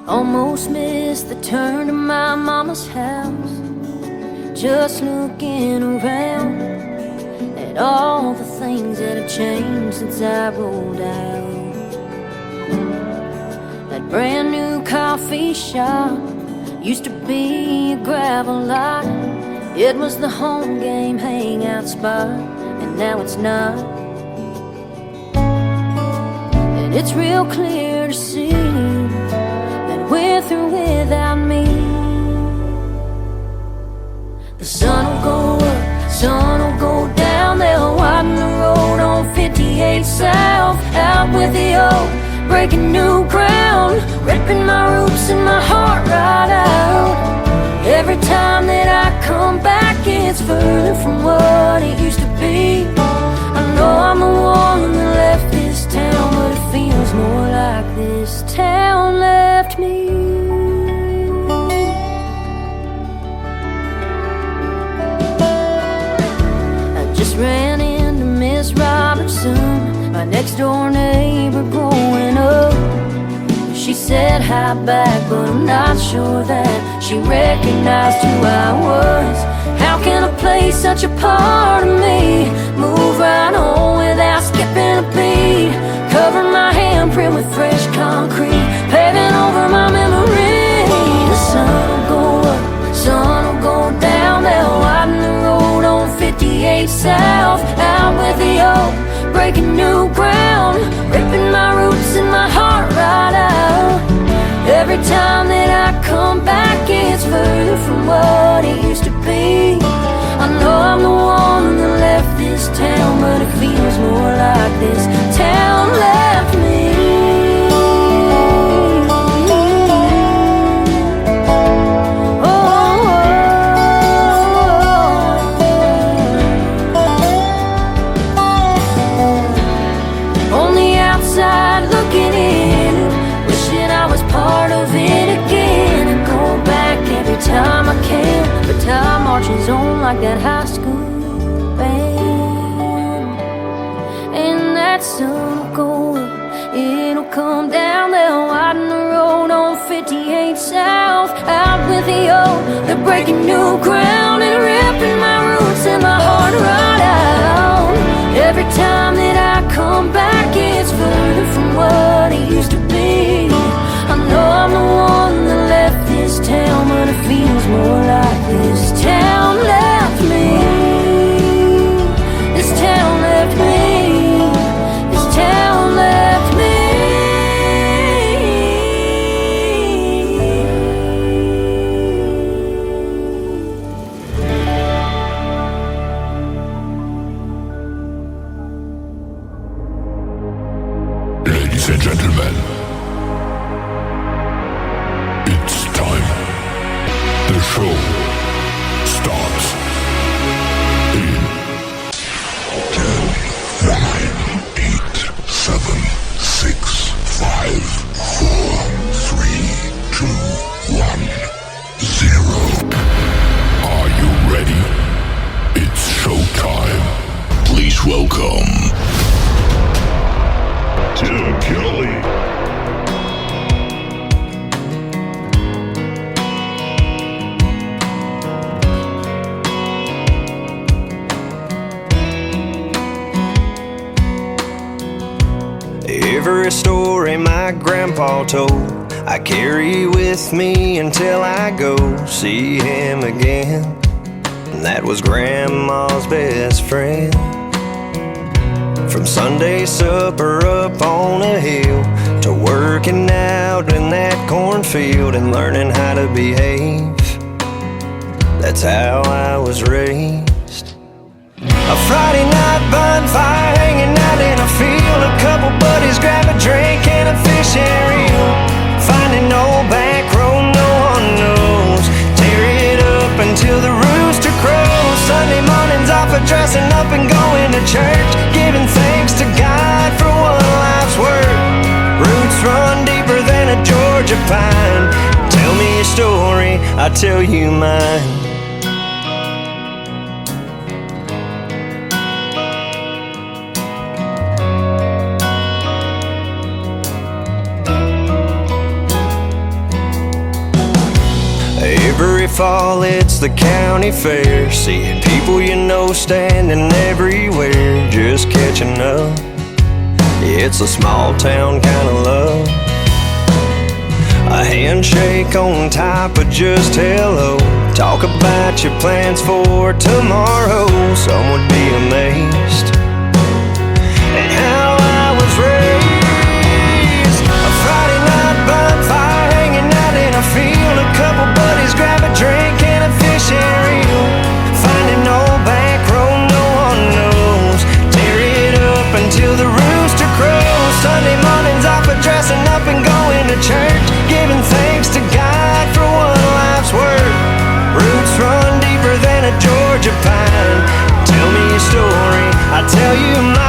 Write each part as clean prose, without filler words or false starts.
Almost missed the turn to my mama's house, just looking around at all the things that have changed since I rolled out. That brand new coffee shop used to be a gravel lot. It was the home game hangout spot, and now it's not. And it's real clear to see that we're through without me. The sun will go up, sun will go down. They'll widen the road on 58 South. Out with the old, breaking new ground, ripping my roots and my heart right out. Every time that I come back, it's further from what it used to be. I know I'm the one that left this town, but it feels more like this town left me. I just ran into Miss Robertson, my next door neighbor growing up. She said hi back, but I'm not sure that she recognized who I was. How can a place such a part of me move right on without skipping a beat? Cover my handprint with fresh concrete, paving over my memory. The sun will go up, sun will go down. They'll widen the road on 58 South. Out with the old, breaking new ground, ripping my roots and my heart right out. Every time that I come back, it's further from what it used to be. I know I'm the one that left this town, but it feels more like this town left me. On the outside looking in, wishing I was part of it again, and go back every time I can. But time marches on like that high school band, and that sun will go up, it'll come down. They'll widen the road on 58 South. Out with the old, they're breaking new ground and ripping my roots and my heart right out. Every time that I come back, it's further from what it used to be. I know I'm the one that left this town, but it feels more like this town left me. This town left me. This town left me. Ladies and gentlemen, it's time. The show starts in 10, 9, 8, 7, 6, 5, 4, 3, 2, 1, 0. Are you ready? It's showtime. Please welcome Tim Kelly. Every story my grandpa told, I carry with me until I go see him again. And that was grandma's best friend. From Sunday supper up on a hill to working out in that cornfield and learning how to behave, that's how I was raised. A Friday night bonfire hanging out in a field, a couple buddies grab a drink and a fishing reel, finding old back road no one knows, tear it up until the rooster crows. Sunday mornings off of dressing up and going to church, giving thanks to God for one life's work. Roots run deeper than a Georgia pine. Tell me your story, I'll tell you mine. fall, it's the county fair. Seeing people you know standing everywhere, just catching up. It's a small town kind of love. A handshake on top of just hello. Talk about your plans for tomorrow. Some would be amazed at how I was raised. A Friday night bonfire, hanging out in a field. A couple buddies grab a drink and a fishing reel. Finding old back road no one knows. Tear it up until the rooster crows. Sunday mornings off of dressing up and going to church, giving thanks to God for what life's worth. Roots run deeper than a Georgia pine. Tell me your story, I tell you mine.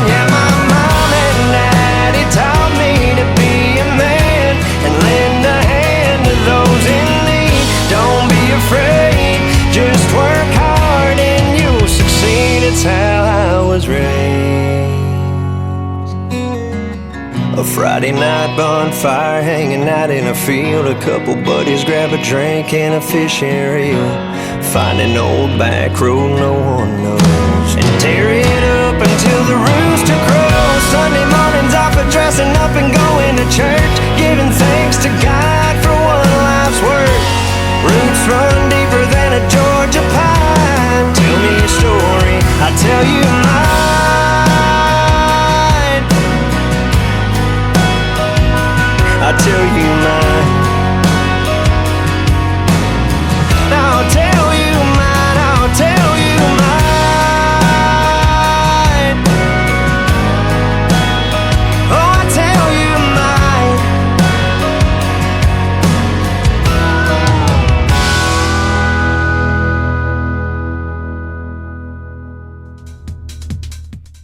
Yeah, my mom and daddy taught me to be a man and lend a hand to those in need. Don't be afraid, just work hard and you'll succeed. It's how I was raised. A Friday night bonfire, hanging out in a field. A couple buddies grab a drink and a fishing reel. Find an old back road no one knows, and tear it up until the rooster crows. Sunday mornings off of dressing up and going to church, giving thanks to God for what life's worth. Roots run deeper than a Georgia pine. Tell me your story, I tell you mine. I tell you mine. I'll tell you mine. I'll tell you mine. Oh, I tell you mine.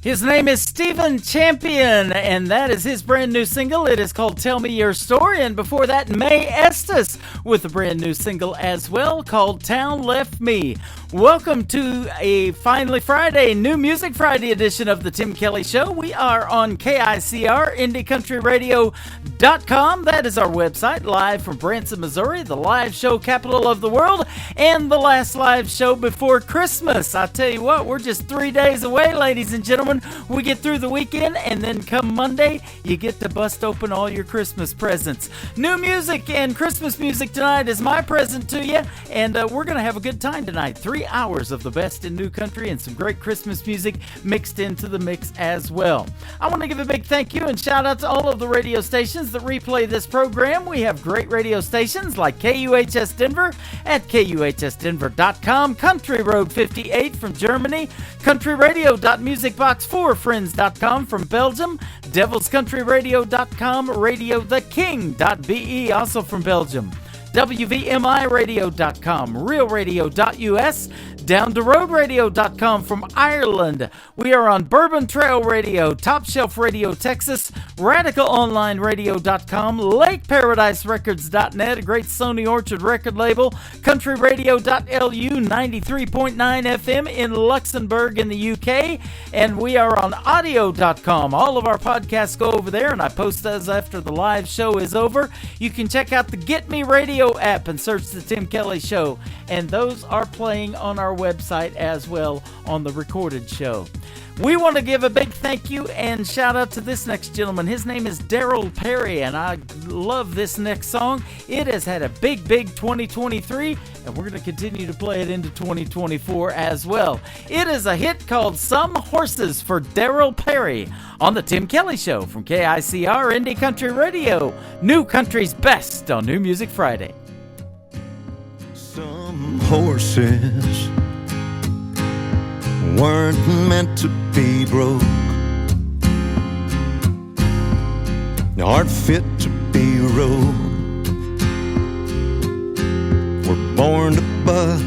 His name is Stephen Champion, and that is his brand new single. It is called Tell Me Your Story, and before that, Mae Estes with a brand new single as well called Town Left Me. Welcome to a Finally Friday, New Music Friday edition of the Tim Kelly Show. We are on KICR, IndieCountryRadio.com. That is our website, live from Branson, Missouri, the live show capital of the world, and the last live show before Christmas. I tell you what, we're just 3 days away, ladies and gentlemen. We get through the weekend, and then come Monday, you get to bust open all your Christmas presents. New music and Christmas music tonight is my present to you, and we're going to have a good time tonight. 3 hours of the best in new country and some great Christmas music mixed into the mix as well. I want to give a big thank you and shout out to all of the radio stations that replay this program. We have great radio stations like KUHS Denver at KUHSdenver.com, Country Road 58 from Germany, countryradio.musicbox4friends.com from Belgium, devilscountryradio.com, radiotheking.be also from Belgium, WVMIradio.com, realradio.us, DownTheRoadRadio.com from Ireland. We are on Bourbon Trail Radio, Top Shelf Radio Texas, RadicalOnlineRadio.com, LakeParadiseRecords.net, a great Sony Orchard record label, CountryRadio.lu, 93.9 FM in Luxembourg in the UK, and we are on Audio.com. All of our podcasts go over there, and I post those after the live show is over. You can check out the Get Me Radio app and search The Tim Kelly Show, and those are playing on our website as well on the recorded show. We want to give a big thank you and shout out to this next gentleman. His name is Daryl Perry, and I love this next song. It has had a big 2023, and we're going to continue to play it into 2024 as well. It is a hit called Some Horses for Daryl Perry on the Tim Kelly Show from KICR Indie Country Radio, New Country's best on New Music Friday. Some horses weren't meant to be broke, aren't fit to be rode. We're born to buck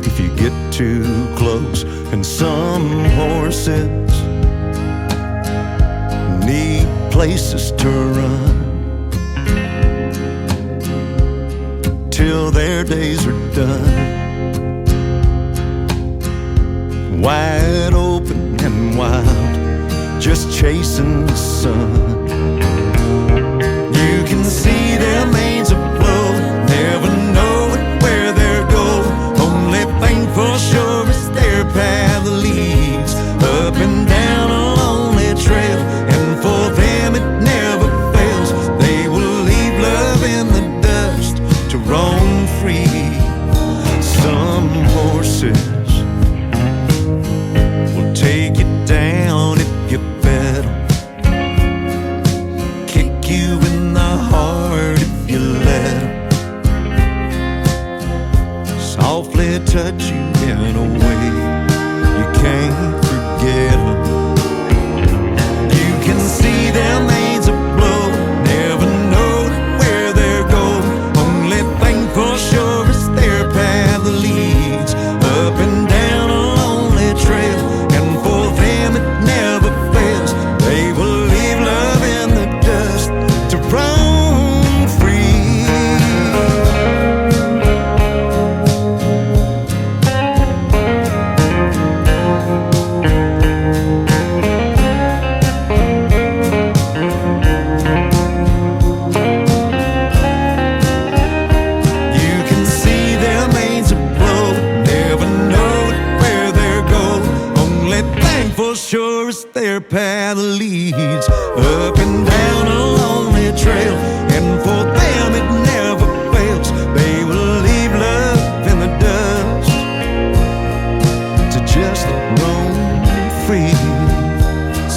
if you get too close, and some horses need places to run till their days are done. Wide open and wild, just chasing the sun. You can see their manes are blowing, they touch you in a way you can't forget 'em. You can see their mains aglow, never know where they're going. Only thing for sure is their path leads up and down a lonely trail, and for them it never fails. They will leave love in the dust to roam free. Sure as their path leads up and down a lonely trail, and for them it never fails. They will leave love in the dust to just roam free.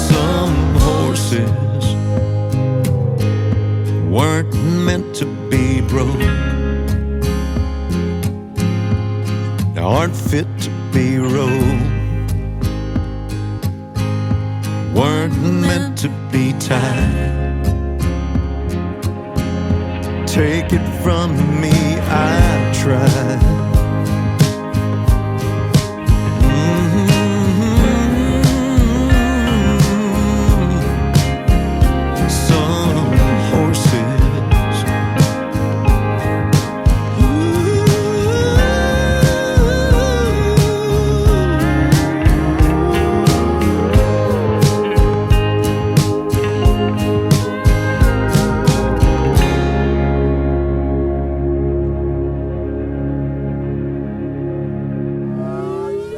Some horses weren't meant to be broke, aren't fit to be rode, weren't meant to be tied. Take it from me, I tried. Some horses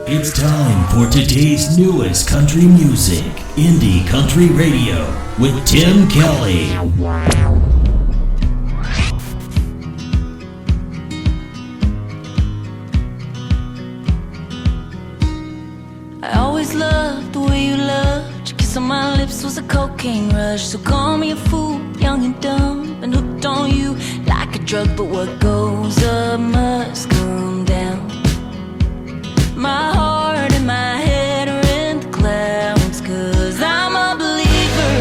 It's time for today's newest country music, Indie Country Radio, with Tim Kelly. I always loved the way you loved. Your kiss on my lips was a cocaine rush. So call me a fool, young and dumb, and hooked on you like a drug. But what goes up must come down. My heart and my head are in the clouds, 'cause I'm a believer,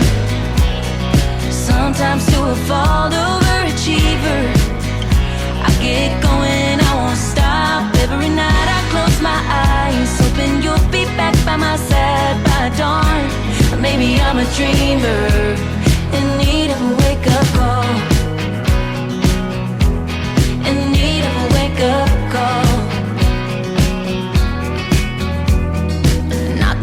sometimes to a fault overachiever. I get going, I won't stop. Every night I close my eyes, hoping you'll be back by my side by dawn. Or maybe I'm a dreamer in need of a wake-up call, in need of a wake-up call.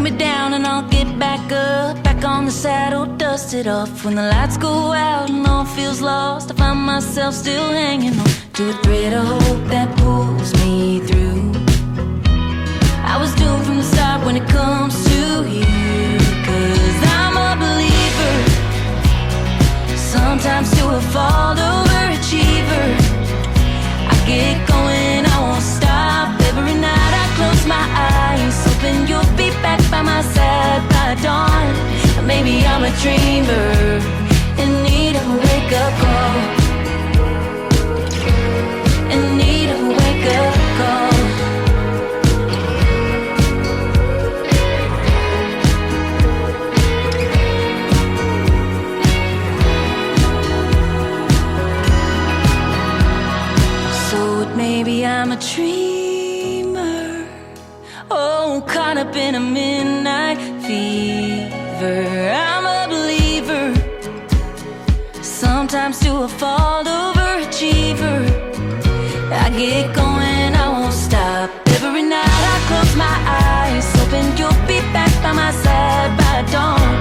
Me down and I'll get back up, back on the saddle, dust it off. When the lights go out and all feels lost, I find myself still hanging on to a thread of hope that pulls me through. I was doomed from the start when it comes to you, 'cause I'm a believer, sometimes to a fault overachiever. I get going, I won't stop. Every night I close my eyes, hoping you'll be back by my side by dawn. Or maybe I'm a dreamer in need of a wake-up call, in need of a wake-up call. So maybe I'm a dreamer, oh, caught up in a midnight fever. I'm a believer, sometimes to a fault overachiever. I get going, I won't stop. Every night I close my eyes, hoping you'll be back by my side by dawn.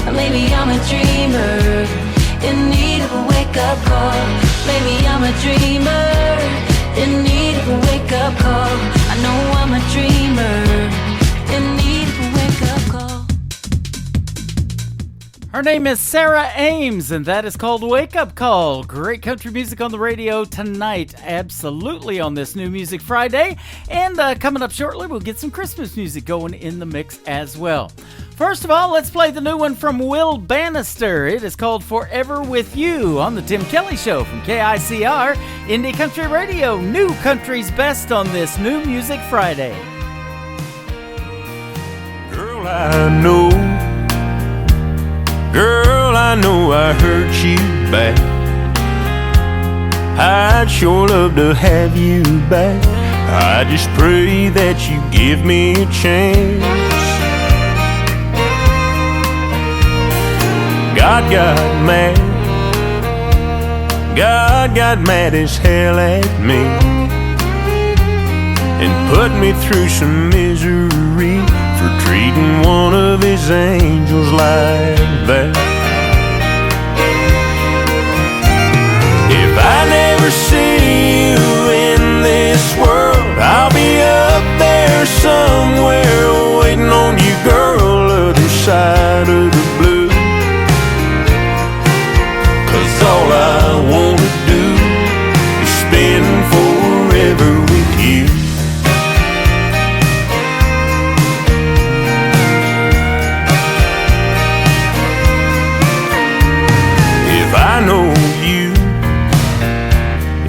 Or maybe I'm a dreamer in need of a wake-up call. Maybe I'm a dreamer in need of a wake-up call. I know I'm a dreamer in need of a wake-up call. Her name is Sarah Ames, and that is called Wake Up Call. Great country music on the radio tonight, absolutely on this New Music Friday. And coming up shortly, we'll get some Christmas music going in the mix as well. First of all, let's play the new one from Will Bannister. It is called Forever With You on the Tim Kelly Show from KICR, Indie Country Radio, New Country's Best on this New Music Friday. Girl, I know I hurt you bad. I'd sure love to have you back. I just pray that you give me a chance. God got mad as hell at me and put me through some misery for treating one of his angels like that. If I never see you in this world, I'll be up there somewhere waiting on you, girl, other side of the blue. 'Cause all I wanna do is spend forever with you.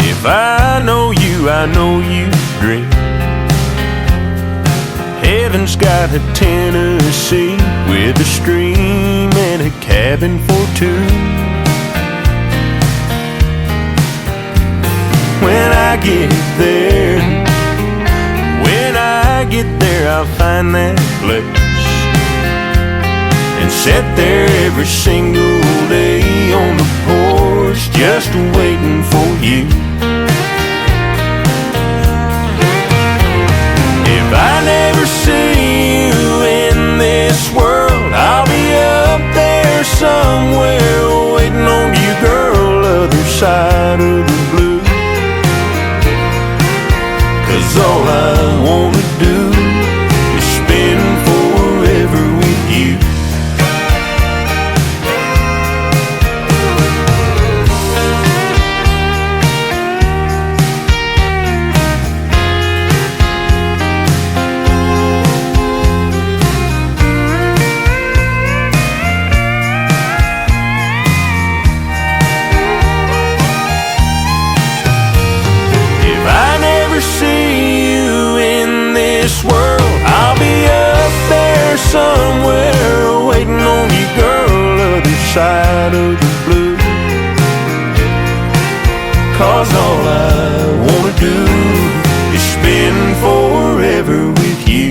If I know you, I know you dream. Heaven's got a Tennessee with a stream and a cabin for two. When I get there, I'll find that place and sit there every single day on the porch just waiting for you. If I never see you in this world, I'll be up there somewhere waiting on you, girl, other side of the blue. 'Cause all I wanna do is spend forever with you. Somewhere waiting on you, girl, other side of the blue. 'Cause all I wanna do is spend forever with you.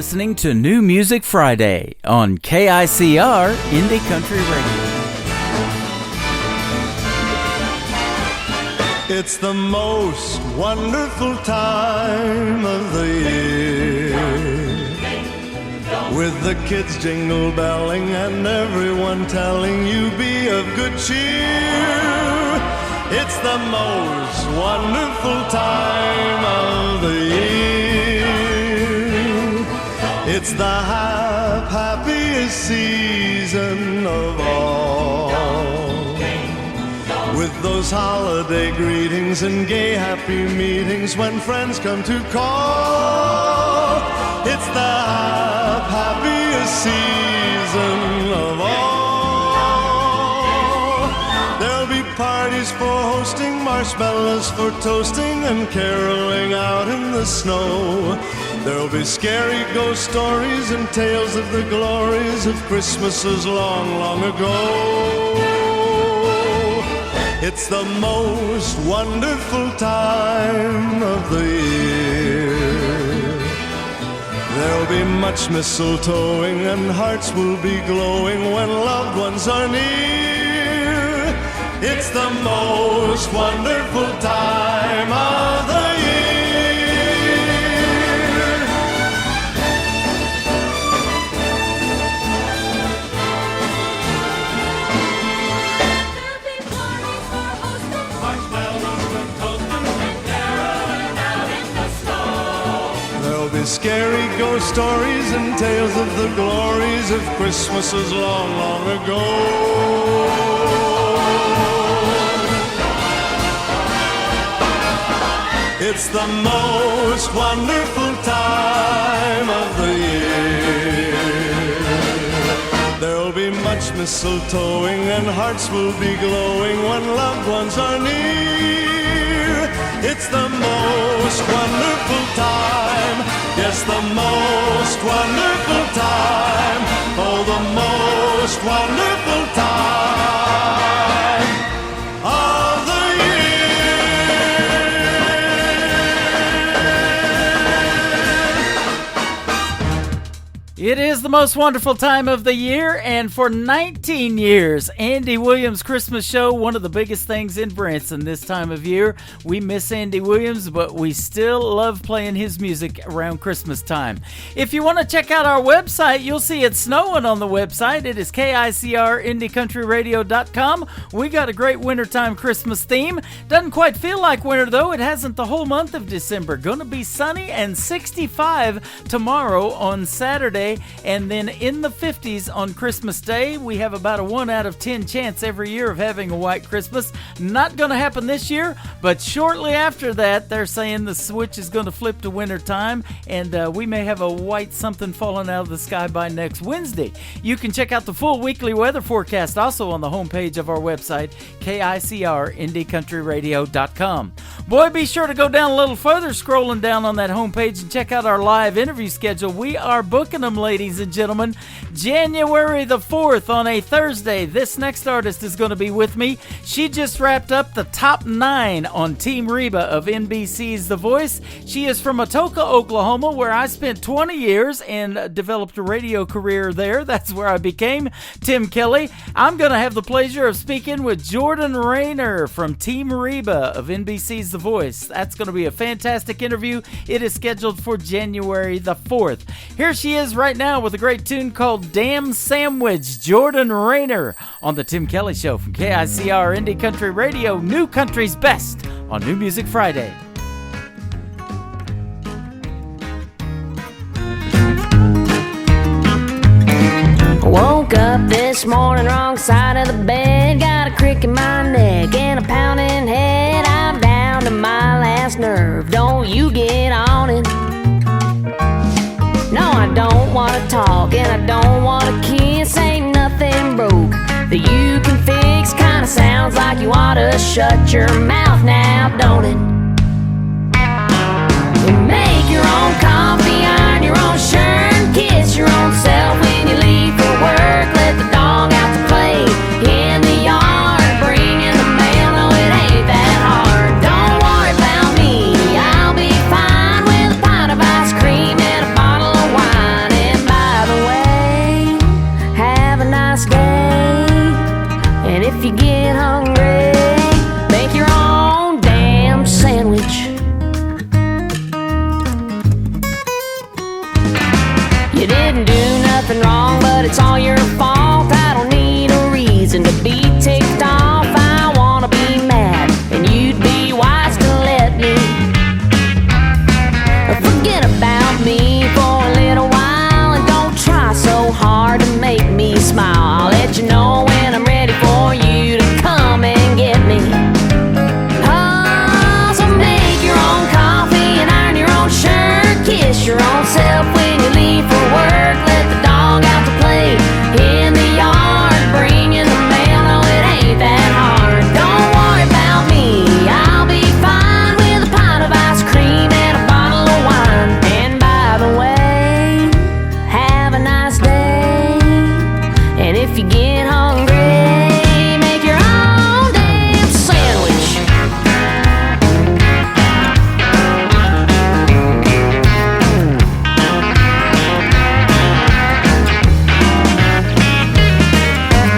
Listening to New Music Friday on KICR Indie Country Radio. It's the most wonderful time of the year, with the kids jingle belling and everyone telling you be of good cheer. It's the most wonderful time of the year. It's the happiest season of all, with those holiday greetings and gay happy meetings when friends come to call. It's the happiest season of all. There'll be parties for hosting, marshmallows for toasting, and caroling out in the snow. There'll be scary ghost stories and tales of the glories of Christmases long, long ago. It's the most wonderful time of the year. There'll be much mistletoeing and hearts will be glowing when loved ones are near. It's the most wonderful time of the year. scary ghost stories and tales of the glories of Christmases long, long ago. It's the most wonderful time of the year. There'll be much mistletoeing and hearts will be glowing when loved ones are near. It's the most wonderful time, yes, the most wonderful time, oh, the most wonderful time of the It is the most wonderful time of the year, and for 19 years, Andy Williams' Christmas show, one of the biggest things in Branson this time of year. We miss Andy Williams, but we still love playing his music around Christmas time. If you want to check out our website, you'll see it's snowing on the website. It is KICRIndieCountryRadio.com. We got a great wintertime Christmas theme. Doesn't quite feel like winter, though. It hasn't the whole month of December. Gonna be sunny and 65 tomorrow on Saturday. And then in the 50s on Christmas Day. We have about a 1 out of 10 chance every year of having a white Christmas. Not going to happen this year, but shortly after that, they're saying the switch is going to flip to winter time, and we may have a white something falling out of the sky by next Wednesday. You can check out the full weekly weather forecast also on the homepage of our website, KICRIndieCountryRadio.com. Boy, be sure to go down a little further, scrolling down on that homepage, and check out our live interview schedule. We are booking them, ladies and gentlemen. January the 4th on a Thursday. This next artist is going to be with me. She just wrapped up the top 9 on Team Reba of NBC's The Voice. She is from Atoka, Oklahoma, where I spent 20 years and developed a radio career there. That's where I became Tim Kelly. I'm going to have the pleasure of speaking with Jordan Rayner from Team Reba of NBC's The Voice. That's going to be a fantastic interview. It is scheduled for January the 4th. Here she is right now with a great tune called Damn Sandwich, Jordan Rayner on the Tim Kelly Show from KICR Indie Country Radio, New Country's Best on New Music Friday. Woke up this morning, wrong side of the bed. Got a crick in my neck and a pounding head. I'm down to my last nerve. Don't you get on it. No, I don't want to talk and I don't want to kiss. Ain't nothing broke that you can fix. Kinda sounds like you ought to shut your mouth now, don't it? You make your own coffee, iron your own shirt, and kiss your own self when you leave for work. Let the dog out to play in the yard, bring in the mail. No, it ain't that hard. Don't worry about me, I'll be fine with a pint of ice cream and a bottle of wine. And by the way, have a nice day. And if you get hungry, make your own damn sandwich. You didn't do nothing wrong, but it's all your fault. I don't need a reason to be ticked off. I wanna be mad, and you'd be wise to let me forget about me for a little while. And don't try so hard to make me smile. I'll let you know when I'm ready for you to come and get me. Oh, so make your own coffee and iron your own shirt. Kiss your own self when you leave for work. Let the dog out to play in the yard, bring in the mail. No, it ain't that hard. Don't worry about me, I'll be fine with a pint of ice cream and a bottle of wine. And by the way, have a nice day. And if you get hungry, make your own damn sandwich.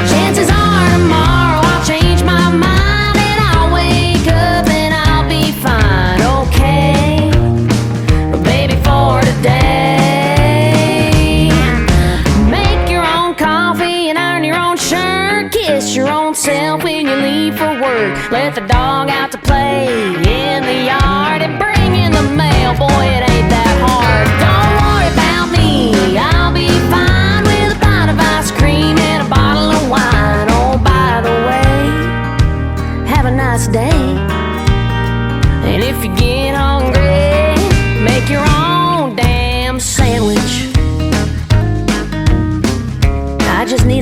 Chances are tomorrow I'll change my mind and I'll wake up and I'll be fine, okay? But baby, for today, make your own coffee and iron your own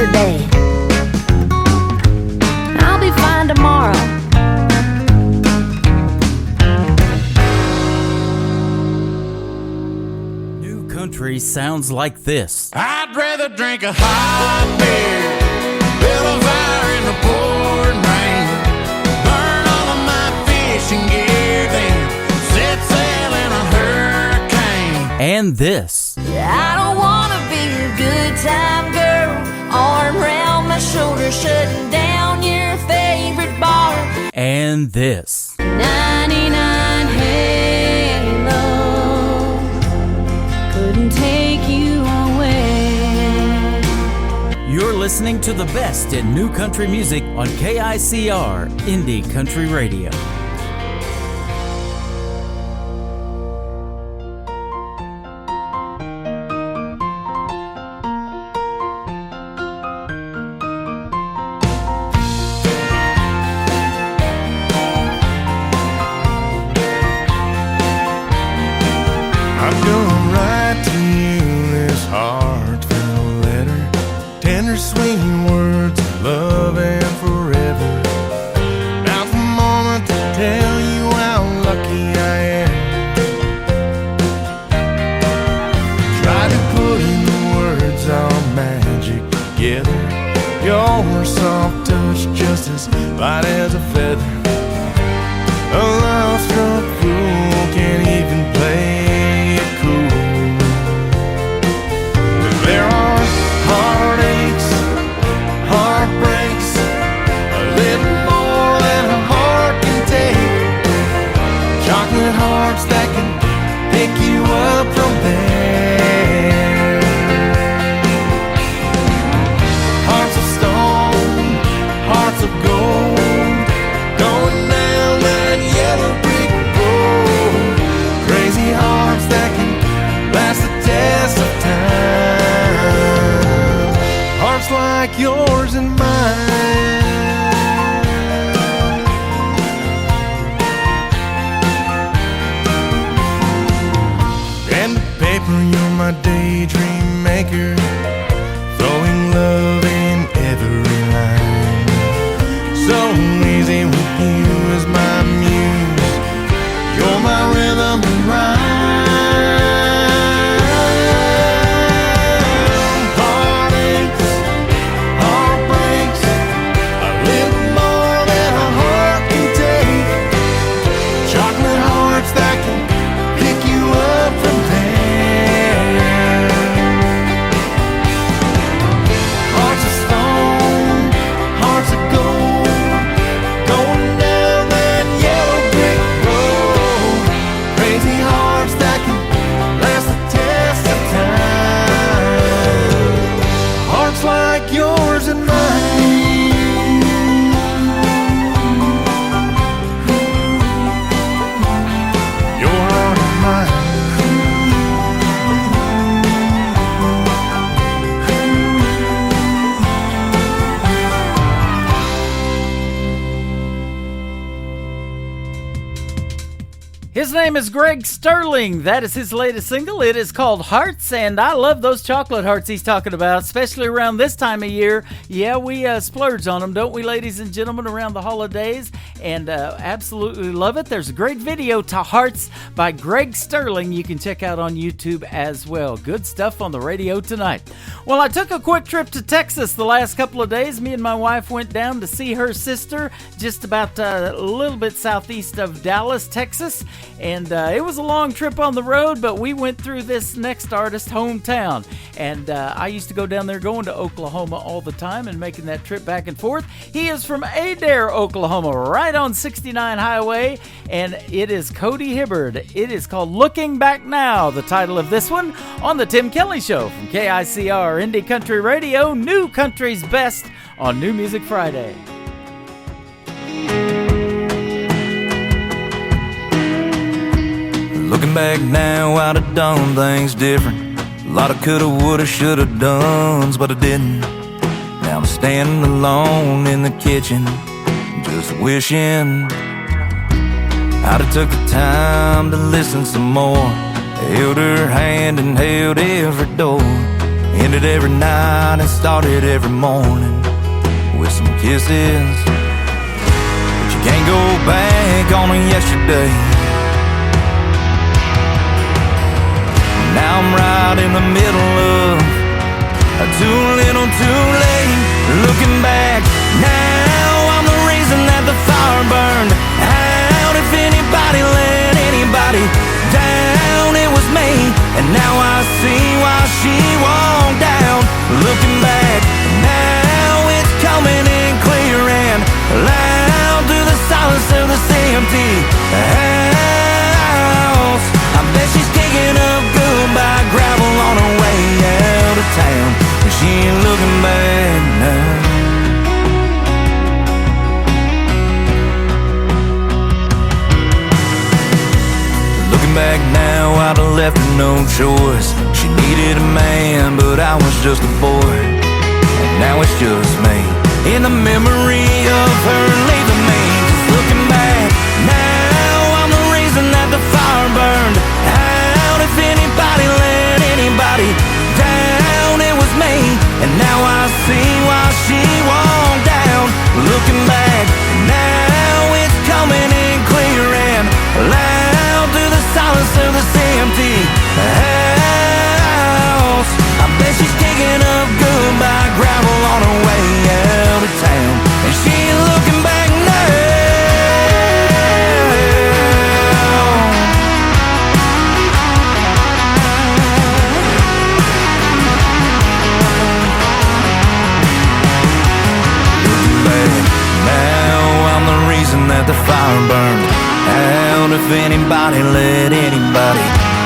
today. I'll be fine tomorrow. New country sounds like this. I'd rather drink a hot beer, build a fire in the pouring rain, burn all of my fishing gear, then set sail in a hurricane. And this. I don't wanna be a good time girl, arm around my shoulder, shutting down your favorite bar. And this. 99 Halo couldn't take you away. You're listening to the best in new country music on KICR Indie Country Radio. I'm gonna write to you this heartfelt letter, tender sweet words of love and forever. Now's the moment to tell you how lucky I am. Try to put in the words our magic together, your soft touch just as light as a feather. A love-struck fool can't even play it cool. There are heartaches, heartbreaks, a little more than a heart can take. Chocolate hearts that can pick you up from there. Hearts of stone, hearts of gold, going down that yellow brick road. Crazy hearts that can last the test of time. Hearts like yours and mine. Pen to paper, you're my daydream maker, throwing love in every line. So easy with you as my muse, you're my rhythm and rhyme. Heartaches, heartbreaks, a little more than a heart can take. Chocolate hearts that can pick you up from there. Hearts of stone, hearts of gold, going down that yellow brick road. Crazy hearts that can last the test of time. Hearts like yours and mine. Your heart and mine. His name is Greg Sterling. That is his latest single. It is called Hearts, and I love those chocolate hearts he's talking about, especially around this time of year. Yeah, we splurge on them, don't we, ladies and gentlemen, around the holidays, and absolutely love it. There's a great video to Hearts by Greg Sterling you can check out on YouTube as well. Good stuff on the radio tonight. Well, I took a quick trip to Texas the last couple of days. Me and my wife went down to see her sister just about a little bit southeast of Dallas, Texas. And it was a long trip on the road, but we went through this next artist's hometown. And I used to go down there going to Oklahoma all the time and making that trip back and forth. He is from Adair, Oklahoma, right on 69 Highway, and it is Cody Hibbard. It is called Looking Back Now, the title of this one, on The Tim Kelly Show from KICR Indie Country Radio, New Country's Best on New Music Friday. Looking back now, I'd have done things different. A lot of coulda, woulda, shoulda dones, but I didn't. Now I'm standing alone in the kitchen, just wishing I'd have took the time to listen some more. Held her hand and held every door. Ended every night and started every morning with some kisses. But you can't go back on a yesterday. Now I'm right in the middle of too little, too late. Looking back, now I'm the reason that the fire burned out. If anybody let anybody down, it was me. And now I see why she walked down. Looking back, now it's coming in clear and loud through the silence of this empty house. I bet she's digging up goodbye gravel on her way out of town. And she ain't looking back now. Looking back now, I'd have left her no choice. She needed a man, but I was just a boy. And now it's just me, in the memory of her leaving me. Just looking back, now I'm the reason that the fire burned out. If anybody let anybody down, it was me. And now I see why she walked down. Looking back, now it's coming in clear and loud through the silence of this empty house. I bet she's digging up goodbye gravel on her way out of town. And she ain't looking back now. Looking back now, I'm the reason that the fire burned out. If anybody let anybody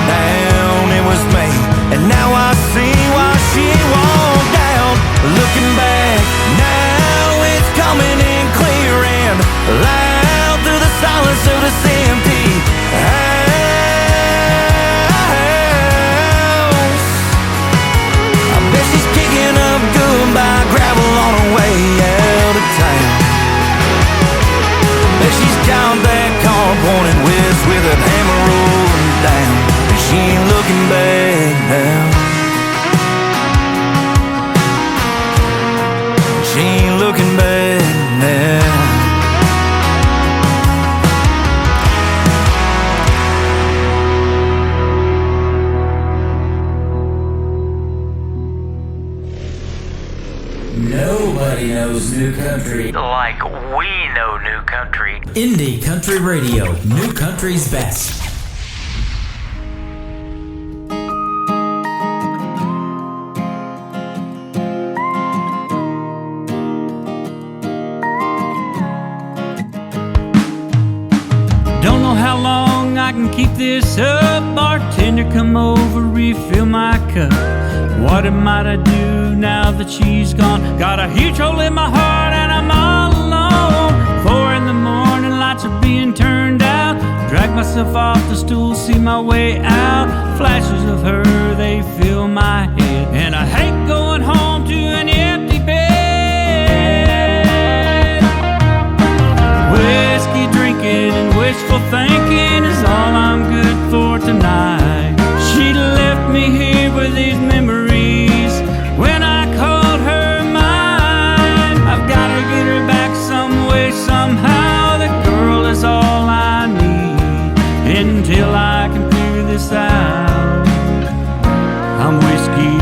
down, it was me. And now I see why she walked down. Looking back, now it's coming in clear and loud through the silence of this empty house. I bet she's kicking up goodbye gravel on her way out of town. Bet she's got that car pointed west with that hammer rolling down. And she ain't looking back now. She ain't looking back now. Nobody knows new country Like we know new country. Indie Country Radio, new country's best. Don't know how long I can keep this up. Bartender, come over, refill my cup. What am I to do now that she's gone? Got a huge hole in my heart and I'm all alone. 4 in the morning, lights are being turned out. Drag myself off the stool, see my way out. Flashes of her, they fill my head. And I hate going home to an empty bed. Whiskey drinking and wishful thinking is all I'm good for tonight. She left me here with these memories when I called her mine. I've got to get her back some way, somehow. The girl is all I need until I can figure this out. I'm whiskey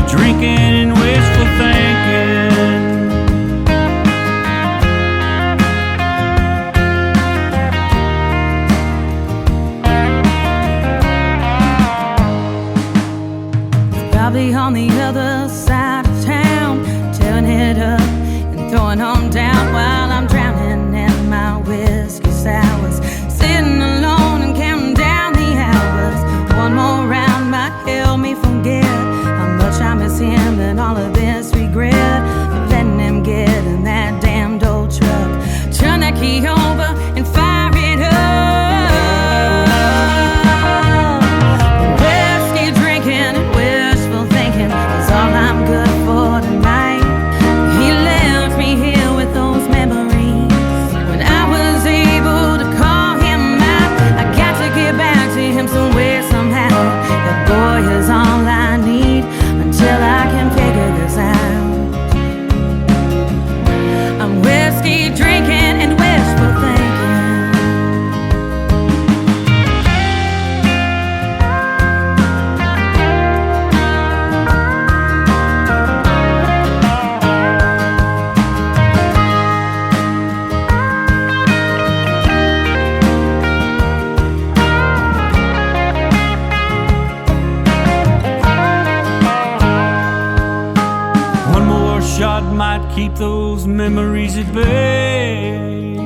shot might keep those memories at bay.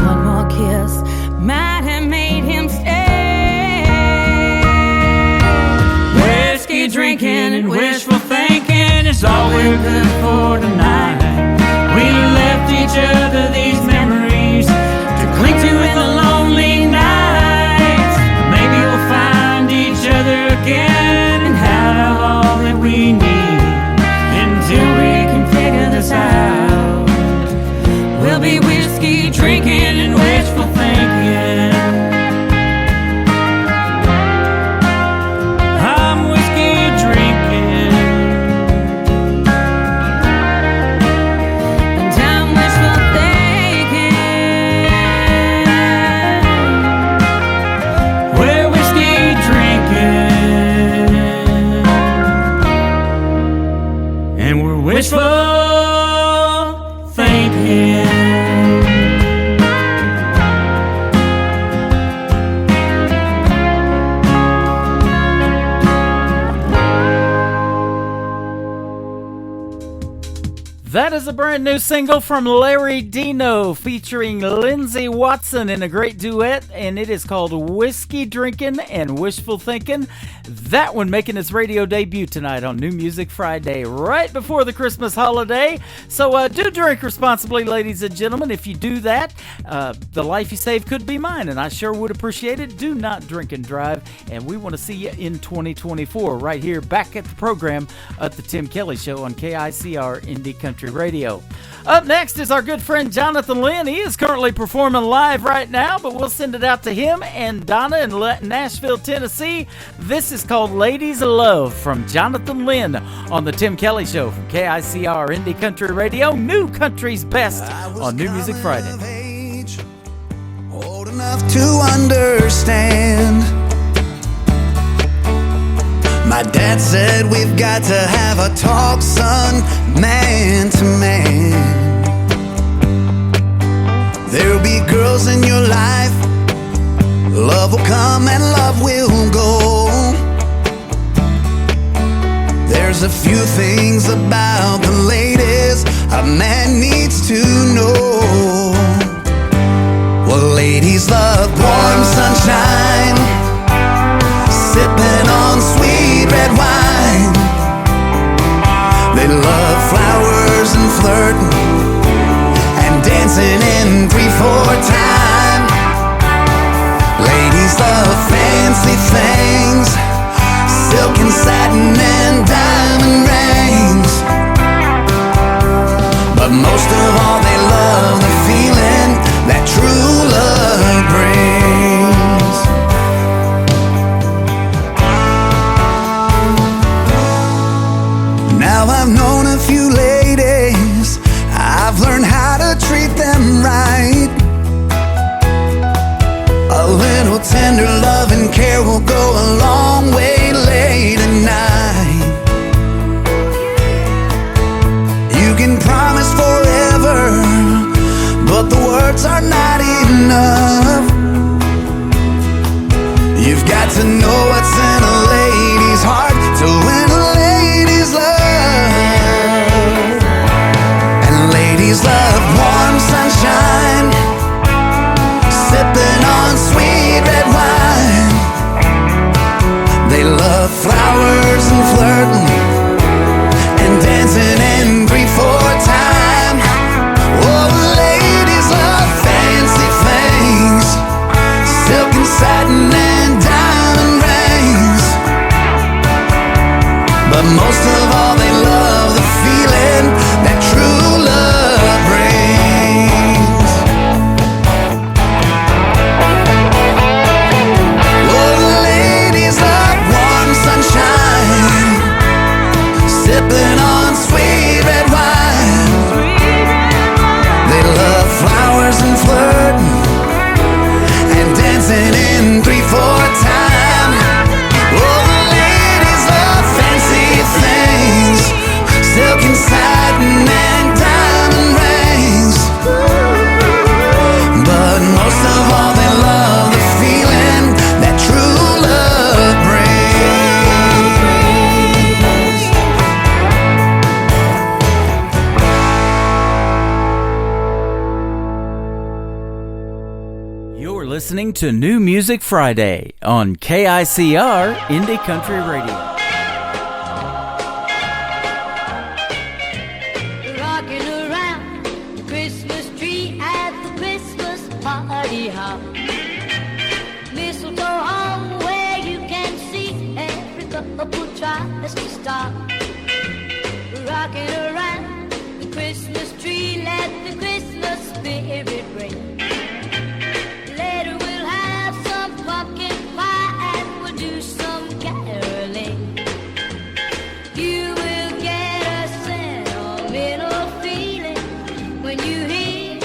One more kiss might have made him stay. Whiskey drinking and wishful thinking is all we're good for tonight. We left each other these memories to cling to in the lonely nights. Maybe we'll find each other again and have all that we need. Until we can figure this out, we'll be whiskey drinking and wishful thinking. I'm whiskey drinking And I'm wishful thinking. We're whiskey drinking, and we're wishful thinking. That is a brand new single from Larry Dino featuring Lindsey Watson in a great duet, and it is called Whiskey Drinkin' and Wishful Thinkin'. That one making its radio debut tonight on New Music Friday, right before the Christmas holiday. So do drink responsibly, ladies and gentlemen. If you do that, the life you save could be mine, and I sure would appreciate it. Do not drink and drive, and we want to see you in 2024 right here back at the program at the Tim Kelly Show on KICR Indie Country Radio. Up next is our good friend Jonathan Lynn. He is currently performing live right now, but we'll send it out to him and Donna in Nashville, Tennessee. This is called Ladies of Love from Jonathan Lynn on the Tim Kelly Show from KICR Indie Country Radio, New Country's Best on New Music Friday. Age, old enough to understand. My dad said we've got to have a talk, son, man to man. There'll be girls in your life, love will come and love will go. There's a few things about the ladies a man needs to know. Well, ladies love warm sunshine, sipping on sweet red wine. They love flowers and flirting and dancing in 3/4 time. Ladies love fancy things, silk and satin and diamond rings. But most of all they love the feeling that true love brings. Now I've known a few ladies, I've learned how to treat them right. A little tender love and care will go a long way late at night. You can promise forever, but the words are not enough. You've got to know what's in a lady's heart to win a lady's love. And ladies love warm sunshine, sipping on sweet red wine. They love flowers and flirting and dancing in 3/4 time. Oh, ladies love fancy things, silk and satin and diamond rings. But most of all they love the feeling that true love brings. Oh, ladies love warm sunshine, sipping on sweet red wine. They love flowers and flirting and dancing in 3/4 time. Oh, ladies love fancy things, silk and satin and diamond rings. But most of all they love the feeling that true love brings. listening to New Music Friday on KICR Indie Country Radio. Rocking around the Christmas tree at the Christmas party hop. Mistletoe hung where you can see every couple tries to stop. Rocking around the Christmas tree, let the Christmas spirit ring. Later we'll have some pumpkin pie and we'll do some caroling. You will get a sentimental feeling when you hear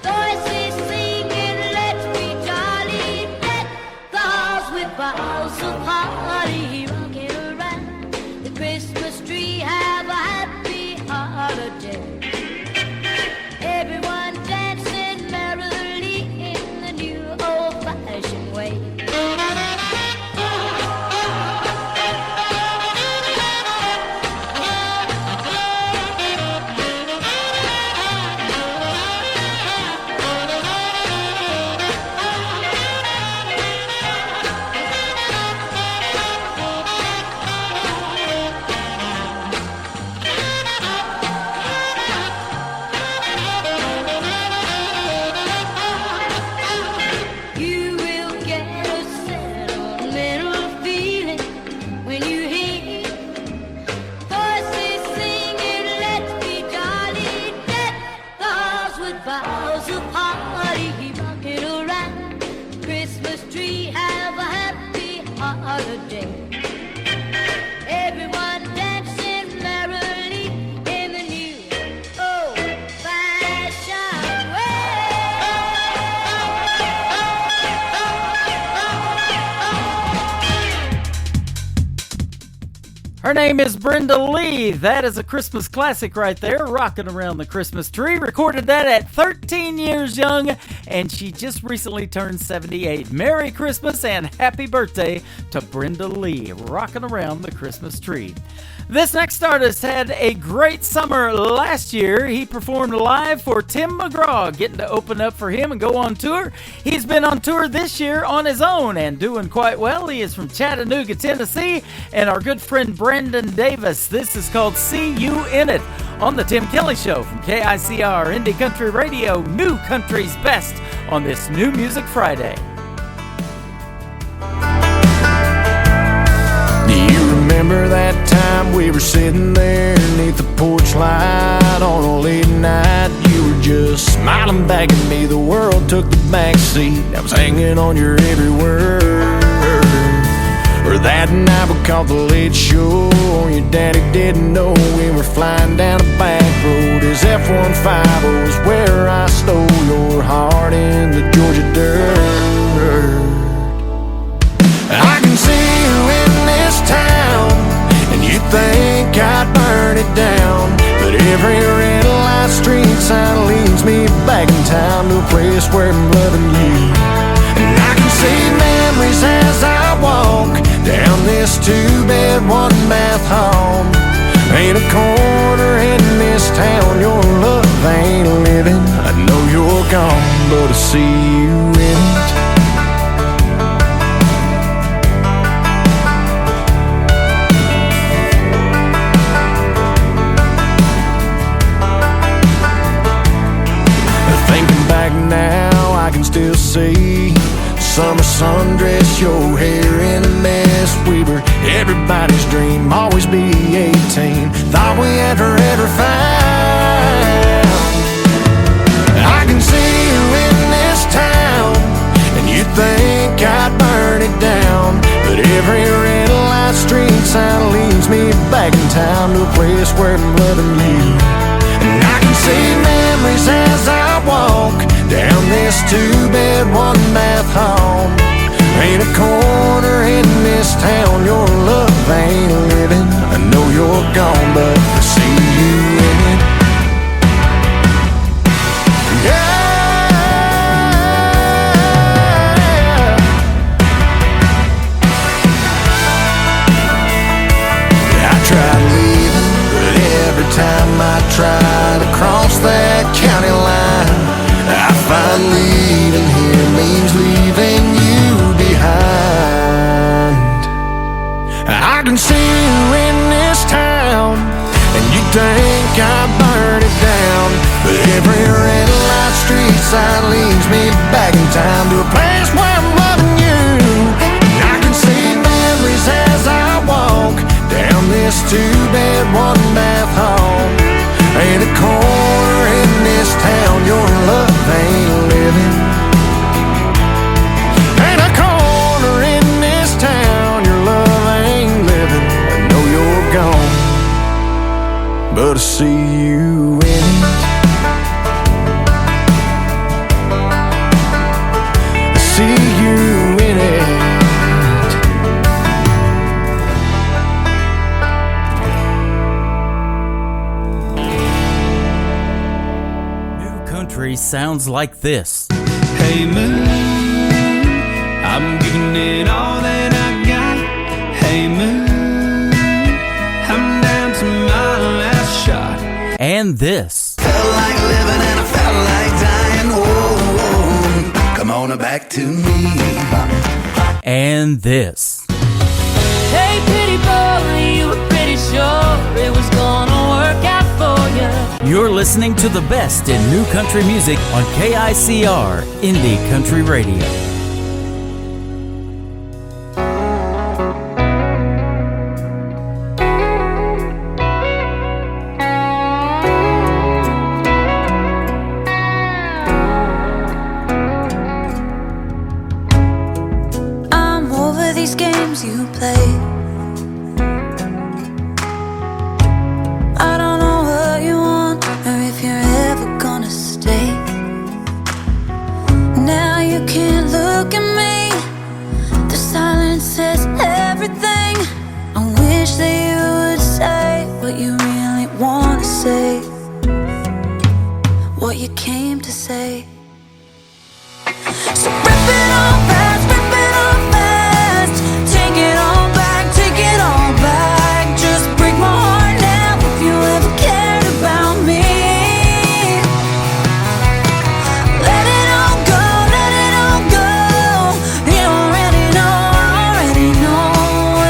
voices singing, let's be jolly, deck the halls with boughs of holly. Rocking around the Christmas tree, have a happy holiday. Everyone dancing merrily in the new old-fashioned way. You will get a sentimental feeling when you hear voices singing, let's be jolly, deck the halls with boughs of holly. Rocking around the Christmas tree, have a happy holiday. Everyone dancing merrily in the new old-fashioned Her name is Brenda Lee. That is a Christmas classic right there, Rocking Around the Christmas Tree. Recorded that at 13 years young, and she just recently turned 78. Merry Christmas and happy birthday to Brenda Lee, Rocking Around the Christmas Tree. This next artist had a great summer last year. He performed live for Tim McGraw, getting to open up for him and go on tour. He's been on tour this year on his own and doing quite well. He is from Chattanooga, Tennessee, and our good friend Brandon Davis. This is called See You In It on the Tim Kelly Show from KICR Indie Country Radio, New Country's Best on this New Music Friday. Do you remember that time we were sitting there beneath the porch light on a late night? You were just smiling back at me. The world took the back seat. I was hanging on your every word. Or that night we caught the late show. Your daddy didn't know we were flying down a back road. His F-150 was where I stole your heart in the Georgia dirt. I can see you in this town, and you think I'd burn it down. But every red light street sign leads me back in town to a place where I'm loving you. And I can see memories as I walk down this two-bed, one-bath home. Ain't a corner in this town your love ain't living. I know you're gone, but I see you in it. Thinking back now, I can still see summer sundress, your hair in a mess. We were everybody's dream, always be 18. Thought we had forever found. I can see you in this town, and you think I'd burn it down. But every red light street sign leads me back in town to a place where I'm loving you. And I can see memories as I walk down this two-bed, one-bath home. Ain't a corner in this town your love ain't living. I know you're gone, but I see you in it. I tried leaving, but every time I try to cross that county line, I finally even hear me can see you in this town, and you think I burned it down, but every red light street sign leads me back in time to a place where I'm loving you. And I can see memories as I walk down this two-bed, one-bath hall. Ain't a corner in this town your love ain't living. Ain't a corner in this town your love ain't living. I know you're gone, but I see you in it. I see you in it. Country sounds like this. Hey moon, I'm giving it all that I got. Hey moon, I'm down to my last shot. And this. Felt like living and I felt like dying. Oh, come on back to me. And this. Hey, pretty boy, you were pretty sure it was gonna work out for you. You're listening to the best in new country music on KICR Indie Country Radio. I'm over these games you play. I don't know what you want or if you're ever gonna stay. Now you can't look at me. The silence says everything. I wish that you would say what you really wanna say, what you came to say. So rip it all fast, rip it all fast. Take it all back, take it all back. Just break my heart now if you ever cared about me. Let it all go, let it all go. You already know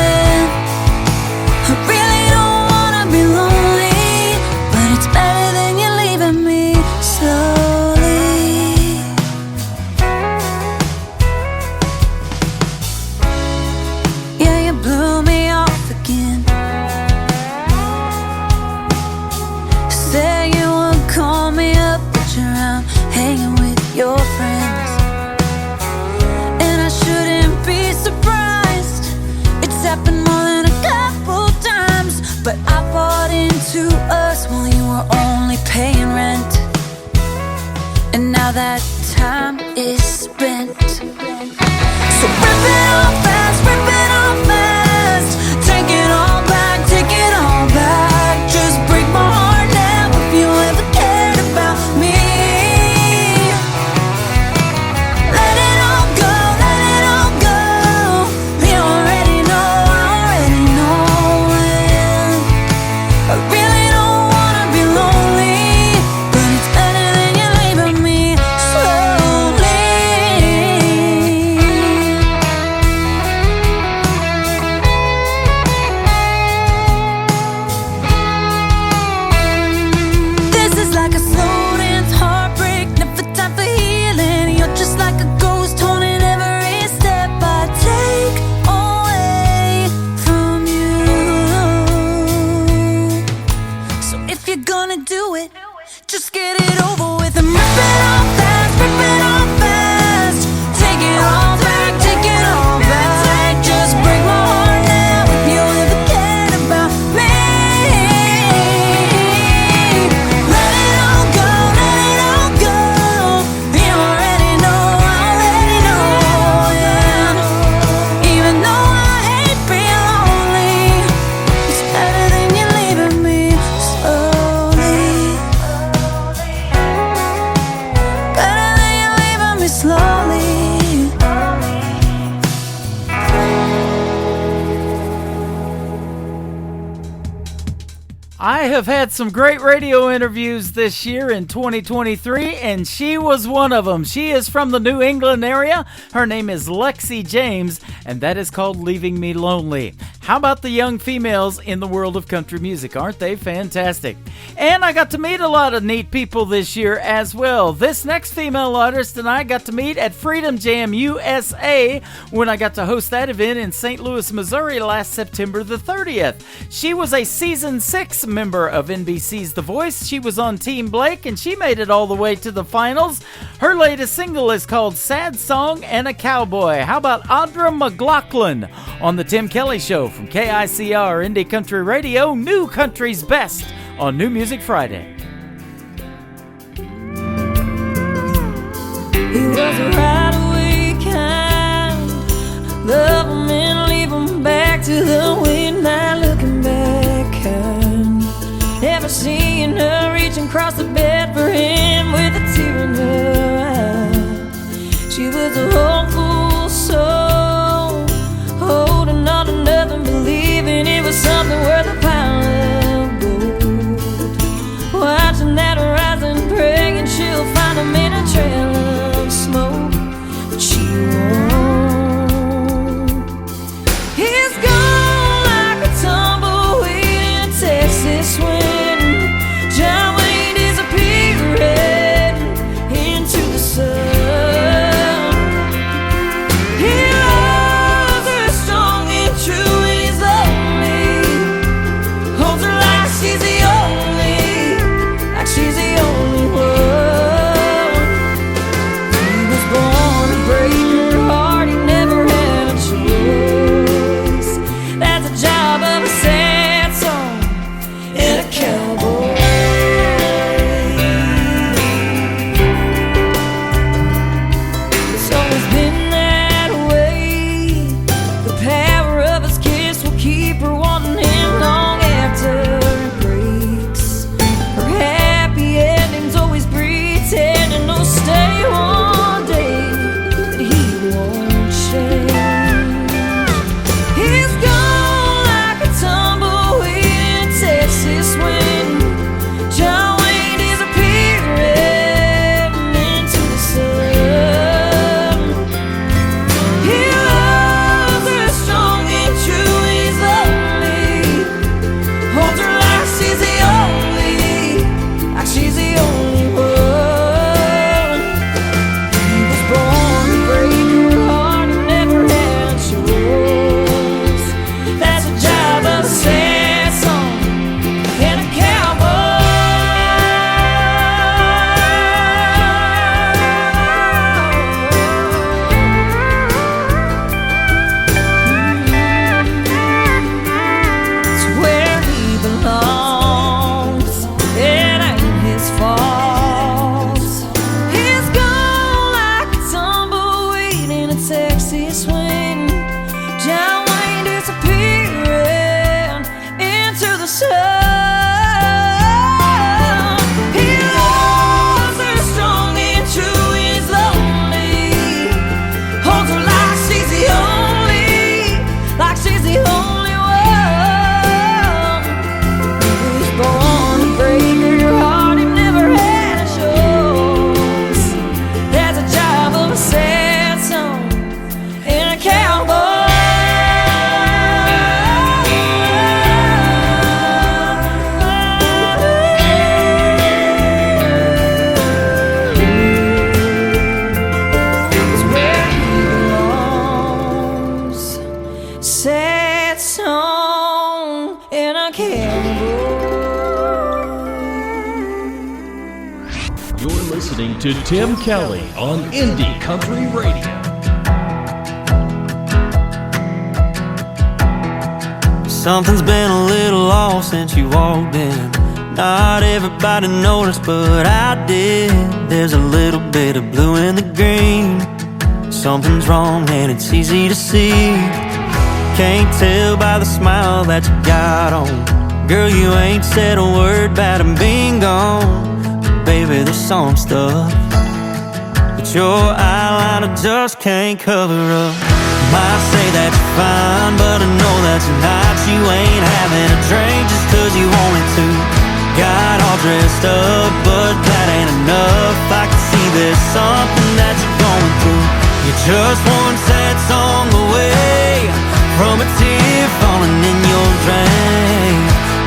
it. I really don't wanna be lonely, but it's better than you leaving me slowly. Yeah, you blew me off again. Say you would call me up, but you're out hanging with your friends. And I shouldn't be surprised. It's happened more than a couple times. But I bought into us while you were only paying rent. And now that time is spent. So rip it all fast, rip it all fast. Take it all back, take it all back. Just break my heart now if you ever cared about me. Let it all go, let it all go. You already know it. I really don't wanna be lonely, but it's better than you leaving me slowly. This is like a slow dance heartbreak, never time for healing. You're just like a ghost haunting every step I take away from you. So if you're gonna do it, just get it over with and rip it all fast, rip it all fast. Take it all back, take it all back. Just break my heart now if you ever cared about me. Let it all go, let it all go. You already know it. Even though I hate being lonely, it's better than you leaving me slowly. Better than you leaving me slowly. I have had some great radio interviews this year in 2023, and she was one of them. She is from the New England area. Her name is Lexi James, and that is called Leaving Me Lonely. How about the young females in the world of country music? Aren't they fantastic? And I got to meet a lot of neat people this year as well. This next female artist and I got to meet at Freedom Jam USA when I got to host that event in St. Louis, Missouri last September the 30th. She was a season 6 member of NBC's The Voice. She was on Team Blake and she made it all the way to the finals. Her latest single is called Sad Song and a Cowboy. How about Audra McLaughlin on The Tim Kelly Show from KICR Indie Country Radio, New Country's Best on New Music Friday. He was a right-away kind, love him and leave him back to the wind, not looking back kind. Never seeing her reaching across the bed for him with a tear in her eye. She was a hopeful soul, holding on to nothing, believing it was something worth a pile of gold. Watching that horizon, praying she'll find him in a trail of smoke, but she won't. He's gone like a tumbleweed in Texas wind. John Wayne disappearing into the sun. To Tim Kelly on Indie Country Radio. Something's been a little off since you walked in. Not everybody noticed, but I did. There's a little bit of blue in the green. Something's wrong and it's easy to see. Can't tell by the smile that you got on. Girl, you ain't said a word about him being gone. Baby, there's some stuff that your eyeliner just can't cover up. Might say that you're fine, but I know that tonight you ain't having a drink just cause you wanted to. Got all dressed up, but that ain't enough. I can see there's something that you're going through. You're just one sad song away from a tear falling drink.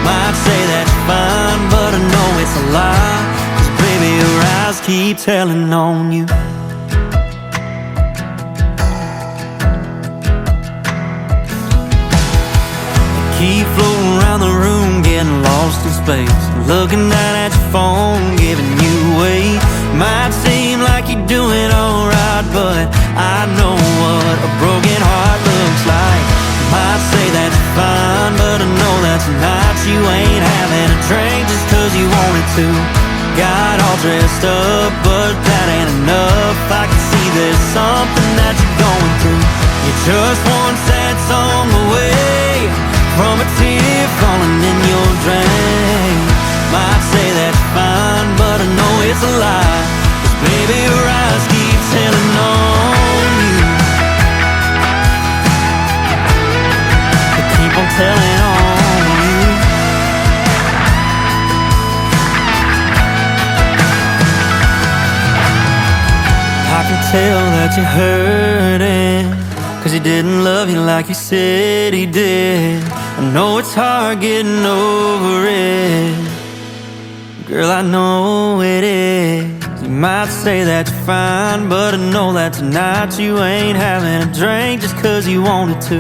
Might say that's fine, but I know it's a lie, 'cause baby, your eyes keep telling on you. Keep floating around the room, getting lost in space, looking down at your phone, giving you away. Might seem like you're doing alright, but I know what a broken heart looks like. Might say that's fine, but I know that tonight you ain't having a drink just 'cause you wanted to. Got all dressed up, but that ain't enough. I can see there's something that you're going through. You're just one sad song away from a tear falling in your drain. Might say that's fine, but I know it's a lie, 'cause baby, your eyes keep telling on you. They keep on telling on you. I can tell that you're hurting, 'cause he didn't love you like he said he did. I know it's hard getting over it, girl, I know it is. You might say that you're fine, but I know that tonight you ain't having a drink just 'cause you wanted to.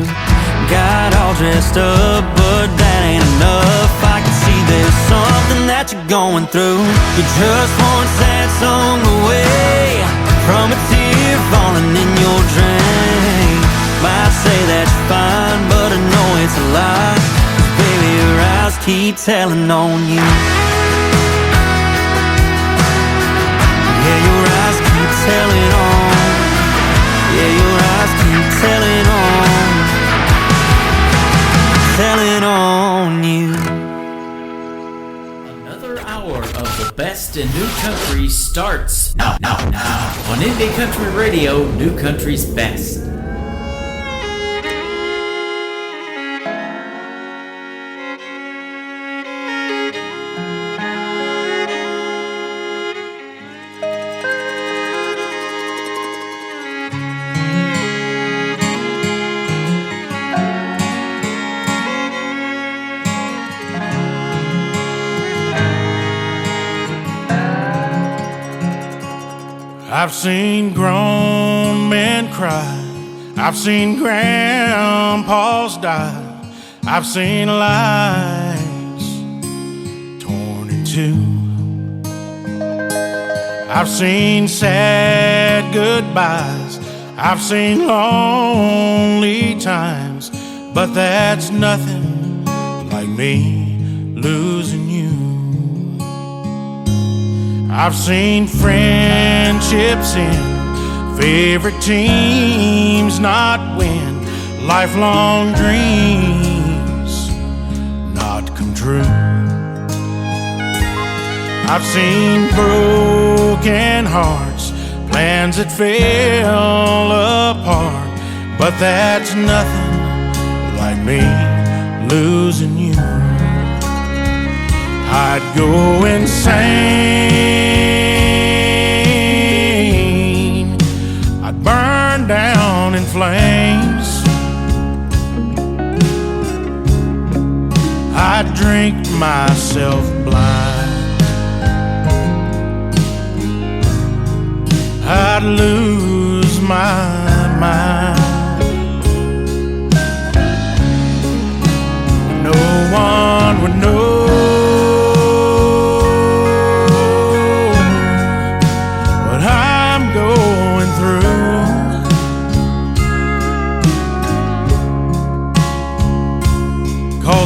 Got all dressed up, but that ain't enough. I can see there's something that you're going through. You're just one sad song away from a tear falling in your drain. Might say that's fine, but I know it's a lie, 'cause baby, your eyes keep telling on you. Yeah, your eyes keep telling on. Yeah, your eyes keep telling on. Telling on you. Another hour of the best in new country starts now on Indie Country Radio, New Country's Best. I've seen grown men cry, I've seen grandpas die, I've seen lives torn in two. I've seen sad goodbyes, I've seen lonely times, but that's nothing like me losing you. I've seen friendships end, favorite teams not win, lifelong dreams not come true. I've seen broken hearts, plans that fell apart, but that's nothing like me losing you. I'd go insane, I'd burn down in flames, I'd drink myself blind, I'd lose my mind. No one would know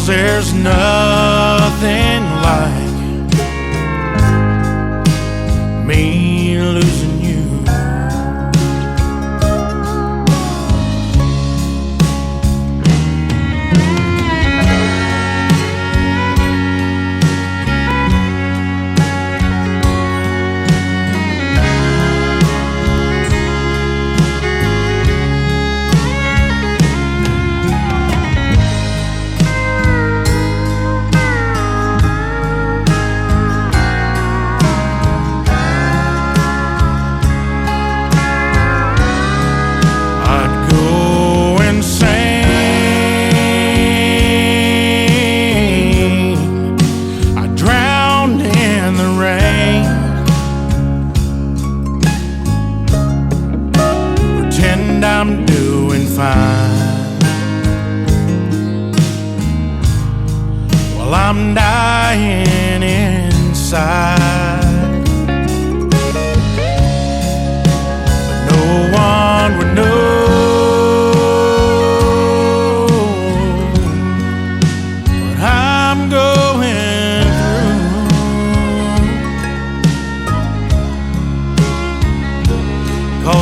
there's nothing like me losing you.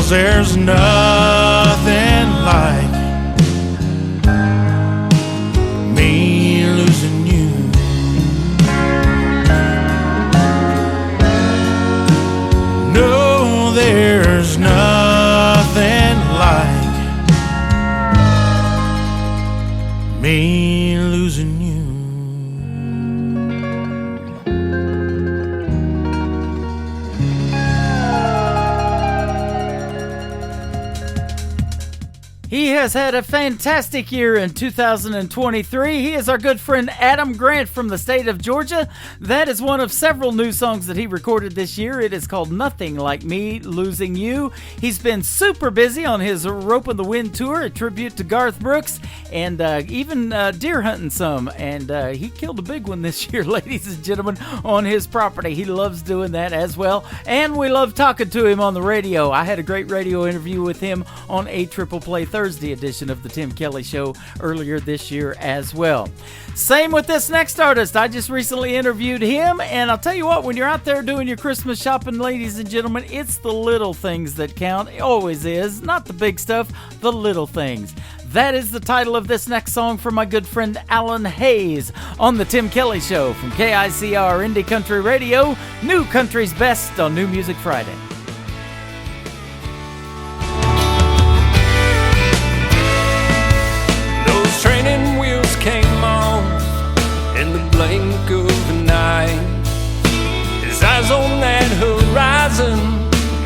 'cause there's nothing like me losing you. No, there's nothing like me losing you. He has had a fantastic year in 2023. He is our good friend Adam Grant from the state of Georgia. That is one of several new songs that he recorded this year. It is called Nothing Like Me Losing You. He's been super busy on his Rope in the Wind tour, a tribute to Garth Brooks, and even deer hunting some. And he killed a big one this year, ladies and gentlemen, on his property. He loves doing that as well. And we love talking to him on the radio. I had a great radio interview with him on A Triple Play Thursday edition of the Tim Kelly Show earlier this year as well. Same with this next artist. I just recently interviewed him, and I'll tell you what, when you're out there doing your Christmas shopping, ladies and gentlemen, it's the little things that count. It always is. Not the big stuff, the little things. That is the title of this next song from my good friend Alan Hayes on the Tim Kelly Show from KICR Indie Country Radio, New Country's Best on New Music Friday. Training wheels came off in the blink of an eye. His eyes on that horizon,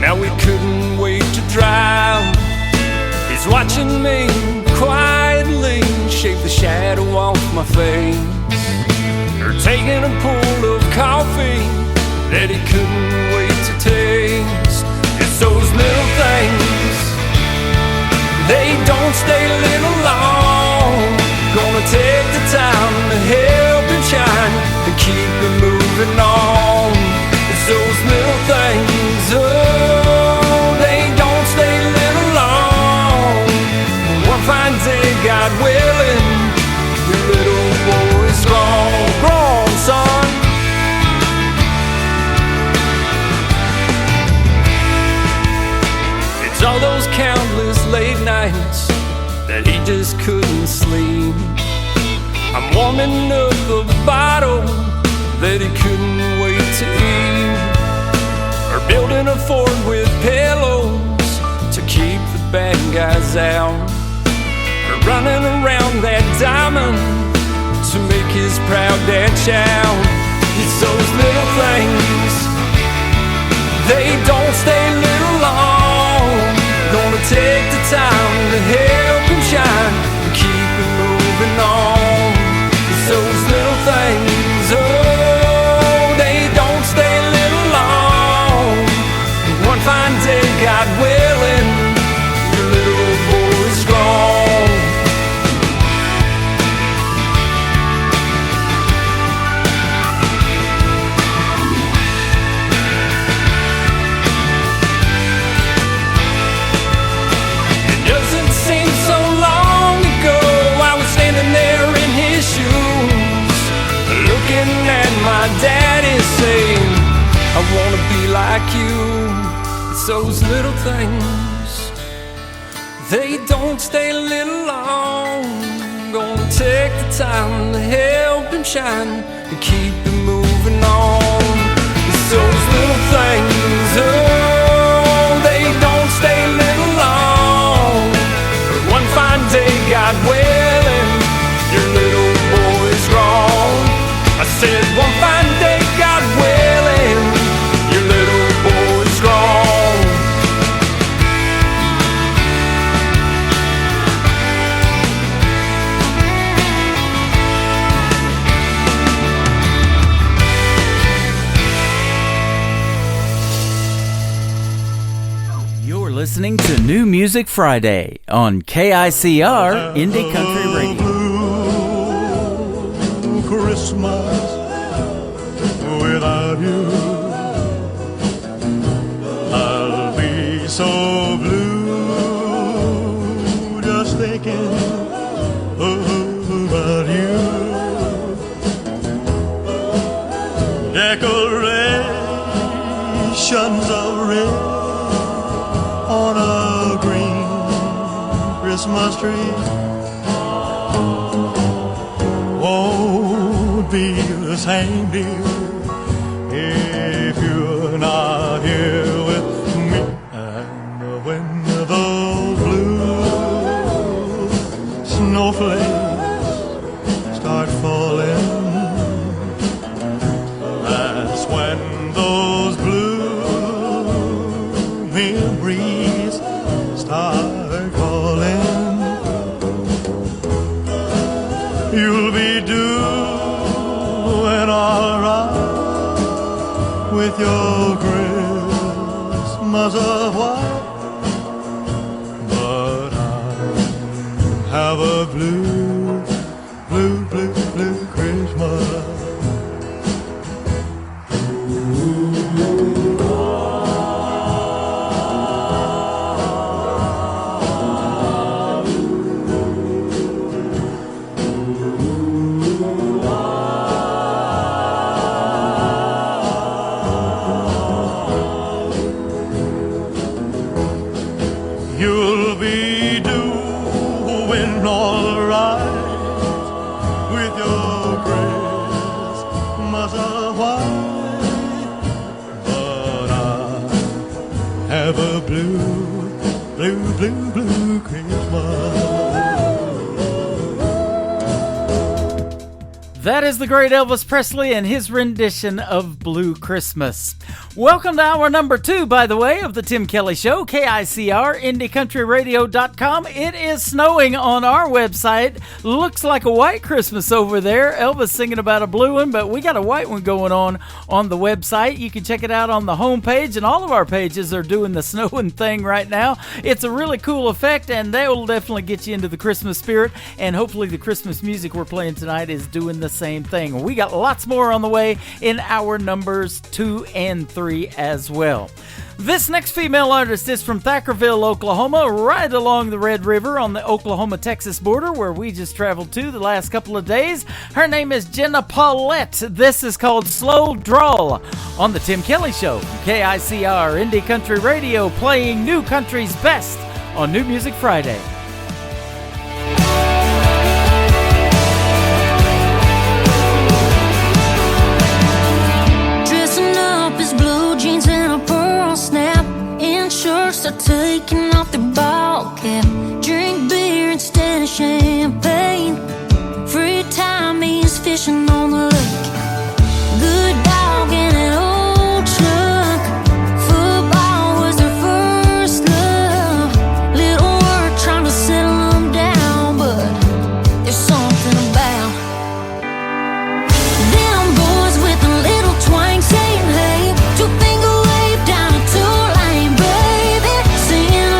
now we couldn't wait to drive. He's watching me quietly shake the shadow off my face, or taking a pull of coffee that he couldn't wait to taste. It's those little things, they don't stay little long. Gonna take the time to help him shine and keep him moving on. It's those little things, oh, they don't stay little long. One fine day, God willing, your little boy's gone. Grown, son. It's all those countless late nights that he just couldn't sleep. I'm warming up a bottle that he couldn't wait to eat, or building a fort with pillows to keep the bad guys out, or running around that diamond to make his proud dad shout. It's those little things, they don't stay little long. Gonna take the time to help him shine and keep him moving on. It's those little things, oh, they don't stay little long. One fine day, God willing, your little boy's gone. My daddy's saying, I wanna be like you. It's those little things, they don't stay little long. Gonna take the time to help him shine and keep him moving on. It's those little things, oh, they don't stay little long. One fine day, God willing, your little boy's grown. I said one fine day, God willing, your little boy's gone. You're listening to New Music Friday on KICR Indie Country Radio. Christmas without you, I'll be so blue just thinking about you. Decorations of red on a green Christmas tree won't be the same, dear, if you're not here with me. And when those blue snowflakes start falling, that's when those blue memories start calling. You'll be doing alright with your Christmas of white, but I have a blue, blue, blue, blue Christmas. You'll be doing alright with your Christmas of white, but I have a blue, blue, blue, blue Christmas. That is the great Elvis Presley and his rendition of Blue Christmas. Welcome to hour number 2, by the way, of the Tim Kelly Show, KICR, IndieCountryRadio.com. It is snowing on our website. Looks like a white Christmas over there. Elvis singing about a blue one, but we got a white one going on the website. You can check it out on the homepage, and all of our pages are doing the snowing thing right now. It's a really cool effect, and that will definitely get you into the Christmas spirit, and hopefully the Christmas music we're playing tonight is doing the same thing. We got lots more on the way in hour numbers 2 and 3 as well. This next female artist is from Thackerville, Oklahoma, right along the Red River on the Oklahoma-Texas border, where we just traveled to the last couple of days. Her name is Jenna Paulette. This is called Slow Drawl on the Tim Kelly Show, KICR Indie Country Radio, playing new country's best on New Music Friday. Snap in shirts are taking off their ball cap. Drink beer instead of champagne. Free time means fishing on the lake. Good dog in an old truck. Football was their first love. Little work trying to settle them down, but there's something about them boys with a little twang saying hey. 2-finger down a 2-lane, baby, singing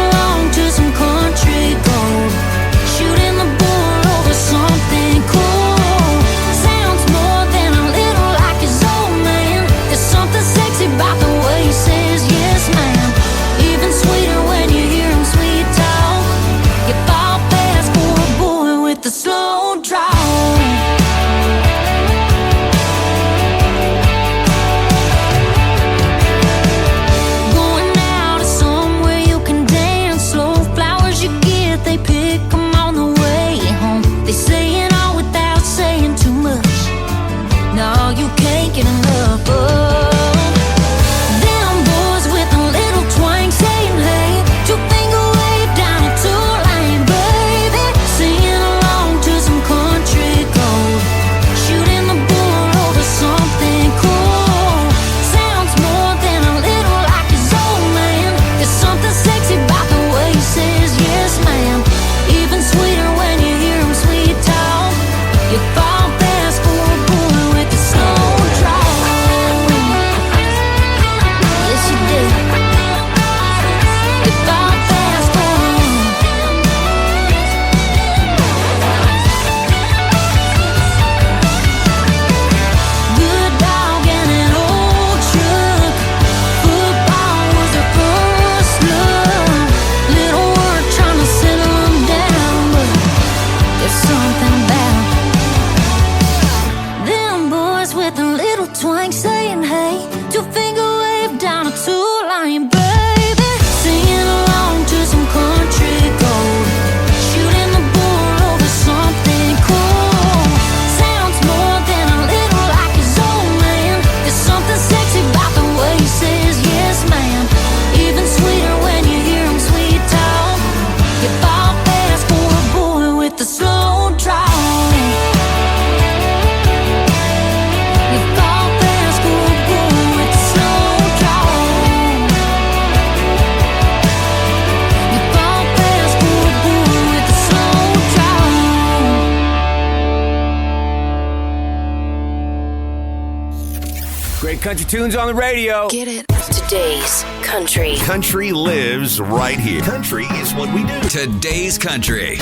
Great country tunes on the radio. Get it? Today's country. Country lives right here. Country is what we do. Today's country.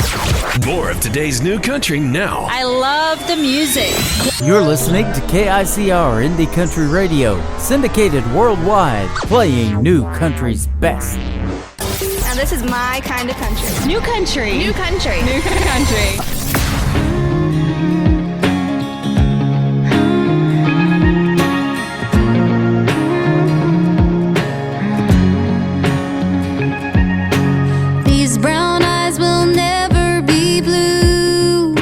More of today's new country now. I love the music. You're listening to KICR Indie Country Radio, syndicated worldwide, playing new country's best. Now this is my kind of country. New country. New country. New country. These brown eyes will never be blue.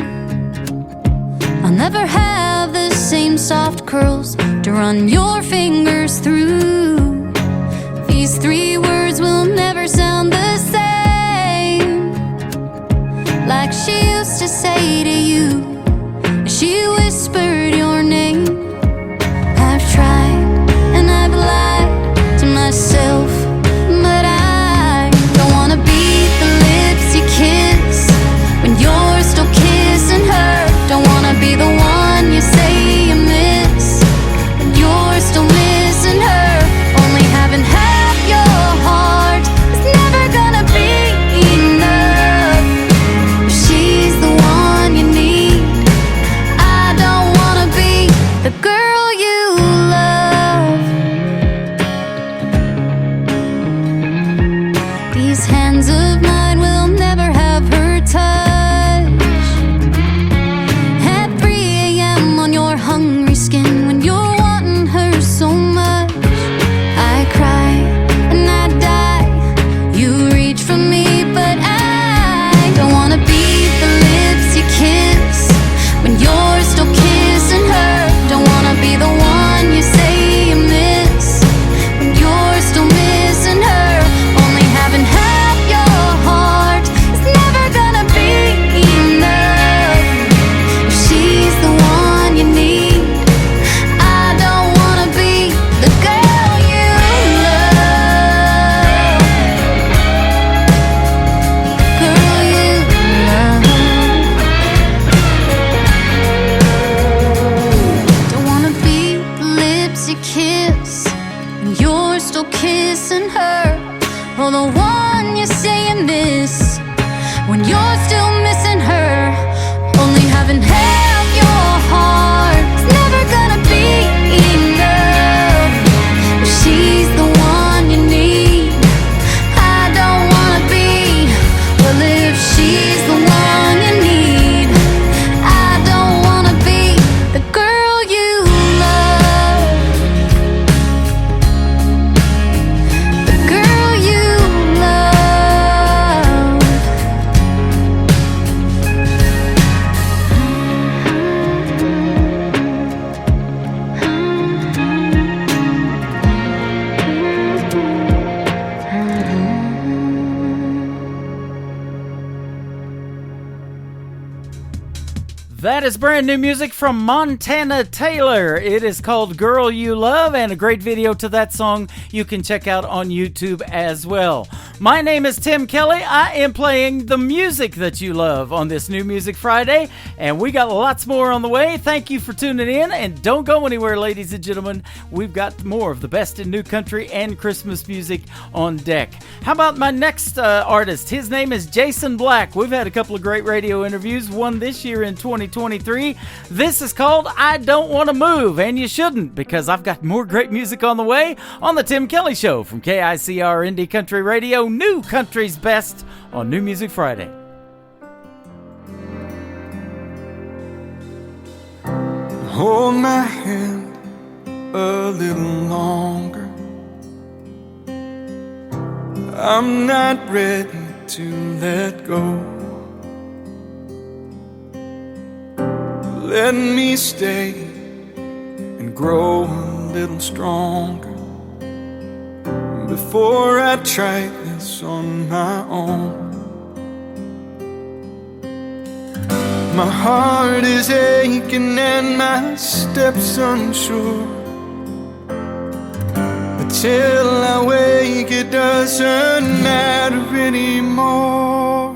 I'll never have the same soft curls to run your fingers through. These three words will never sound the same, like she used to say to you as she whispered your name. I've tried and I've lied to myself, but I don't wanna be the lips you kiss when you're still kissing her. Don't wanna be the one you say you miss when you're still missing her. Only having half your heart is never gonna be enough. If she's the one you need, I don't wanna be the girl you love. These hands of mine will never have her touch. At 3 a.m. on your hungry skin when you're wanting her so much. I cry and I die. You reach for me, but I don't wanna be the lips you kiss when you're still kissing her. Don't wanna be the one you say you miss when you're still missing her. Only having half your heart is never gonna be enough. If she's the one you need, I don't wanna be the girl you love. Girl you love. Don't wanna be the lips you kiss when you're still kissing her, or the one you say you miss when you're still missing her. Only having half your heart is never gonna be enough. If she's the one you need, I don't wanna be. Well, if she's the one you need, I don't wanna be the girl you love. The girl you love. That is brand new music from Montana Taylor. It is called Girl You Love, and a great video to that song you can check out on YouTube as well. My name is Tim Kelly. I am playing the music that you love on this New Music Friday, and we got lots more on the way. Thank you for tuning in, and don't go anywhere, ladies and gentlemen. We've got more of the best in new country and Christmas music on deck. How about my next artist? His name is Jason Black. We've had a couple of great radio interviews, one this year in 2023. This is called I Don't Want to Move, and you shouldn't, because I've got more great music on the way on The Tim Kelly Show from KICR Indie Country Radio, new country's best on New Music Friday. Hold my hand a little longer. I'm not ready to let go. Let me stay and grow a little stronger before I try this on my own. My heart is aching and my steps unsure. But till I wake it doesn't matter anymore.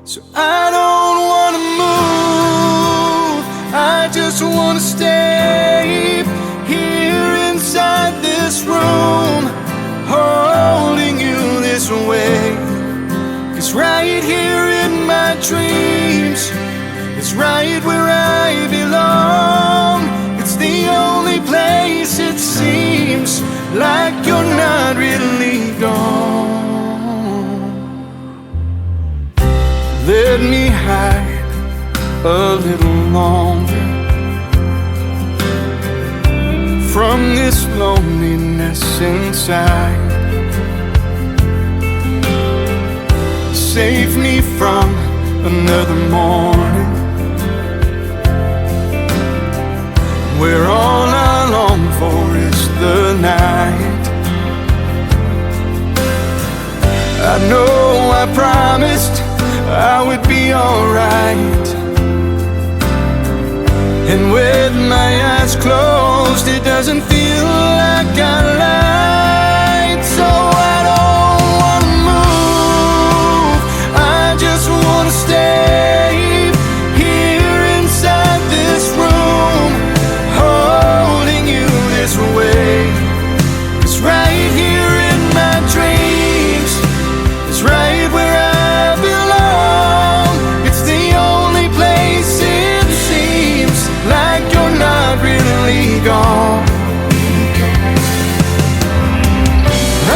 So I don't wanna move, I just wanna stay here dreams is right where I belong. It's the only place it seems like you're not really gone. Let me hide a little longer from this loneliness inside. Save me from another morning where all I long for is the night. I know I promised I would be alright, and with my eyes closed it doesn't feel like I lied. So I don't wanna move, I just wanna stay here inside this room, holding you this way. 'Cause right here in my dreams is right where I belong. It's the only place it seems like you're not really gone.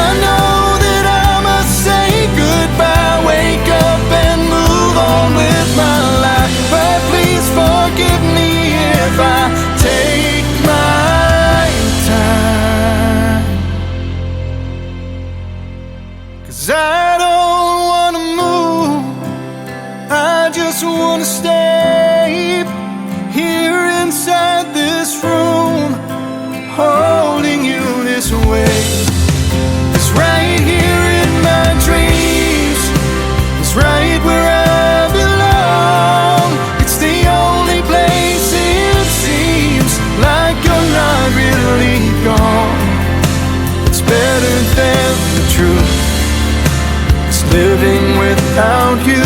I know that I must say goodbye, wake up and move on with my life, but please forgive me if I take my time. 'Cause I don't wanna move, I just wanna stay here inside this room, holding you this way. 'Cause right here in my dreams is right where I belong. It's the only place it seems like you're not really gone. It's better than the truth. It's living without you.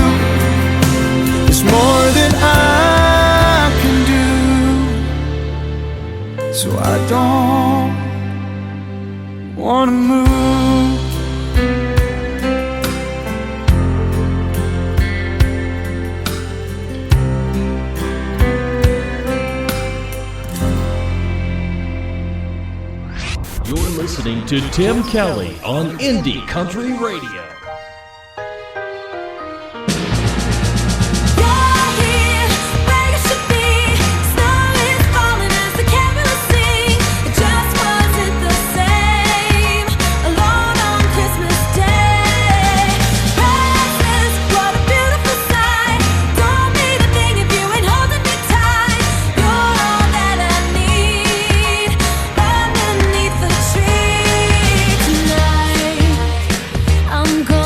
It's more than I can do. So I don't wanna move. You're listening to Tim Kelly on Indie Country Radio. I'm gonna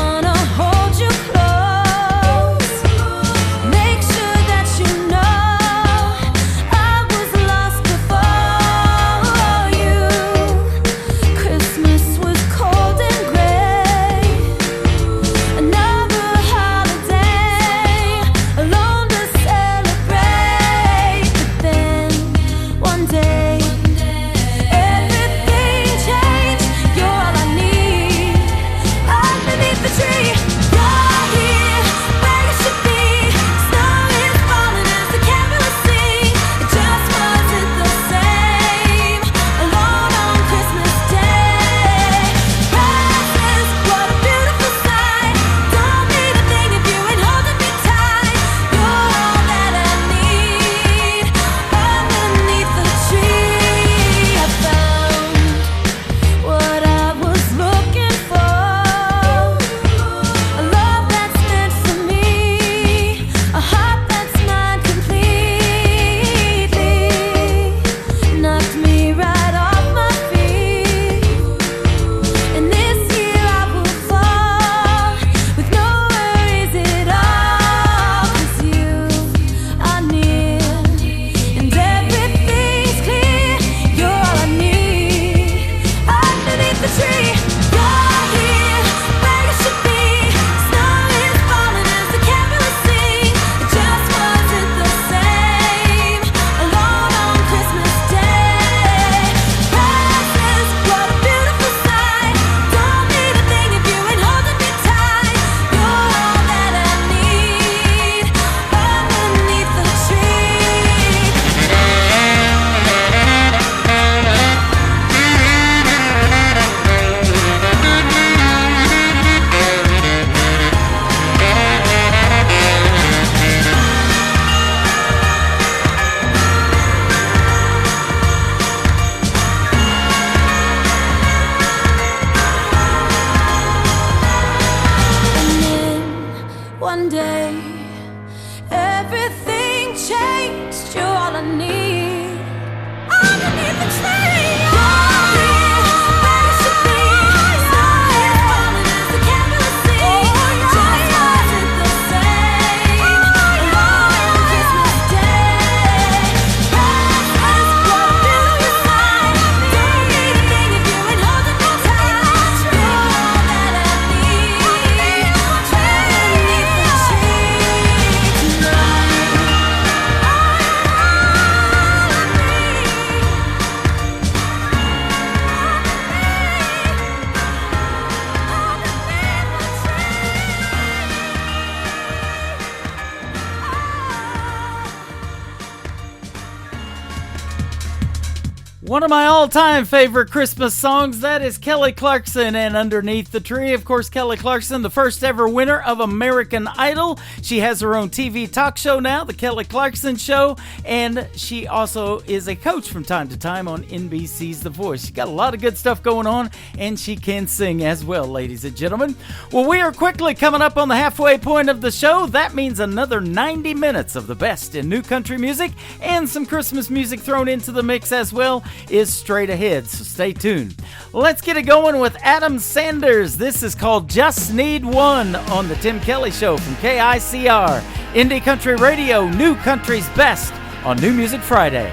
One of my all-time favorite Christmas songs, that is Kelly Clarkson and Underneath the Tree. Of course, Kelly Clarkson, the first ever winner of American Idol. She has her own TV talk show now, The Kelly Clarkson Show, and she also is a coach from time to time on NBC's The Voice. She's got a lot of good stuff going on, and she can sing as well, ladies and gentlemen. Well, we are quickly coming up on the halfway point of the show. That means another 90 minutes of the best in new country music and some Christmas music thrown into the mix as well is straight ahead, so stay tuned. Let's get it going with Adam Sanders. This is called Just Need One on the Tim Kelly Show from KICR. Indie Country Radio, New Country's Best on New Music Friday.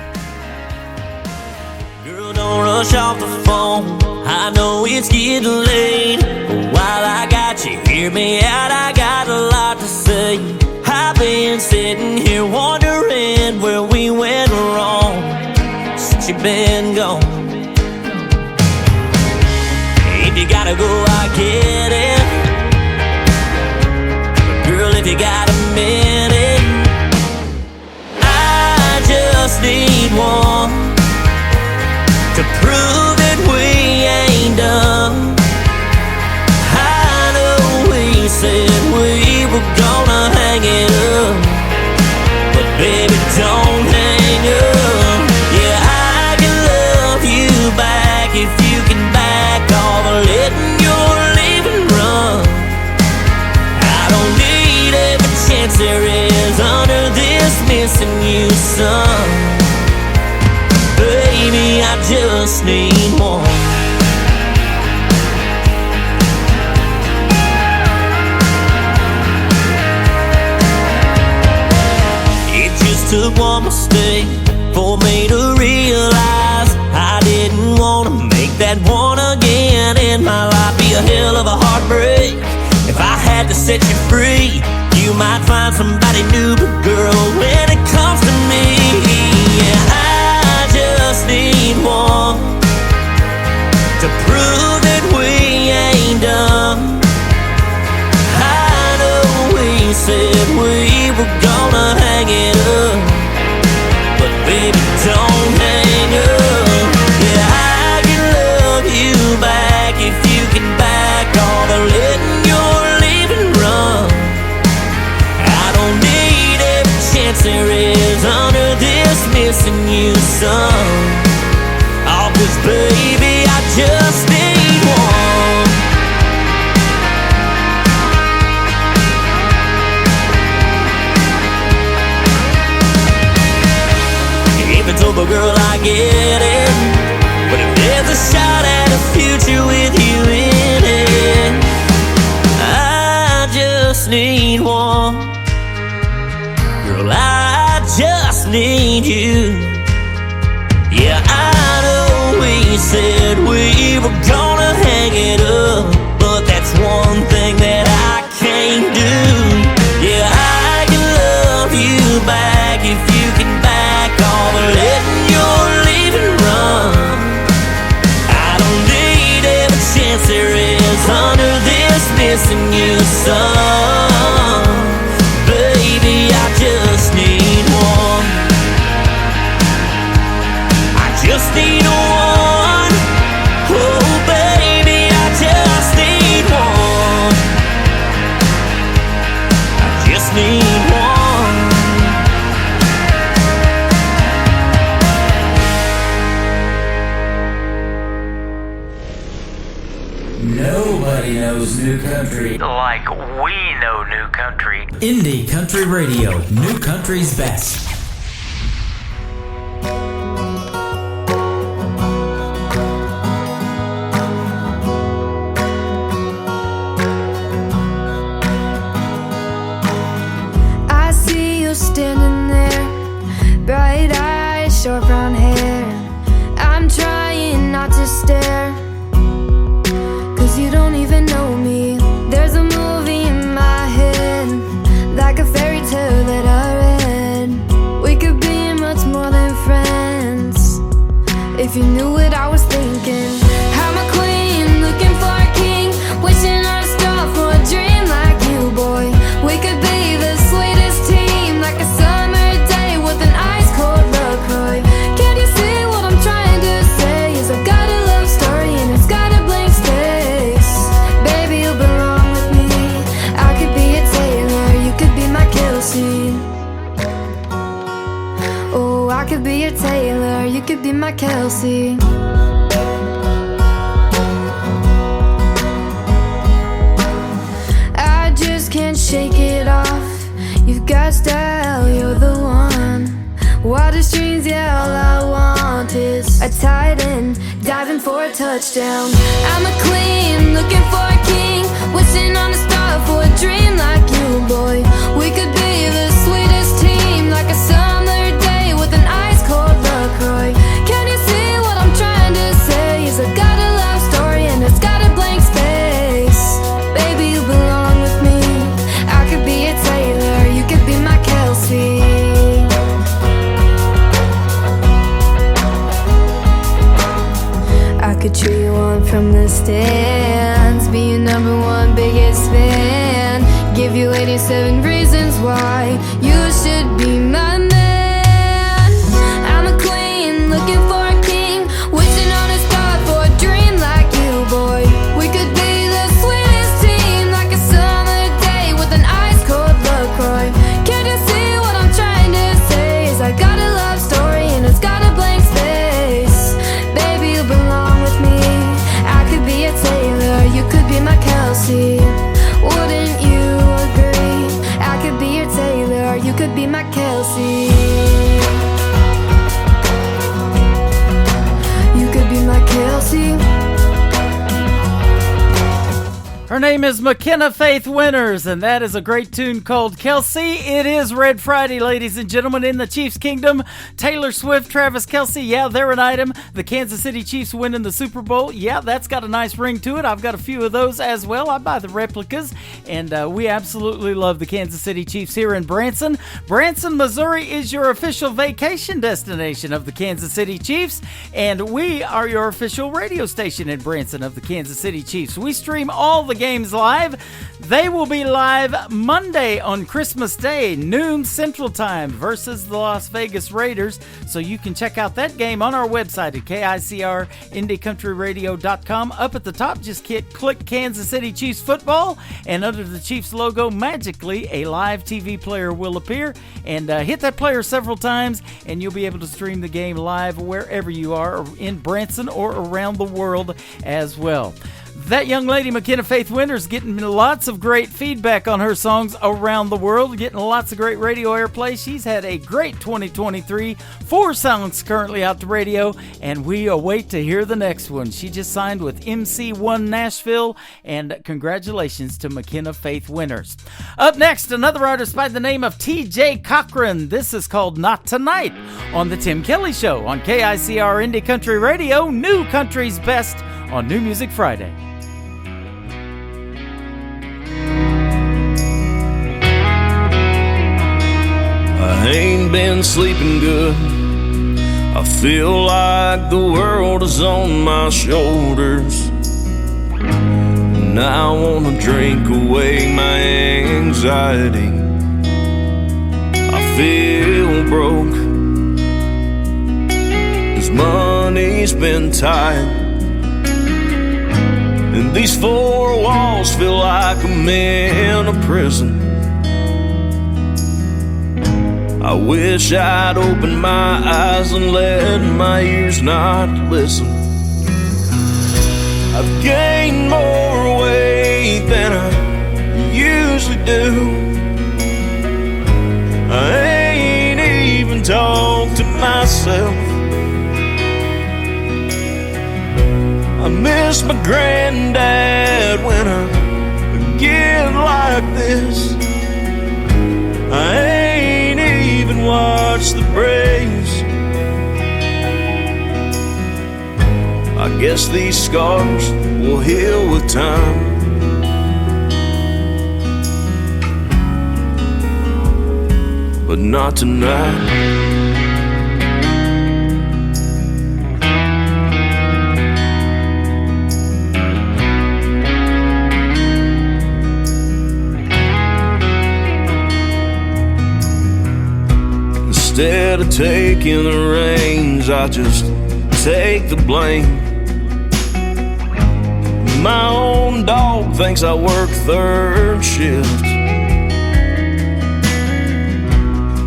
Girl, don't rush off the phone. I know it's getting late, but while I got you, hear me out, I got a lot to say. I've been sitting here wondering where we went wrong since you've been gone. If you gotta go, I get it, but girl, if you got a minute, I just need one to prove that we ain't done. I know we said we were gonna hang it up, but baby, don't hang up. Yeah, I can love you back if you can back off of letting your leaving run. I don't need every chance there is under this missing you, son. Baby, I just need one. It just took one mistake for me to realize I didn't want to make that one again in my life. Be a hell of a heartbreak if I had to set you free. You might find somebody new, but girl, when it comes to me, yeah, I just need one to prove that we ain't done. I know we said we were gonna hang it up, but baby, don't hang up. Yeah, I can love you back if you can back off of letting your leaving run. I don't need every chance there is under this missing you, son. Oh, 'cause baby, I just need one. If it's over, girl, I get it, but if there's a shot at a future with you in it, I just need one. Girl, I just need you. Yeah, I know we said we were gonna hang it up, but that's one thing that I can't do. Yeah, I can love you back if you can back off of letting your leaving run. I don't need every chance there is under this missing you, son. Baby, I just need one. I just need one. Oh, baby, I just need one. I just need one. Nobody knows new country like we know new country. Indie Country Radio, New Country's Best. I see you standing there, bright eyes, short brown hair. I'm trying not to stare, 'cause you don't even know me. There's a movie in my head, like a fairy tale that I read. We could be much more than friends, if you knew what I was thinking. I'm a queen, looking for a king, wishing on a star for a dream like you, boy. We could be the sweetest team, like a summer day with an ice cold LaCroix. Can't you see what I'm trying to say? Kelsey. I just can't shake it off. You've got style, you're the one. Water streams, yeah, all I want is a tight end, diving for a touchdown. I'm a queen, looking for a king, wishing on a star for a dream like you, boy. We could be the sweetest team, like a summer day with an ice-cold LaCroix. Can you see what I'm trying to say? Is I got a love story and it's got a blank space. Baby, you belong with me. I could be a Taylor, you could be my Kelsey. I could cheer you on from the stands, be your number one biggest fan, give you 87 reasons why you should be my man. I'm a queen, looking for a king, wishing on a star for a dream like you, boy. We could be the sweetest team, like a summer day with an ice-cold LaCroix. Can't you see what I'm trying to say? Is I got a love story and it's got a blank space. Baby, you belong with me. I could be a Taylor, you could be my Kelsey. Wouldn't you agree? I could be your Taylor, you could be my Kelsey. You could be my Kelsey. Her name is McKenna Faith Winters, and that is a great tune called Kelsey. It is Red Friday, ladies and gentlemen, in the Chiefs Kingdom. Taylor Swift, Travis Kelce, yeah, they're an item. The Kansas City Chiefs winning the Super Bowl, yeah, that's got a nice ring to it. I've got a few of those as well. I buy the replicas, and we absolutely love the Kansas City Chiefs here in Branson. Branson, Missouri is your official vacation destination of the Kansas City Chiefs, and we are your official radio station in Branson of the Kansas City Chiefs. We stream all the games live. They will be live Monday on Christmas Day, noon Central Time, versus the Las Vegas Raiders. So you can check out that game on our website at KICRIndieCountryRadio.com. Up at the top, just click Kansas City Chiefs football, and under the Chiefs logo, magically a live TV player will appear. And hit that player several times, and you'll be able to stream the game live wherever you are in Branson or around the world as well. That young lady, McKenna Faith Winters, getting lots of great feedback on her songs around the world, getting lots of great radio airplay. She's had a great 2023, 4 songs currently out to radio, and we await to hear the next one. She just signed with MC1 Nashville, and congratulations to McKenna Faith Winters. Up next, another artist by the name of TJ Cochran. This is called Not Tonight on The Tim Kelly Show on KICR Indie Country Radio, New Country's Best on New Music Friday. I ain't been sleeping good. I feel like the world is on my shoulders, and I wanna drink away my anxiety. I feel broke, 'cause money's been tight, and these 4 walls feel like I'm in a prison. I wish I'd opened my eyes and let my ears not listen. I've gained more weight than I usually do. I ain't even talked to myself. I miss my granddad when I get like this. I ain't even watched the Braves. I guess these scars will heal with time. But not tonight. Instead of taking the reins, I just take the blame. My own dog thinks I work 3rd shift.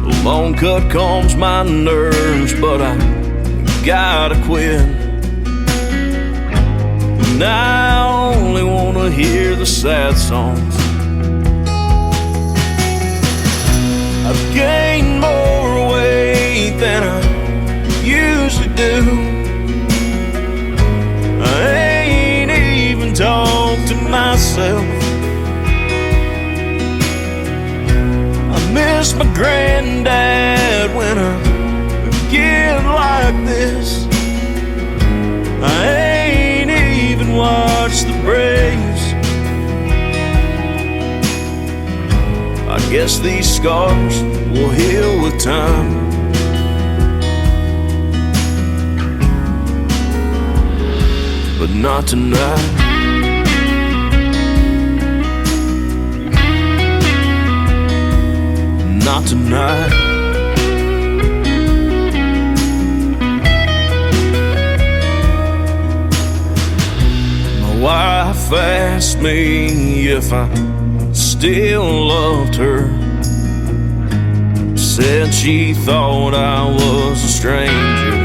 A long cut calms my nerves, but I gotta quit. And I only wanna hear the sad songs. I've gained more weight than I usually do. I ain't even talked to myself. I miss my granddad when I get like this. I ain't even watched the Braves. I guess these scars will heal with time. But not tonight. Not tonight. My wife asked me if I still loved her. Said she thought I was a stranger.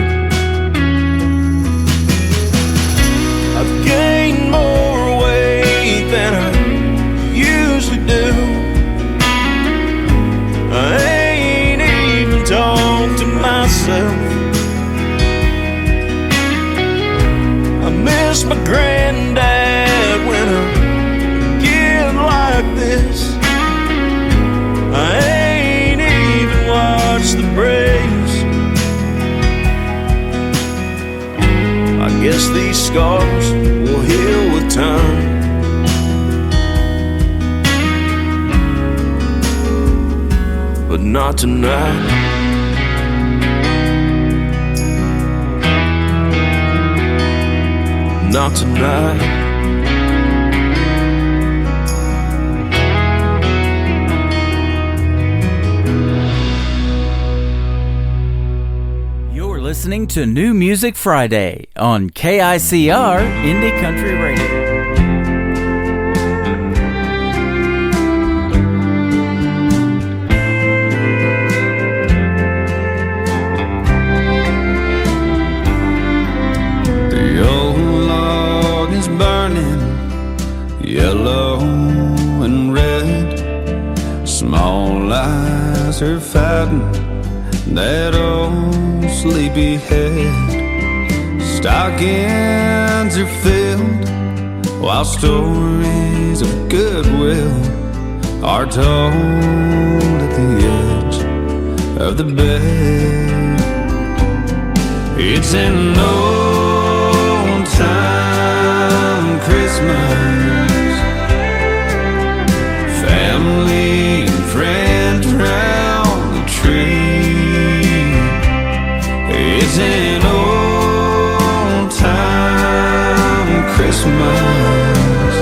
I've gained more weight than I usually do. I ain't even talked to myself. I miss my granddad when I get like this. I ain't even watched the Braves. I guess these scars will heal with time. But not tonight. Not tonight. You're listening to New Music Friday on KICR Indie Country Radio. Yellow and red, small eyes are fighting that old sleepy head. Stockings are filled while stories of goodwill are told at the edge of the bed. It's an old time Christmas. Family and friends round the tree. It's an old time Christmas,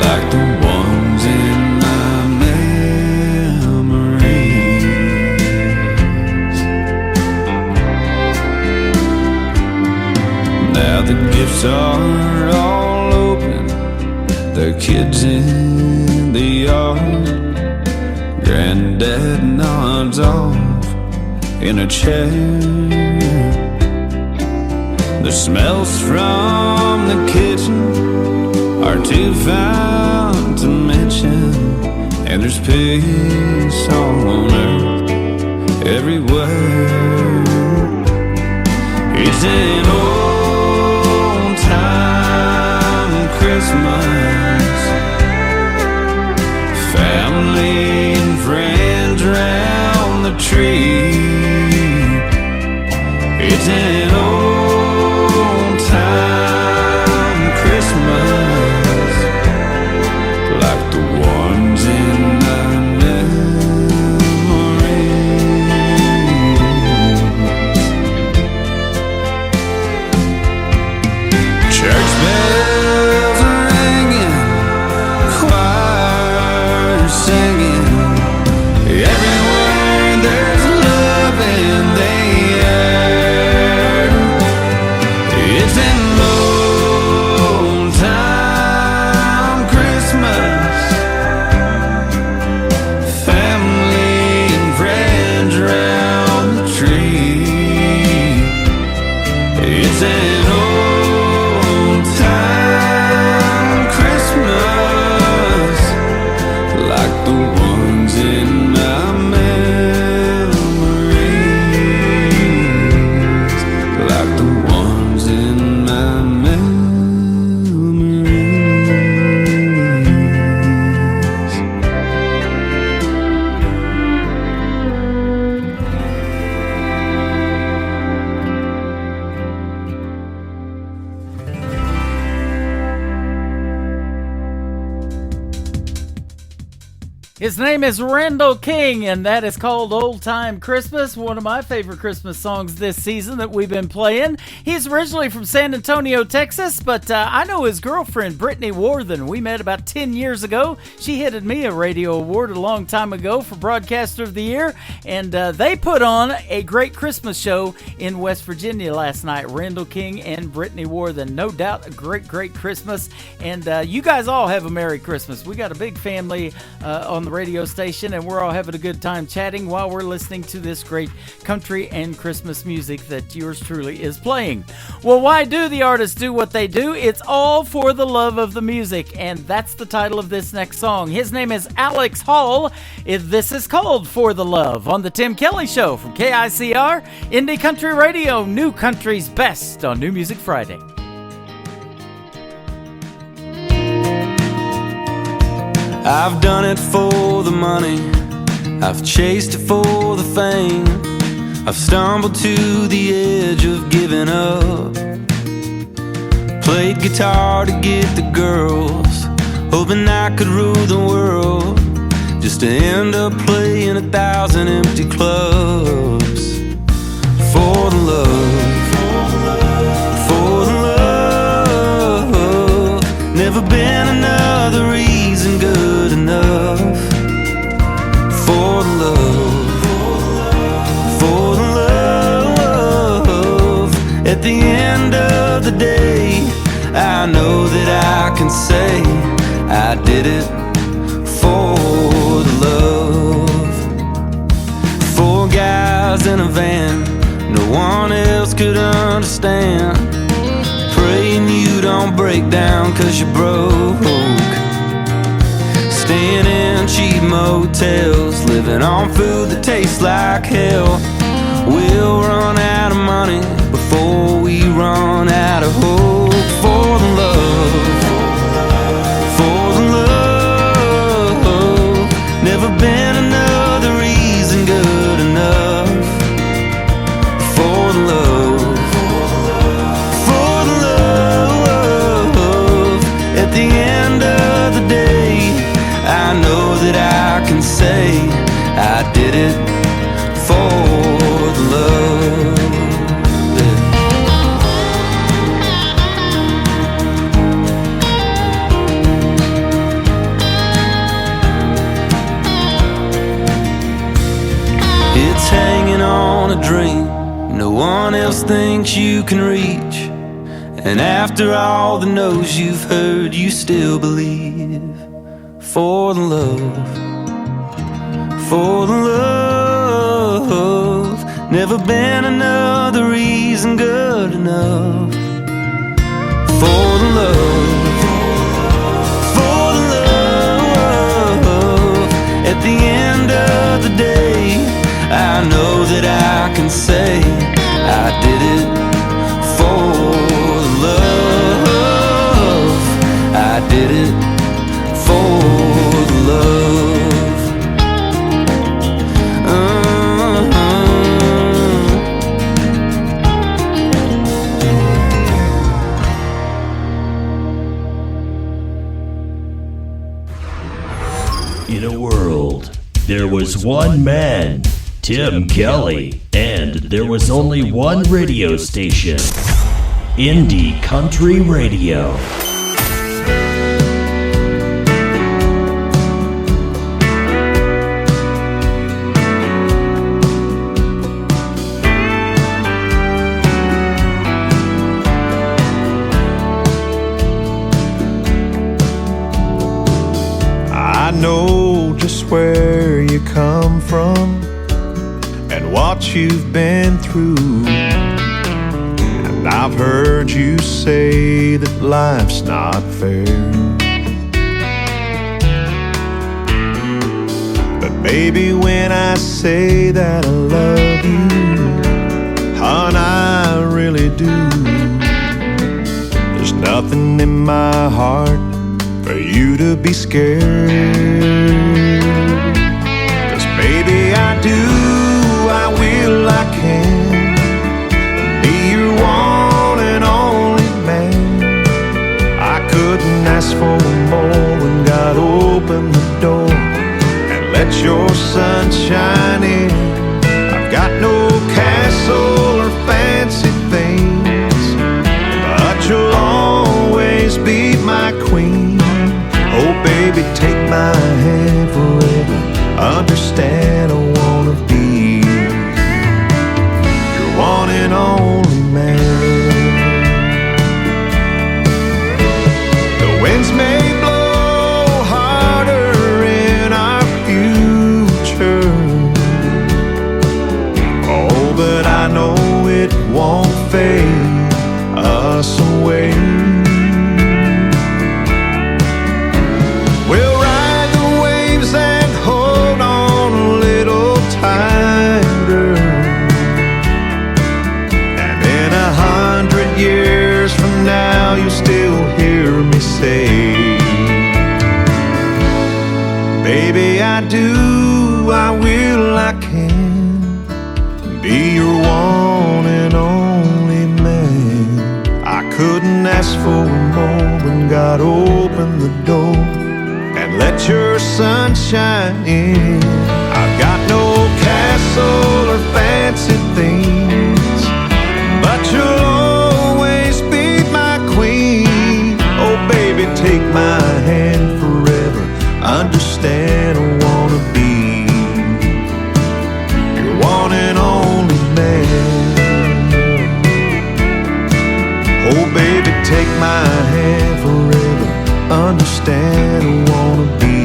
like the ones in my memories. Now the gifts are all open, the kids in the yard. Granddad nods off in a chair. The smells from the kitchen are too fine to mention, and there's peace on earth everywhere. It's an old time Christmas. Family and friends round the tree. It's an old time Christmas, like the ones in my memories. Church bells are ringing, choir singing. Everywhere there's love in the air. It's an old time Christmas. Family and friends round the tree. His name is Randall King, and that is called Old Time Christmas, one of my favorite Christmas songs this season that we've been playing. He's originally from San Antonio, Texas, but I know his girlfriend, Brittany Worthen. We met about 10 years ago. She handed me a radio award a long time ago for Broadcaster of the Year, and they put on a great Christmas show in West Virginia last night. Randall King and Brittany Worthen. No doubt a great, great Christmas, and you guys all have a Merry Christmas. We got a big family on the radio station, and we're all having a good time chatting while we're listening to this great country and Christmas music that yours truly is playing. Well, why do the artists do what they do? It's all for the love of the music, and that's the title of this next song. His name is Alex Hall. This is called For the Love on the Tim Kelly Show from KICR, Indie Country Radio, New Country's Best on New Music Friday. I've done it for the money, I've chased it for the fame, I've stumbled to the edge of giving up, played guitar to get the girls, hoping I could rule the world, just to end up playing 1,000 empty clubs. For the love, for the love, never been another reason good enough. For the love, for the love, at the end of the day, I know that I can say I did it for the love. 4 guys in a van, no one else could understand, praying you don't break down 'cause you're broke, staying in cheap motels, living on food that tastes like hell. We'll run out of money before we run out of hope. For the love, for the love, never been another reason good enough. For the love, for the love, at the end of the day, I know that I can say I did it for the love. It's hanging on a dream no one else thinks you can reach, and after all the no's you've heard, you still believe. For the love, for the love, never been another reason good enough. For the love, for the love, at the end of the day, I know that I can say I did it for the love. I did it for the love. In a world, there was one man, Tim Kelly, and there was only one radio station, Indie Country Radio. I know just where you come from and what you've been through, and I've heard you say that life's not fair. But baby, when I say that I love you, hon, I really do. There's nothing in my heart for you to be scared. 'Cause baby, I do, I will, I can be your one and only man. I couldn't ask for more when God opened the door and let your sunshine in. I've got no castle or fancy things, but you'll always be my queen. Oh baby, take my hand forever. Understand I wanna be your one and only man. The winds may blow harder in our future, oh, but I know it won't fade us away. We'll ride the waves and hold on a little tighter, and in 100 years from now you'll still hear me say, baby, I do, I will, I can be your one and only man. I couldn't ask for more when God opened the door and let your sunshine in. I've got no castle or fancy things, but you'll always be my queen. Oh baby, take my hand forever. Understand I wanna be your one and only man. Oh baby, take my hand forever. Understand I wanna be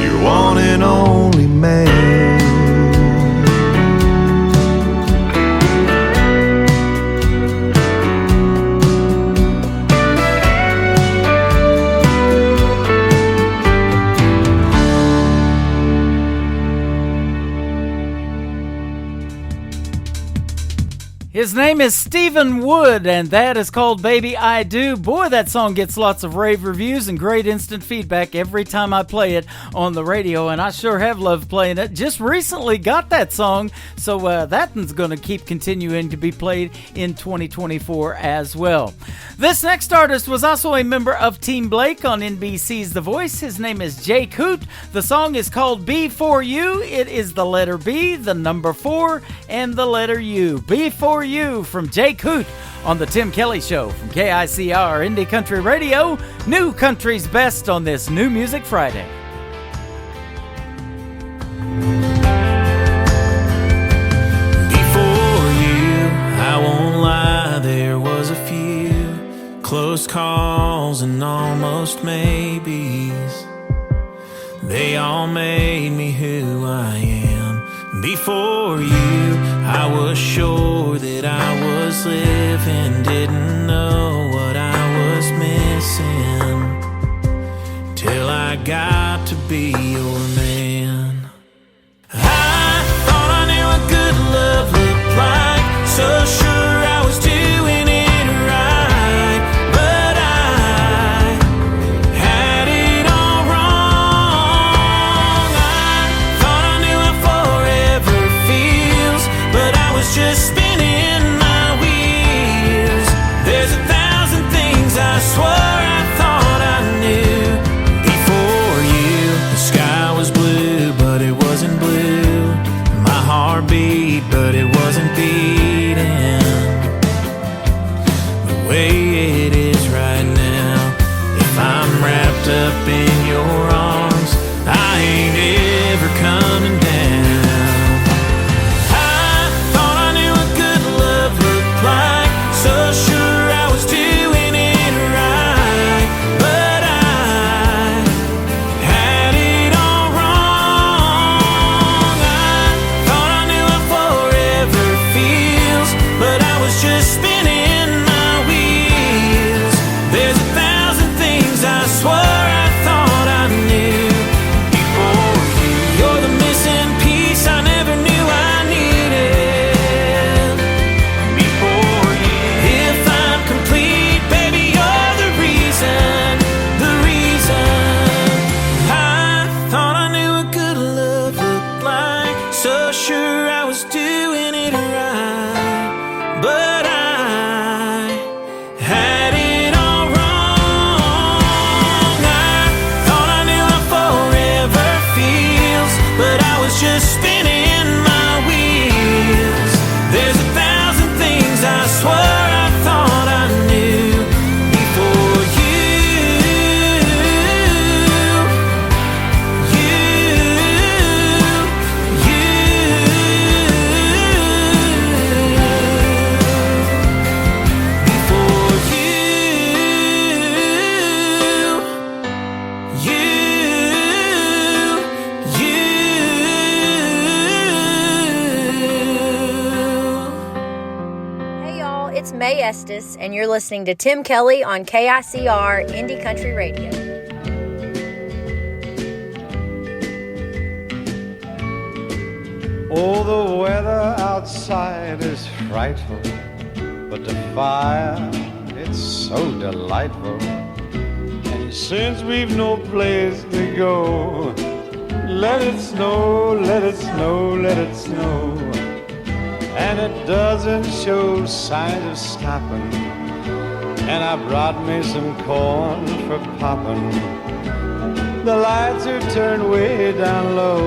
your one and only man. His name is Stephen Wood, and that is called Baby I Do. Boy, that song gets lots of rave reviews and great instant feedback every time I play it on the radio, and I sure have loved playing it. Just recently got that song, so that one's going to keep continuing to be played in 2024 as well. This next artist was also a member of Team Blake on NBC's The Voice. His name is Jake Hoot. The song is called B4 U. It is the letter B, the number 4, and the letter U. B4 U from Jake Hoot on the Tim Kelly Show from KICR Indie Country Radio. New Country's Best on this New Music Friday. Before you, I won't lie, there was a few close calls and almost maybes. They all made me who I am. Before you, I was sure that I was living, didn't know what I was missing, till I got to be your man. I thought I knew what good love looked like, so sure I was doing it right, but I had it all wrong. I thought I knew how forever feels, but I was just spinning my wheels. There's 1,000 things I swore I thought I knew. Before you, the sky was blue, but it wasn't blue. My heart beat, but it wasn't beating the way it is right now. If I'm wrapped up in your arms, I ain't ever coming down. I thought I knew what good love looked like, so sure I was doing it right, but I had it all wrong. I thought I knew how forever feels, but I was just spinning my wheels. Estes, and you're listening to Tim Kelly on KICR Indie Country Radio. Oh, the weather outside is frightful, but the fire, it's so delightful. And since we've no place to go, let it snow, let it snow, let it snow. And it doesn't show signs of stopping. And I brought me some corn for popping. The lights are turned way down low.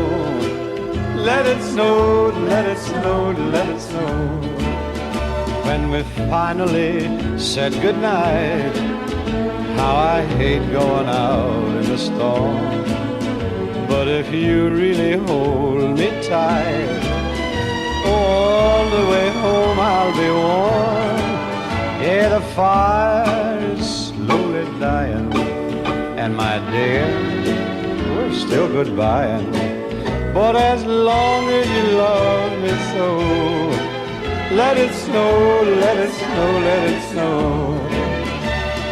Let it snow, let it snow, let it snow. When we finally said goodnight, how I hate going out in the storm. But if you really hold me tight, all the way home I'll be warm. Yeah, the fire's slowly dying, and my dear, we're still goodbying. But as long as you love me so, let it snow, let it snow, let it snow.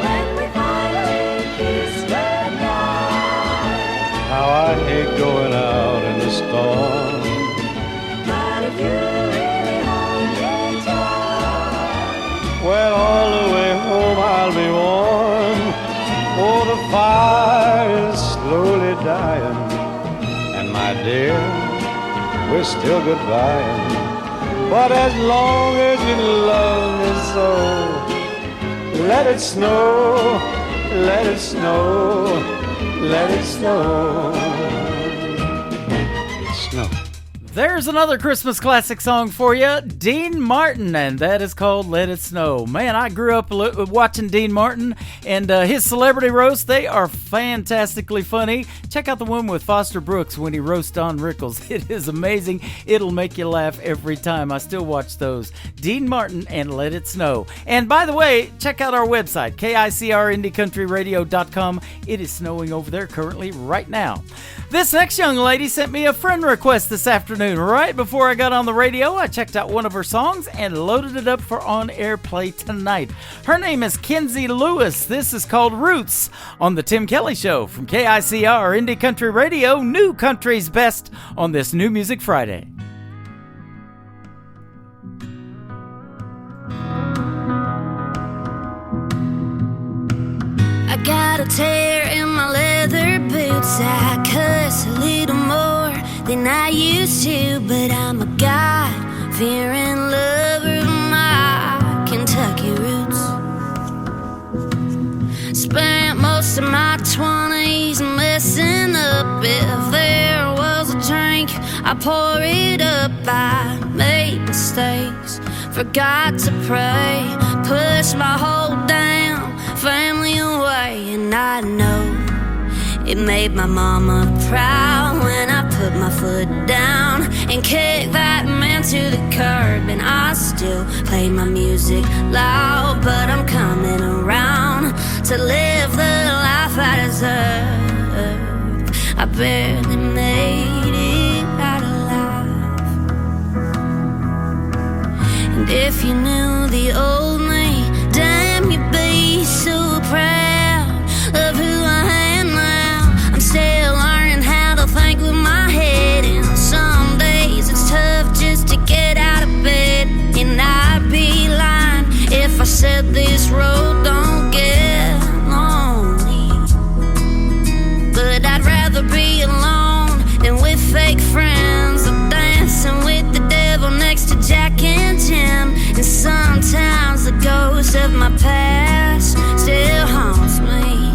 When we finally kiss goodnight, how I hate going out in the storm. But if you really hold me tight, well, all the way home I'll be warm. Oh, the fire is slowly dying, and my dear, we're still goodbying. But as long as you love me so, let it snow, let it snow, let it snow. Snow. There's another Christmas classic song for you, Dean Martin, and that is called Let It Snow. Man, I grew up watching Dean Martin and his celebrity roast. They are fantastically funny. Check out the one with Foster Brooks when he roasts Don Rickles. It is amazing. It'll make you laugh every time. I still watch those. Dean Martin and Let It Snow. And by the way, check out our website, KICRIndieCountryRadio.com. It is snowing over there currently right now. This next young lady sent me a friend request this afternoon. Right before I got on the radio, I checked out one of her songs and loaded it up for on-air play tonight. Her name is Kenzie Lewis. This is called Roots on The Tim Kelly Show from KICR Indie Country Radio, New Country's Best on this New Music Friday. I got a tear in my leather boots. I cuss a little more than I used to, but I'm a God-fearing lover of my Kentucky roots. Spent most of my 20s messing up. If there was a drink, I pour it up. I made mistakes, forgot to pray, pushed my whole damn family away. And I know it made my mama proud when I put my foot down and kicked that man to the curb. And I still play my music loud, but I'm coming around to live the life I deserve. I barely made it out alive. And if you knew the old me, damn, you'd be so proud of who I am now. I'm still learning how to think with my head, and some days it's tough just to get out of bed. And I'd be lying if I said this road don't get lonely, but I'd rather be alone than with fake friends. I'm dancing with the devil next to Jack and Jim, and sometimes the ghost of my past still haunts me.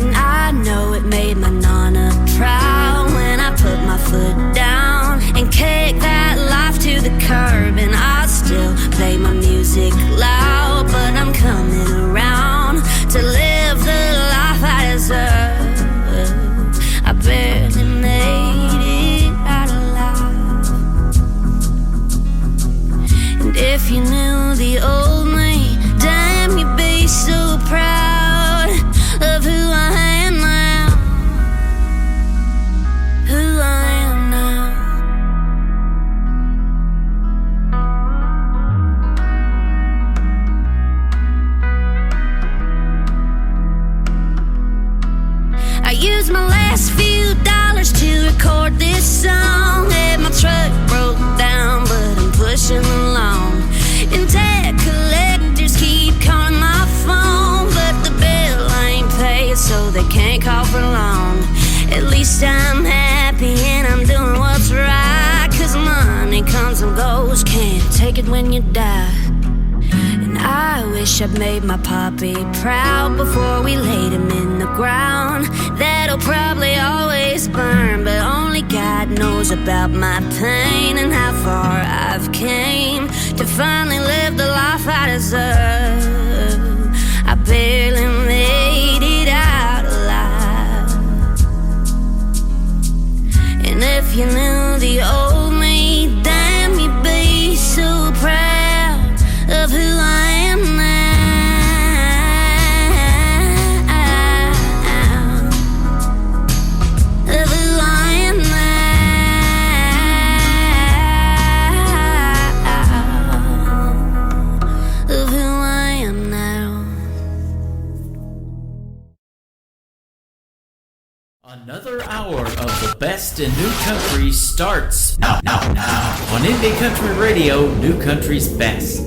And I know it made my nana proud when I put my foot down and kicked that life to the curb. And I still play my music loud, but I'm coming around to live the life I deserve. I barely made it out alive. And if you knew the old me, damn, you'd be so proud of who I am now. Who I am now. record this song. And my truck broke down, but I'm pushing along. And debt collectors keep calling my phone, but the bill ain't paid, so they can't call for long. At least I'm happy and I'm doing what's right, 'cause money comes and goes, can't take it when you die. And I wish I'd made my poppy proud before we laid him in the ground. That'll probably always burn, but only God knows about my pain and how far I've came to finally live the life I deserve. I barely made it out alive. And if you knew the old me, damn, you'd be so proud of who I am now. Of who I am now. Of who I am now. Another hour of the best in new country starts now on Indie Country Radio, New Country's Best.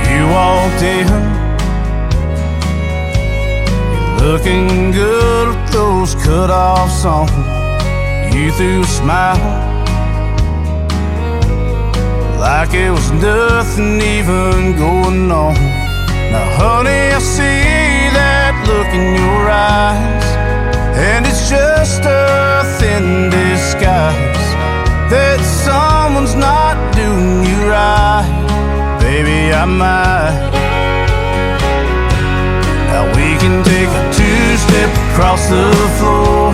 You walked in, you're looking good with those cut-offs on. You threw a smile like it was nothing even going on. Now honey, I see that look in your eyes, and it's just a thin disguise that someone's not doing you right. Baby, I might. Now we can take a two-step across the floor.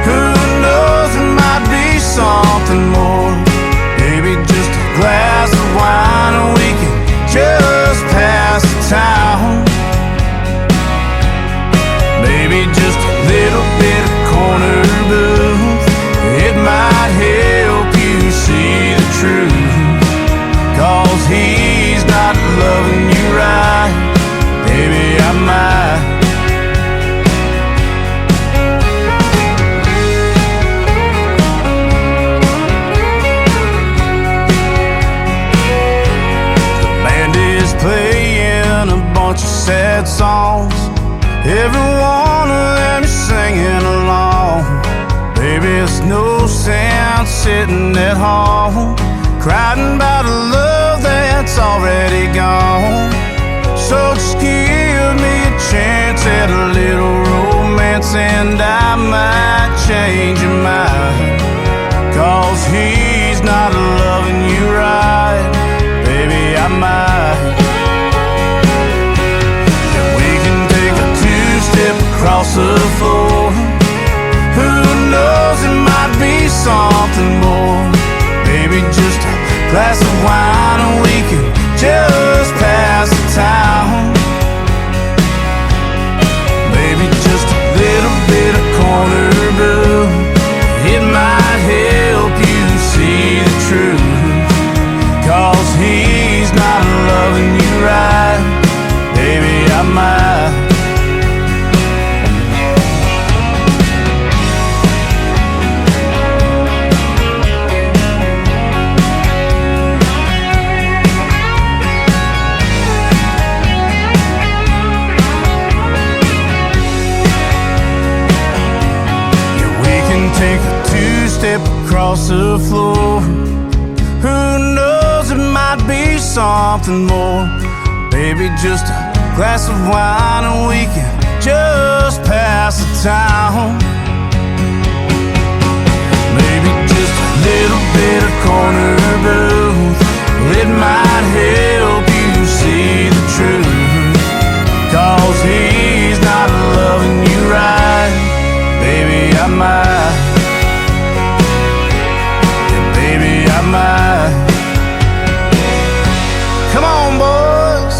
Who knows, it might be something more. Maybe just a glass of wine and we can just pass the time. Maybe just a little bit of corner booth. It might help you see the truth. 'Cause he's not loving you right. Baby, I might. The band is playing a bunch of sad songs. Every one of them is singing along. Baby, there's no sense sitting at home crying about a love that's already gone. So just give me a chance at a little romance, and I might change your mind. 'Cause he's not loving you right. Baby, I might. And we can take a two-step across the floor. Who knows, it might be something more. Maybe just a glass of wine and we can just pass the time. Maybe just a little bit of corner blue. It might help you see the truth. 'Cause he's not loving you right. Baby, I might. Take a two-step across the floor. Who knows, it might be something more. Baby, just a glass of wine and we can just pass the time. Maybe just a little bit of corner booth. It might help you see the truth. 'Cause he's not loving you right. Baby, I might. Yeah, baby, I might. Come on, boys.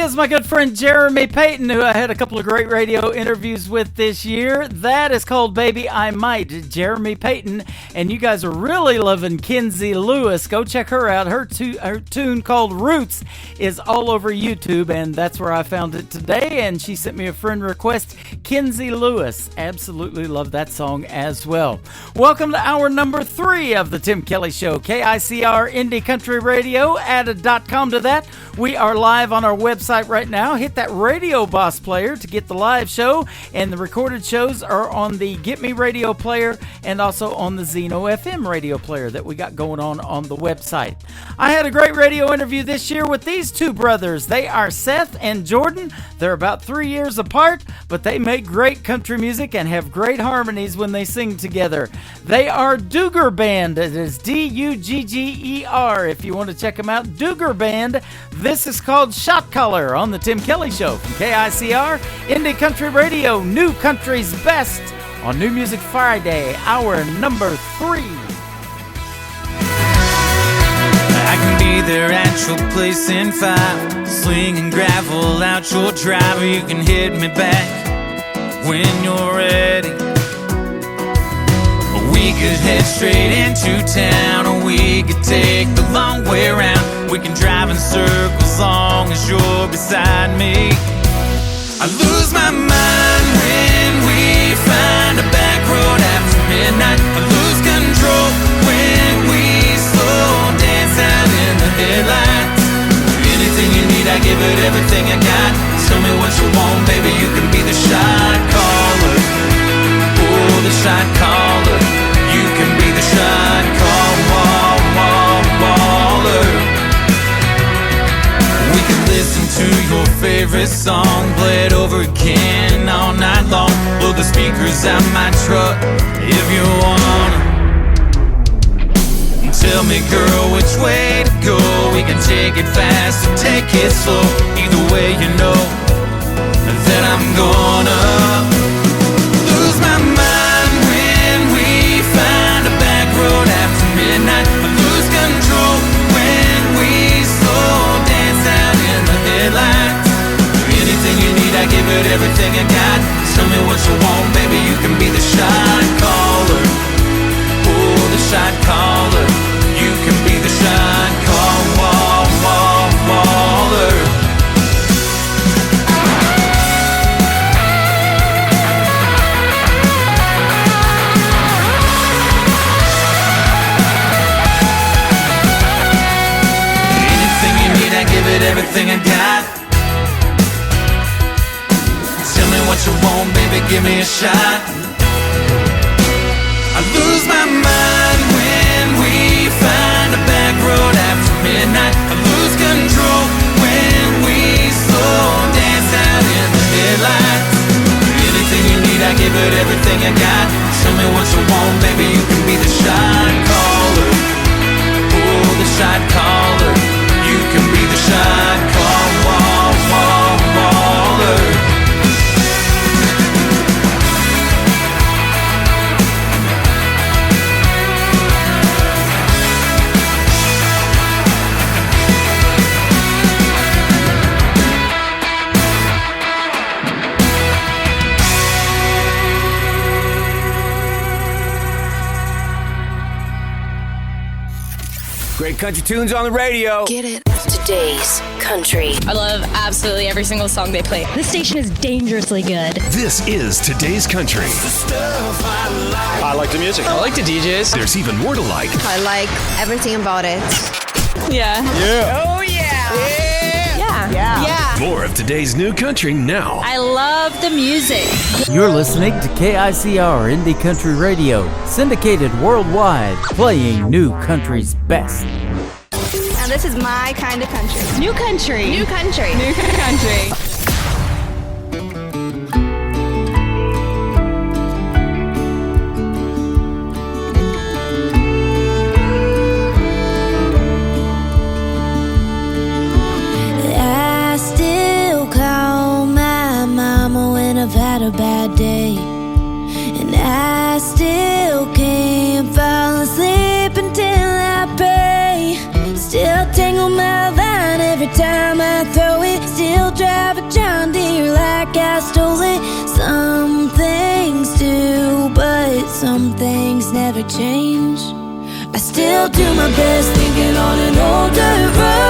is my good friend Jeremy Payton, who I had a couple of great radio interviews with this year. That is called Baby I Might, Jeremy Payton. And you guys are really loving Kenzie Lewis. Go check her out. Her tune called Roots is all over YouTube, and that's where I found it today. And she sent me a friend request, Kenzie Lewis. Absolutely love that song as well. Welcome to hour number 3 of the Tim Kelly Show. KICR Indie Country Radio. Add a .com to that. We are live on our website right now. Hit that Radio Boss player to get the live show, and the recorded shows are on the Get Me Radio player and also on the Zeno FM radio player that we got going on the website. I had a great radio interview this year with these two brothers. They are Seth and Jordan. They're about 3 years apart, but they make great country music and have great harmonies when they sing together. They are Duggar Band. It is Dugger. If you want to check them out, Duggar Band. This is called Shot Caller on the Tim Kelly Show from KICR Indie Country Radio, New Country's Best on New Music Friday, hour number 3. I can be there at your place in 5, slinging gravel out your driver. You can hit me back when you're ready. We could head straight into town, or we could take the long way around. We can drive in circles long as you're beside me. I lose my mind when we find a back road after midnight. I lose control when we slow dance out in the headlights. Anything you need, I give it everything I got. Tell me what you want, baby, you can be the shot caller. Oh, the shot caller. You can be the shot caller. We can listen to your favorite song, play it over again all night long. Blow the speakers out my truck if you wanna. Tell me, girl, which way to go. We can take it fast or take it slow. Either way, you know that I'm gonna lose my mind when we find a back road after midnight. I lose control when we slow dance out in the headlights. Anything you need, I give it everything I got. Tell me what you want, baby, you can be the shot caller. Oh, the shot caller. You can be the shot caller. Anything you need, I give it everything I got. Tell me what you want, baby, give me a shot. I lose my mind when we find a back road after midnight. I lose control when we slow dance out in the headlights. Anything you need, I give it everything I got. Tell me what you want, baby, you can be the shot caller. Oh, the shot caller. You can be the shot caller. Great country tunes on the radio. Get it. Today's country. I love absolutely every single song they play. This station is dangerously good. This is Today's Country. I like the music. I like the DJs. There's even more to like. I like everything about it. Yeah. Yeah. Oh, yeah. Yeah. More of today's new country now. I love the music. You're listening to KICR Indie Country Radio, syndicated worldwide, playing new country's best. And this is my kind of country. New country. New country. New country. I still call my mama when I've had a bad day, and I still can't fall asleep until I pray. Still tangle my vine every every time I throw it. Still drive a John Deere like I stole it. Some things do, but some things never change. I still do my best thinking on an old dirt road.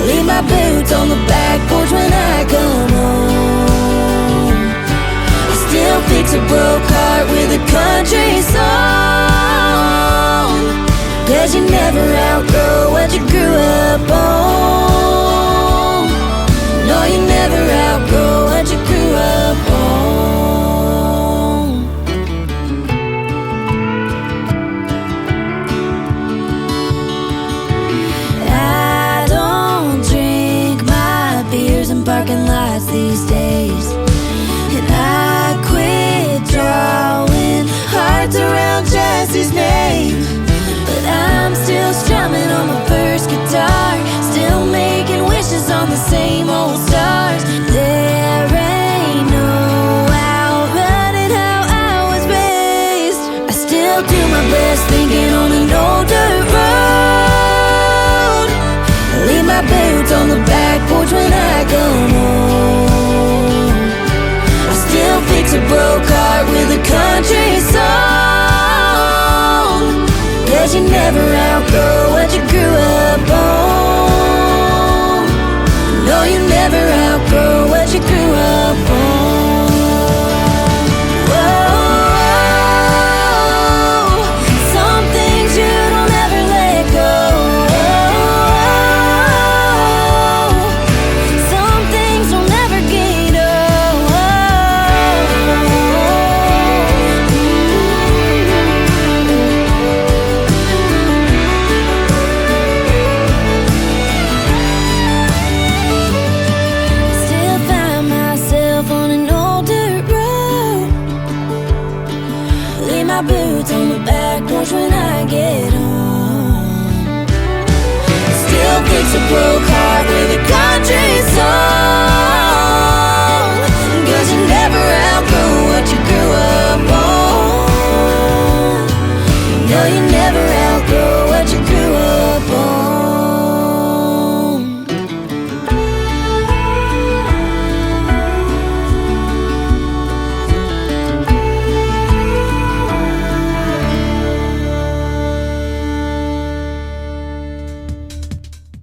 Leave my boots on the back porch when I come home. I still fix a broke heart with a country song. 'Cause you never outgrow what you grew up on. No, you never outgrow what you grew up on. I don't drink my beers in parking lots these days. And I quit drawing hearts around Jesse's name. But I'm still strumming on my first guitar, still making wishes on the same old stars. There ain't no outrunning how I was raised. I still do my best thinking on an old dirt road. Leave my boots on the back porch when I come home. I still fix a broke heart with a country song. 'Cause you never outgrow what you grew up on. No, you never outgrow what you grew up on. Whoa, some things you don't ever let go. Some things will never get Still find myself on an old dirt road. Leave my boots on the back porch when I get home. Still fix a broke heart with a country song. 'Cause you never outgrow what you grew up on. No, you never outgrow what you grew up on.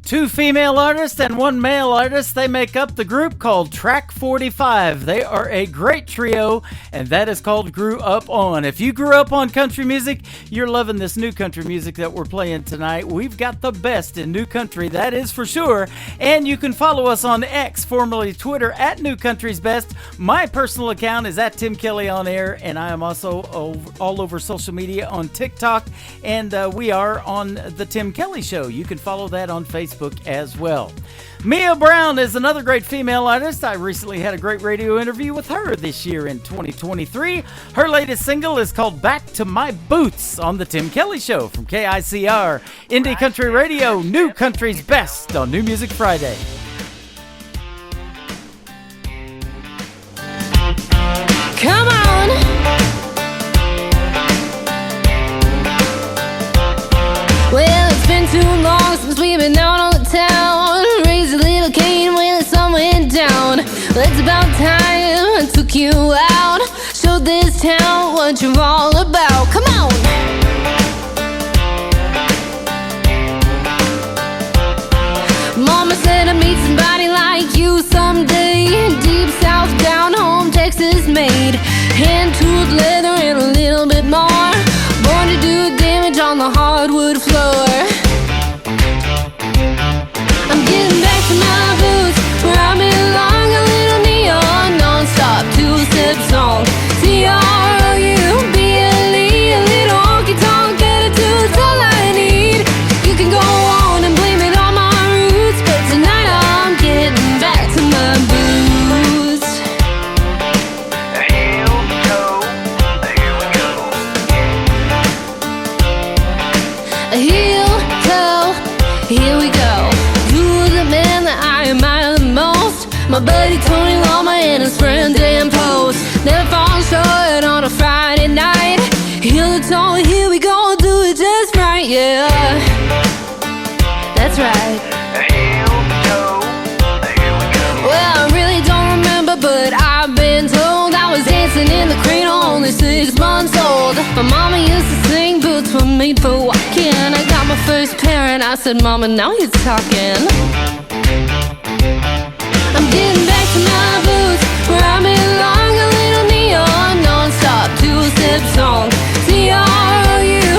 Two female artists and one male artist, they make up the group called Track 45. They are a great trio, and that is called Grew Up On. If you grew up on country music, you're loving this new country music that we're playing tonight. We've got the best in new country, that is for sure. And you can follow us on X, formerly Twitter, at New Country's Best. My personal account is at Tim Kelly On Air, and I am also all over social media on TikTok, and we are on The Tim Kelly Show. You can follow that on Facebook as well. Mia Brown is another great female artist. I recently had a great radio interview with her this year in 2023. Her latest single is called Back to My Boots on The Tim Kelly Show from KICR, Indie Country Radio, New Country's Best on New Music Friday. Come on. Well, it's been too long since we've been out on the town. Raised a little cane when the sun went down. Well, it's about time I took you out. Showed this town what you're all about. Come on. Mama said I'd meet somebody like you someday. Deep south, down home, Texas made. Hand-tooled leather and a little bit more. Born to do damage on the hardwood floor. I'm getting back to my boots, where I belong. A little neon, non-stop, two-step song. T-R-O-U-B-L-E, a little honky-tonk attitude's all I need. You can go on and blame it on my roots, but tonight I'm getting back to my boots. Heel toe, here we go. Heel toe, here we go. You're the man that I admire the most. My buddy Tony Lama and his friend Dan Post. Never fall short on a Friday night. Heel to toe, here we go, do it just right, yeah. That's right. My mama used to sing, boots were made for walking. I got my first pair and I said, Mama, now you're talking. I'm getting back to my boots, where I belong. A little neon, non-stop, two-step song. C-R-O-U-B-L-E,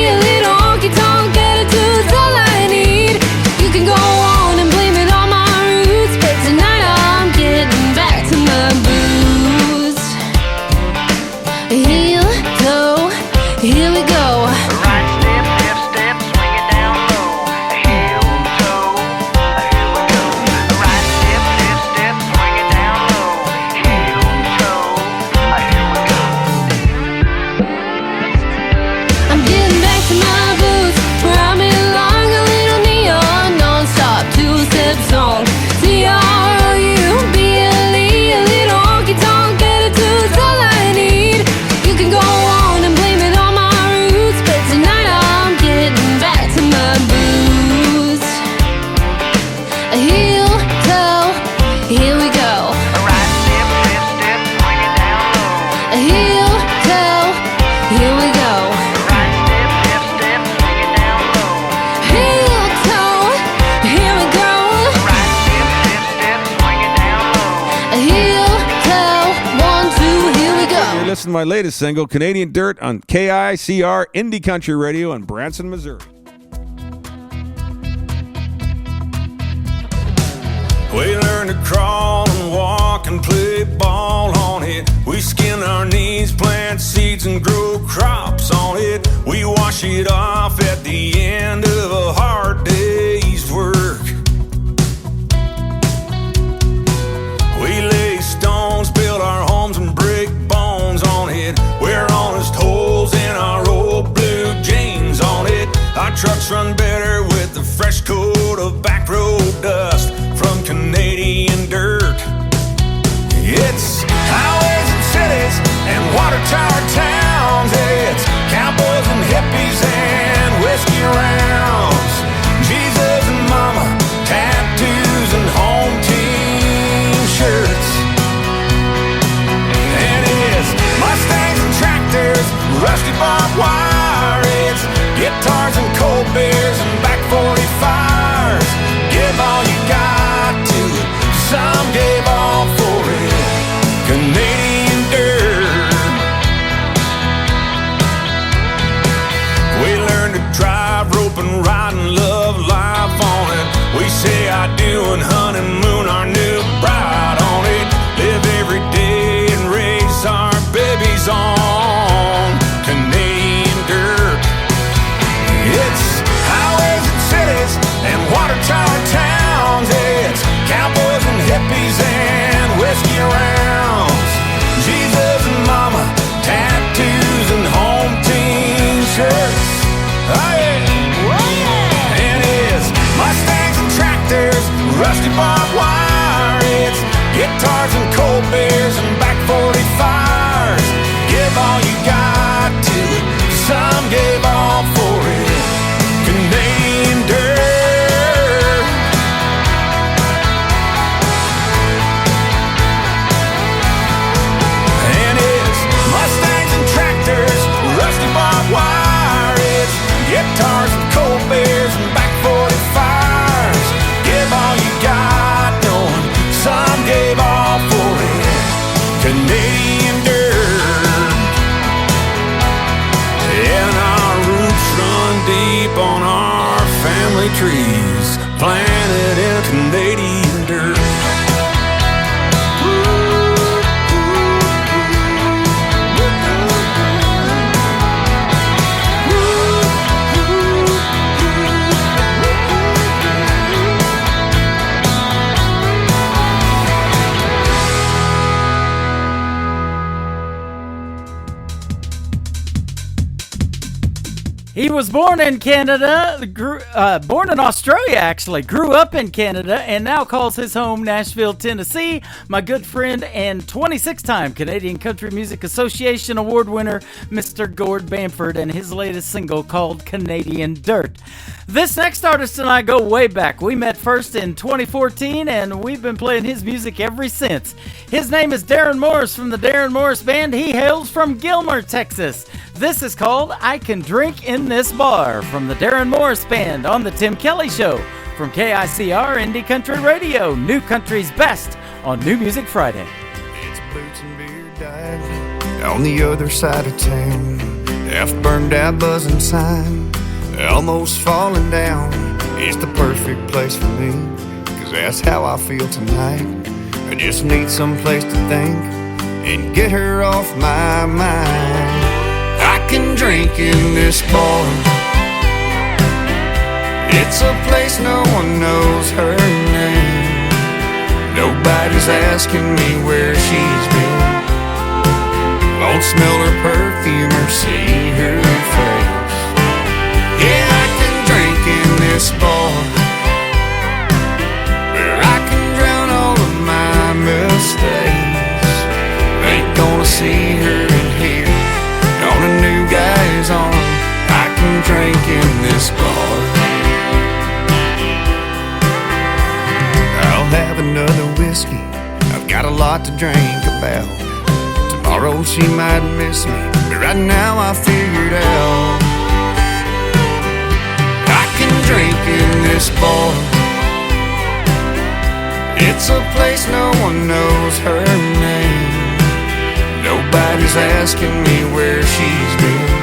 a little honky-tonk attitude's all I need. You can go on and blame it on my roots, but tonight I'm getting back to my boots. Heel, toe, here we go. Right step, left step, swing it down low. Heel, toe, here we go. Right step, left step, swing it down low. Heel, toe, here we go. I'm getting back to my boots, where I belong. A little neon, non-stop, two-step song. C-R-O-U-B-L-E, a little honky-tonk attitude's all I need. You can go on and blame it on my roots, but tonight I'm getting back to my boots. Heel, toe, here we go. Right step, left step, swing it down low. Heel, toe, here we go. Right step, left step, swing it down low. Heel, toe, here we go. Right step, left step, swing it down low. Heel, toe, 1, 2, here we go. You're listening to my latest single, Canadian Dirt, on KICR Indie Country Radio in Branson, Missouri. We learn to crawl and walk and play ball on it. We skin our knees, plant seeds and grow crops on it. We wash it off at the end of a hard day's work. We lay stones, build our homes and break bones on it. Wear honest holes in our old blue jeans on it. Our trucks run better with the fresh coat of back road dust from Canadian dirt. It's highways and cities and water tower towns. It's cowboys and hippies and whiskey rounds. Jesus and mama, tattoos and home team shirts. And it's Mustangs and tractors, rusty barbed wire. It's guitars and cold beers and back 45s. Give all you got to it, some gave all for it. Canadian dirt. We learn to drive, rope and ride and love life on it. We say I do and honeymoon our new bride on it. Live every day and raise our babies on Canadian dirt. It's highways and cities and water tower towns. It's cowboys and hippies and whiskey rounds. Jesus and mama, tattoos and home team shirts. Oh yeah. And it's Mustangs and tractors, rusty barbed wire. It's guitars and cold beers and back 45s. Give all you got to it, some gave all for it. Canadian dirt. And it's Mustangs and tractors, rusty barbed wire. It's guitars and cold beers and back 45s. Give all you got, knowing some gave all for it. He was born in Canada, born in Australia actually, grew up in Canada, and now calls his home Nashville, Tennessee. My good friend and 26-time Canadian Country Music Association Award winner, Mr. Gord Bamford, and his latest single called Canadian Dirt. This next artist and I go way back. We met first in 2014, and we've been playing his music ever since. His name is Darren Morris from the Darren Morris Band. He hails from Gilmer, Texas. This is called I Can Drink in This Bar from the Darren Morris Band on The Tim Kelly Show from KICR Indie Country Radio, New Country's Best on New Music Friday. It's boots and beer dive on the other side of town. Half burned out buzzing sign, almost falling down. It's the perfect place for me, 'cause that's how I feel tonight. I just need some place to think and get her off my mind. I can drink in this bar. It's a place no one knows her name. Nobody's asking me where she's been. Won't smell her perfume or see her face. Yeah, I can drink in this bar, where I can drown all of my mistakes. Ain't gonna see her in here on a new guy's arm. I can drink in this bar. I'll have another whiskey, I've got a lot to drink about. Tomorrow she might miss me, but right now I figured out I can drink in this bar. It's a place no one knows her name. Nobody's asking me where she's been.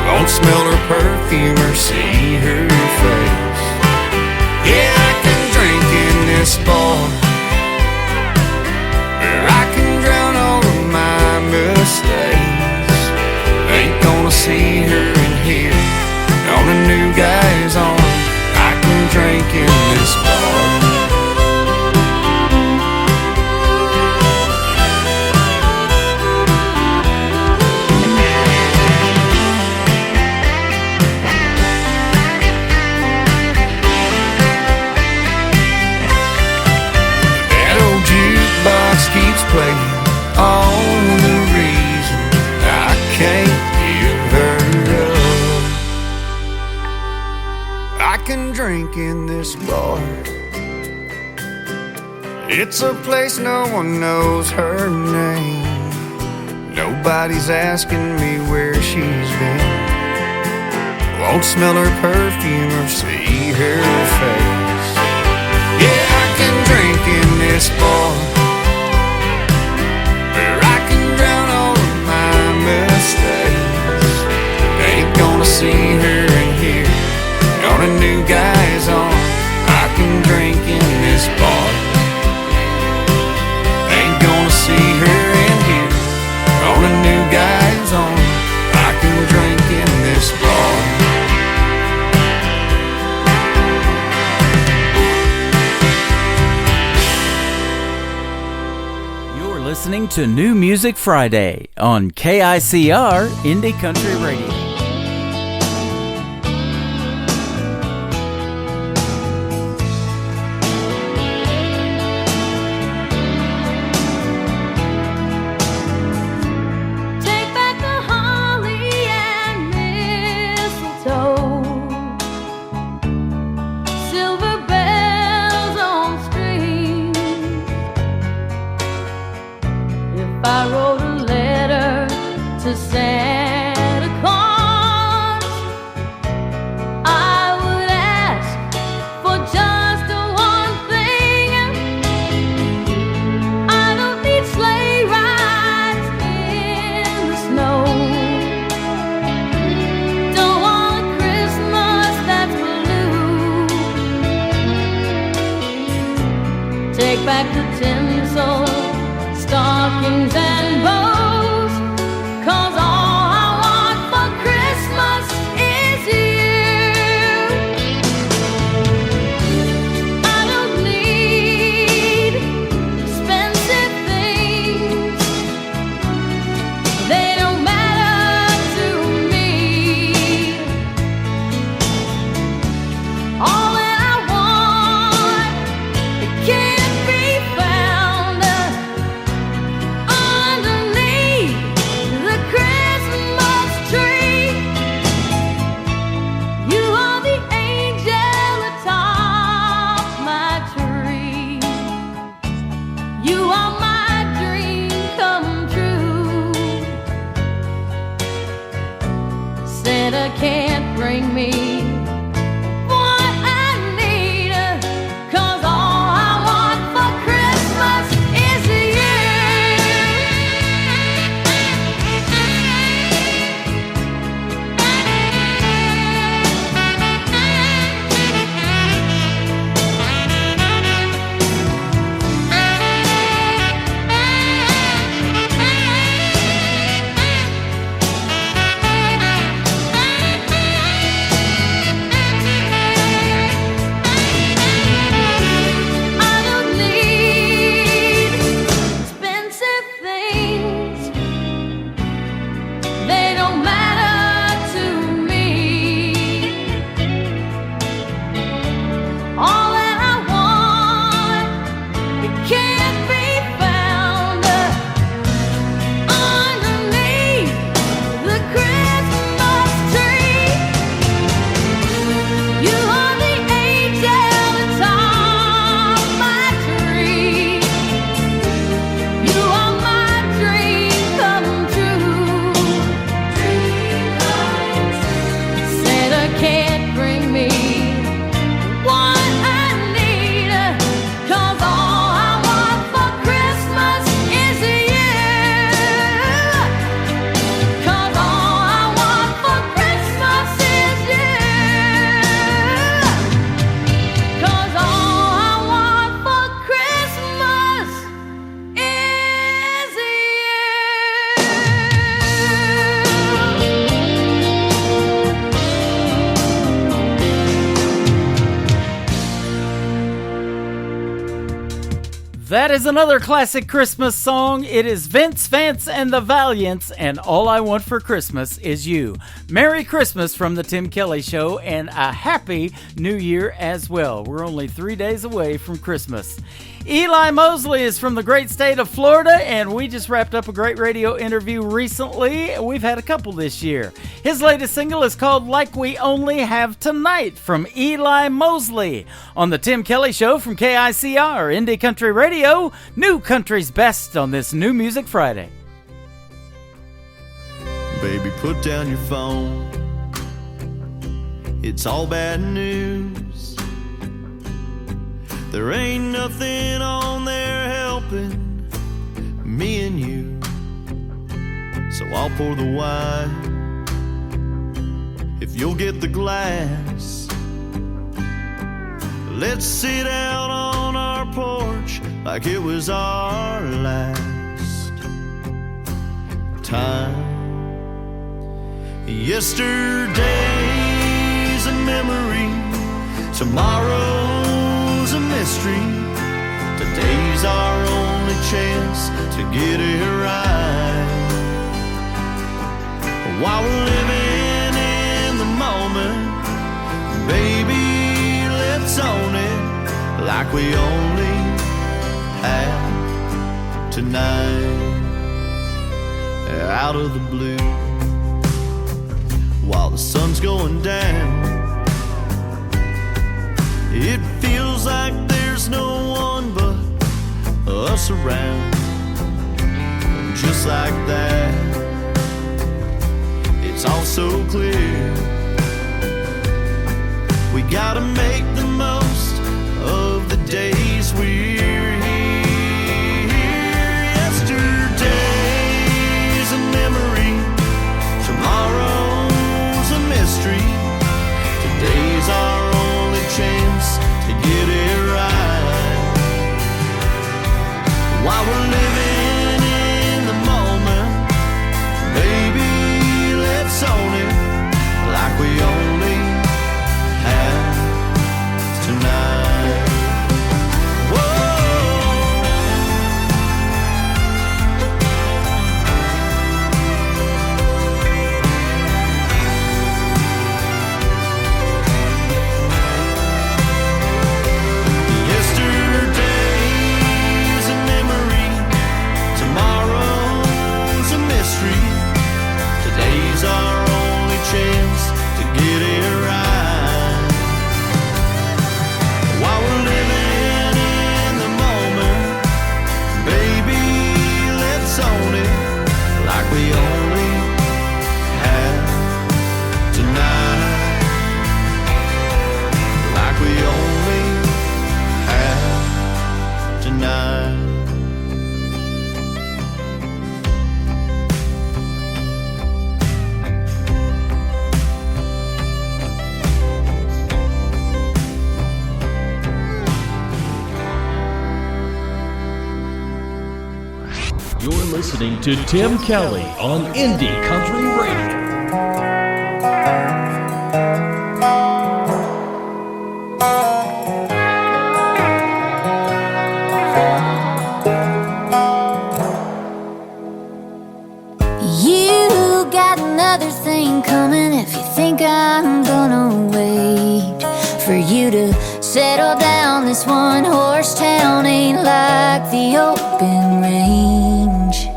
Won't smell her perfume or see her face. Yeah, I can drink in this bar, where I can drown all of my mistakes. Ain't gonna see her in here on a new guy's arm. I can drink in this bar. Keeps playing on the reason I can't give her up. I can drink in this bar. It's a place no one knows her name. Nobody's asking me where she's been. Won't smell her perfume or see her face. Yeah, I can drink in this bar, mistakes. Ain't gonna see her in here on a new guy's arm. I can drink in this bar. Ain't gonna see her in here on a new guy's arm. I can drink in this bar. Listening to New Music Friday on KICR Indie Country Radio. I wrote a letter to Santa Claus, I would ask for just one thing. I don't need sleigh rides in the snow. Don't want a Christmas that's blue. Take back the tinsel, stockings and bows, 'cause all I want for Christmas is you. I don't need expensive things, they don't matter to me. can't bring me what I need, 'cause all I want for Christmas is you. I don't need expensive things. They don't matter to me. All that I want, it can't be found underneath the Christmas tree. You are the angel atop my tree. You are my dream come true. Santa can't bring me what I need, 'cause all I want for Christmas is you. 'Cause all I want for Christmas is you. 'Cause all I want for Christmas is That is another classic Christmas song. It is Vince Vance and the Valiants, and All I Want for Christmas is You. Merry Christmas from the Tim Kelly Show, and a Happy New Year as well. We're only 3 days away from Christmas. Eli Mosley is from the great state of Florida, and we just wrapped up a great radio interview recently. We've had a couple this year. His latest single is called Like We Only Have Tonight from Eli Mosley on the Tim Kelly Show from KICR, Indie Country Radio, New Country's Best on this New Music Friday. Baby, put down your phone. It's all bad news. There ain't nothing on there helping me and you. So I'll pour the wine if you'll get the glass. Let's sit out on our porch like it was our last time. Yesterday's a memory, tomorrow's a mystery. Today's our only chance to get it right. While we're living in the moment, baby, let's own it like we only have tonight. Out of the blue, while the sun's going down, it feels like there's no one but us around. Just like that, it's all so clear. We gotta make the most of the days we're here. Yesterday's a memory, tomorrow's a mystery. Today's our only chance to get it right. While we're living in the moment, baby, let's own it like we only have tonight. You're listening to Tim Kelly on Indie Country Radio. You got another thing coming if you think I'm gonna wait for you to settle down. This one horse town ain't like the open range.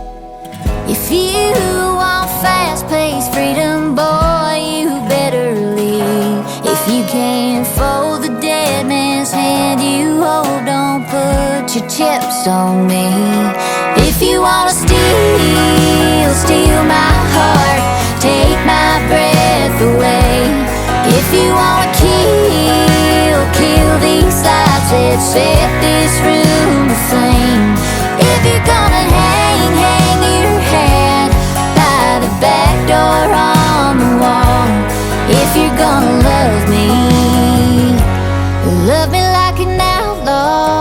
If you want fast-paced freedom, boy, you better leave. If you can't fold the dead man's hand you hold, don't put your chips on me. If you wanna steal my heart, take my breath away. If you wanna kill these lights that set this room aflame. If you're gonna hang your hat by the back door on the wall. If you're gonna love me like an outlaw.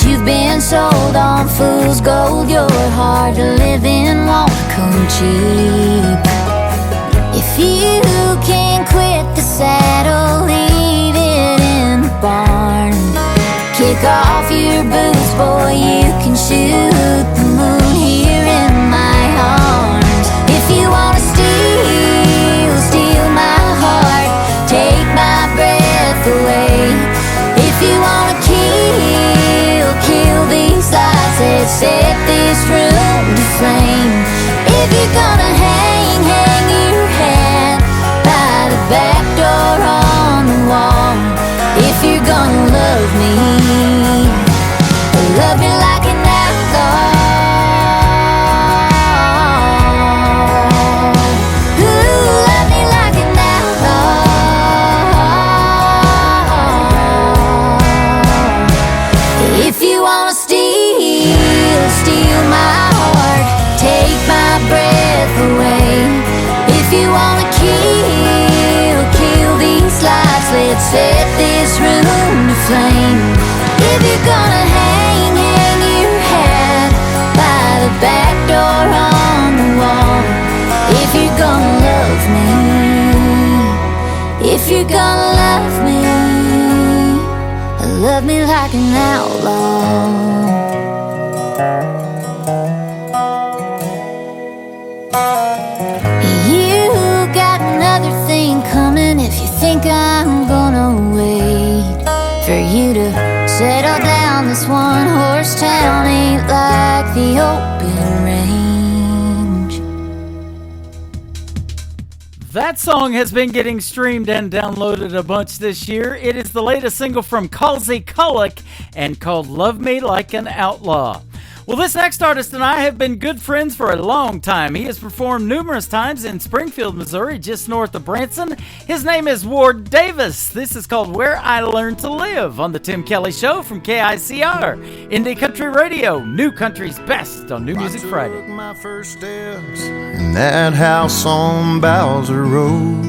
You've been sold on fool's gold. Your hard to live in won't come cheap. If you can't quit the saddle, leave it in the barn. Kick off your boots, boy, you can shoot the moon here in my arms. If you wanna steal my heart, take my breath away. If you wanna kill these lights that set this room to flame. If you're gonna hang your hat by the back door on the wall. If you're gonna love me like an outlaw. Ooh, love me like an outlaw. If you wanna steal my heart, take my breath away. If you wanna kill these lights, let's set this room to flame. If you're gonna hang your hat by the back door on the wall. If you're gonna love me, if you're gonna love me like an outlaw. You got another thing coming if you think I'm gonna wait for you to settle down. This one horse town ain't like the open range. That song has been getting streamed and downloaded a bunch this year. It is the latest single from Calzy Kullick and called Love Me Like an Outlaw. Well, this next artist and I have been good friends for a long time. He has performed numerous times in Springfield, Missouri, just north of Branson. His name is Ward Davis. This is called Where I Learned to Live on the Tim Kelly Show from KICR, Indie Country Radio, New Country's best on New Music Friday. I took my first steps in that house on Bowser Road.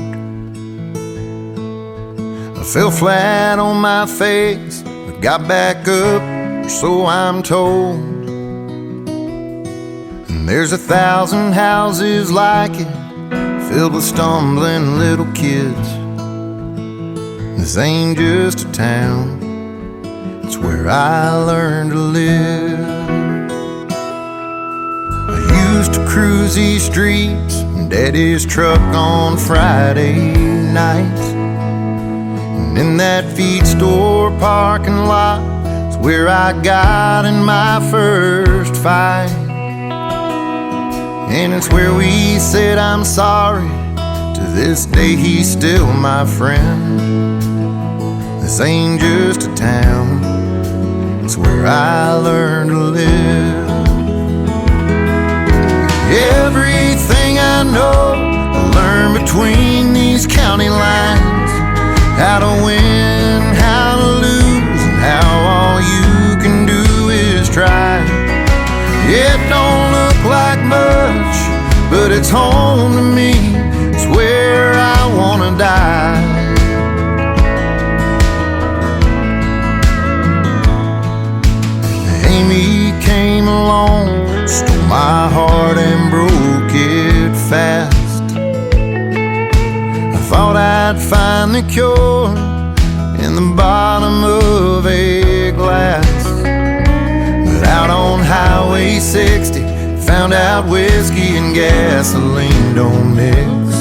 I fell flat on my face, but got back up, so I'm told. There's 1,000 houses like it, filled with stumbling little kids. This ain't just a town, it's where I learned to live. I used to cruise these streets in Daddy's truck on Friday nights. And in that feed store parking lot is where I got in my first fight. And it's where we said I'm sorry. To this day he's still my friend. This ain't just a town, it's where I learned to live. Everything I know I learned between these county lines. How to win, how to lose, and how but it's home to me. It's where I wanna die. Amy came along, stole my heart and broke it fast. I thought I'd find the cure in the bottom of a glass, but out on Highway 60, found out whiskey and gasoline don't mix.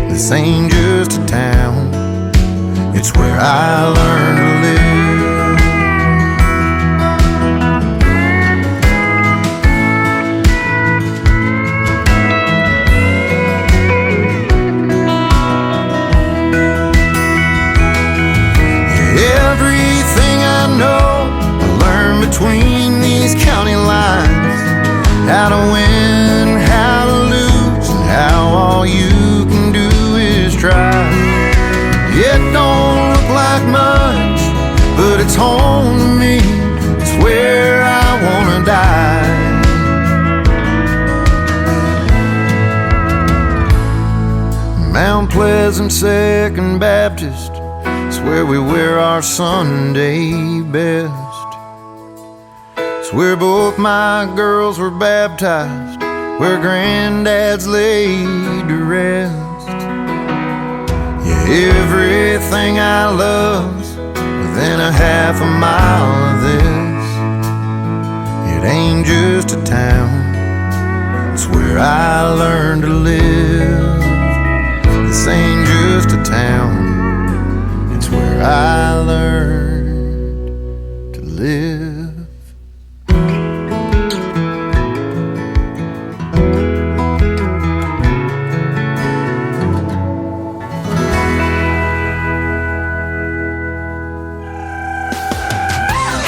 This ain't just a town, it's where I learned to live. Everything I know, I learned between these county lines. How to win, how to lose, and how all you can do is try. It don't look like much, but it's home to me. It's where I wanna die. Mount Pleasant Second Baptist, it's where we wear our Sunday best. It's where both my girls were baptized, where granddad's laid to rest. Yeah, everything I love's within a half a mile of this. It ain't just a town, it's where I learned to live. This ain't just a town, it's where I learned to live.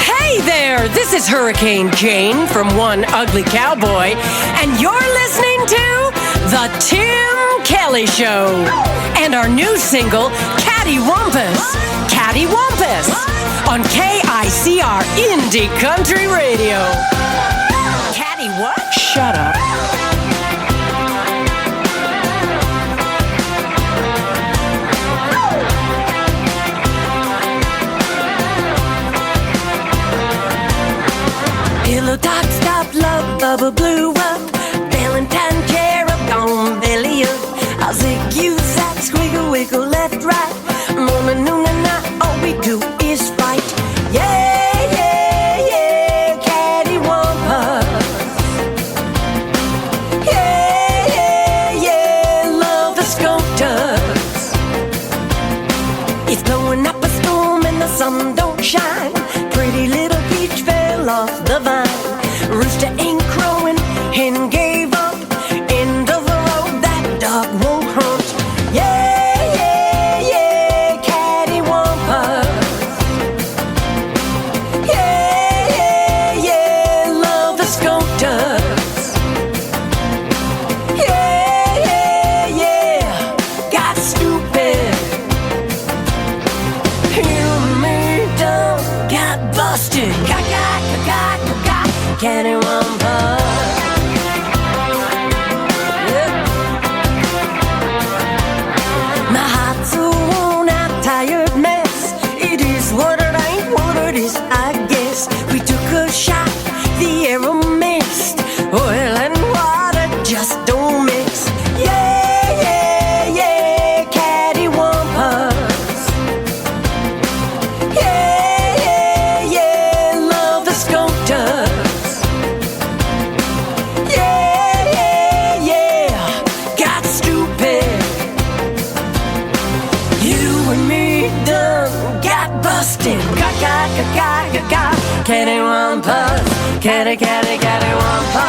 Hey there, this is Hurricane Jane from One Ugly Cowboy, and you're listening to The Tim Kelly Show and our new single, Cattywampus. Cattywampus on KICR Indie Country Radio. Catty what? Shut up. Pillow talk, stop, love, bubble blew up. Valentine cherub, gone belly up. I'll zig you, zag, squiggle, wiggle, left, right. Morning, noon, and night, all we do is fight. Yeah, yeah, yeah, cattywampus. Yeah, yeah, yeah, love the sculptors. It's blowing up a storm and the sun don't shine. Pretty little peach fell off the vine. Rooster ain't crowing, hen gave up. End of the road, that dog won't hunt. Yeah, yeah, yeah, cattywampus. Yeah, yeah, yeah, love the sculptors. Yeah, yeah, yeah, got stupid. You and me done got busted. Cattywampus. Yep. My heart's a worn-out, tired mess. It is what it ain't, what it is, I guess. We took a shot, the arrow missed. Oil and water just don't mix. Yeah, yeah, yeah, cattywampus. Yeah, yeah, yeah, love the sculptors. Cattywampus, cattywampus.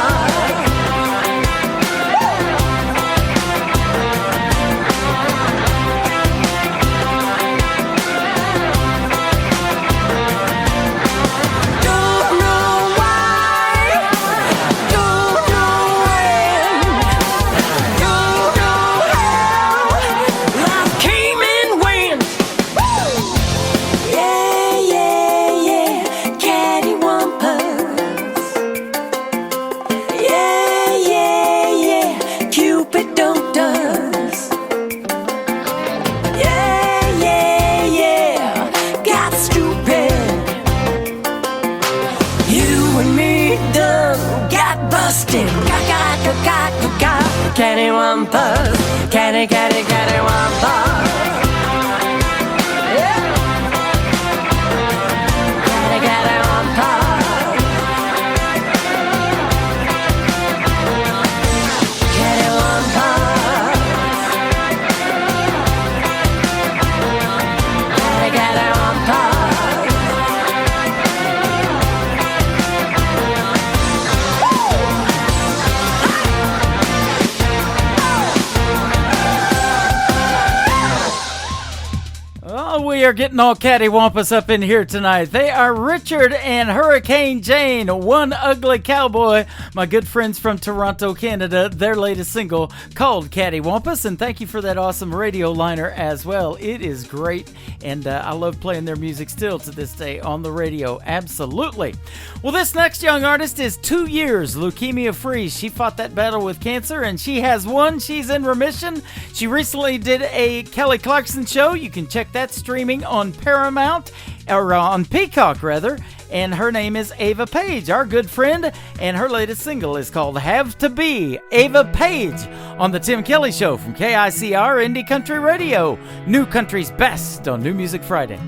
stick. Cattywampus, cattywampus. Yeah. We are getting all cattywampus up in here tonight. They are Richard and Hurricane Jane, One Ugly Cowboy, my good friends from Toronto, Canada, their latest single called Cattywampus, and thank you for that awesome radio liner as well. It is great, and I love playing their music still to this day on the radio, absolutely. Well, this next young artist is 2 years leukemia-free. She fought that battle with cancer, and she has won. She's in remission. She recently did a Kelly Clarkson show. You can check that streaming on Paramount, or on Peacock rather, and her name is Ava Page, our good friend, and her latest single is called Have to Be. Ava Page on the Tim Kelly Show from KICR Indie Country Radio, New Country's best on New Music Friday.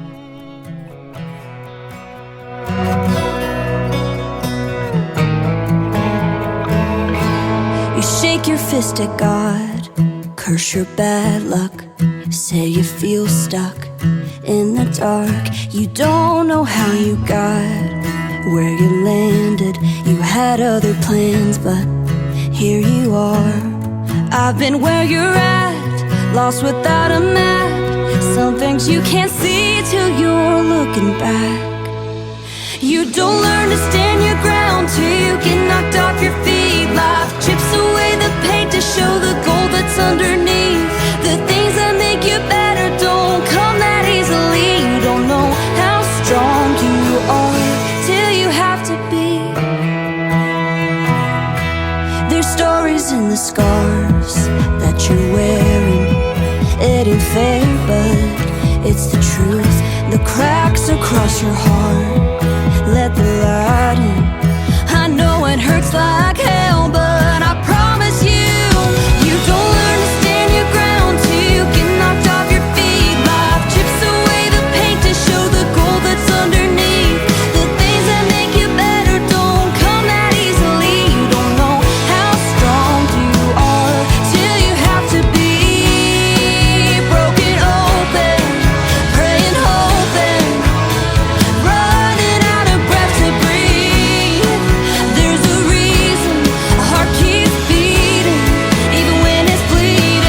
You shake your fist at God, curse your bad luck, say you feel stuck in the dark. You don't know how you got where you landed. You had other plans, but here you are. I've been where you're at, lost without a map. Some things you can't see till you're looking back. You don't learn to stand your ground till you get knocked off your feet. Life chips away the paint to show the gold that's underneath. The things that make you better don't come that easily. You don't know how strong you are till you have to be. There's stories in the scars that you're wearing. It ain't fair, but it's the truth. The cracks across your heart, let the light in. I know it hurts like hell, but I promise you, you don't learn to stand your ground till you get knocked off your feet. Life chips away the paint to show the gold that's underneath. The things that make you better don't come that easily. You don't know how strong you are till you have to be broken open, praying, hoping, running out of breath to breathe. There's a reason a heart keeps beating, even when it's bleeding.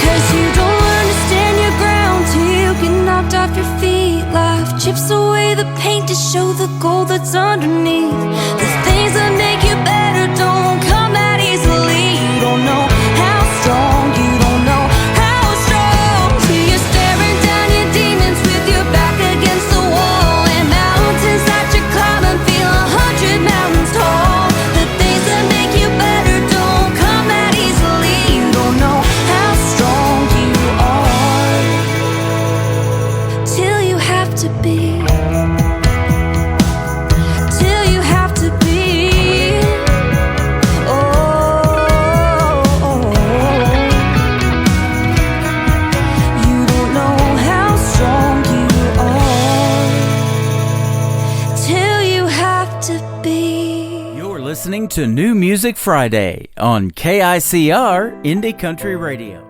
'Cause you don't learn to stand your ground till you get knocked off your feet. Life chips away the paint to show the gold that's underneath. The things that make you better don't come that easily. You don't know how strong, you don't know how strong till you're staring down your demons with your back against the wall. And mountains that you climb and feel 100 mountains tall. The things that make you better don't come that easily. You don't know how strong you are till you have to be. Till you have to be. Oh, you don't know how strong you are till you have to be. You're listening to New Music Friday on KICR Indie Country Radio.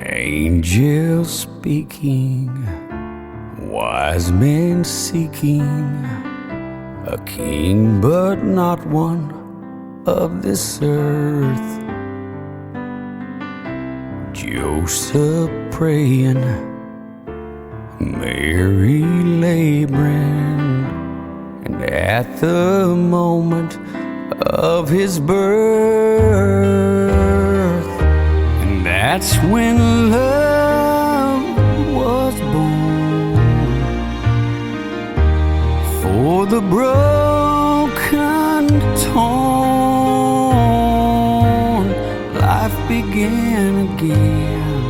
Angels speaking, wise men seeking a king, but not one of this earth. Joseph praying, Mary laboring, and at the moment of his birth, and that's when love was born. for the broken, torn. Life began again.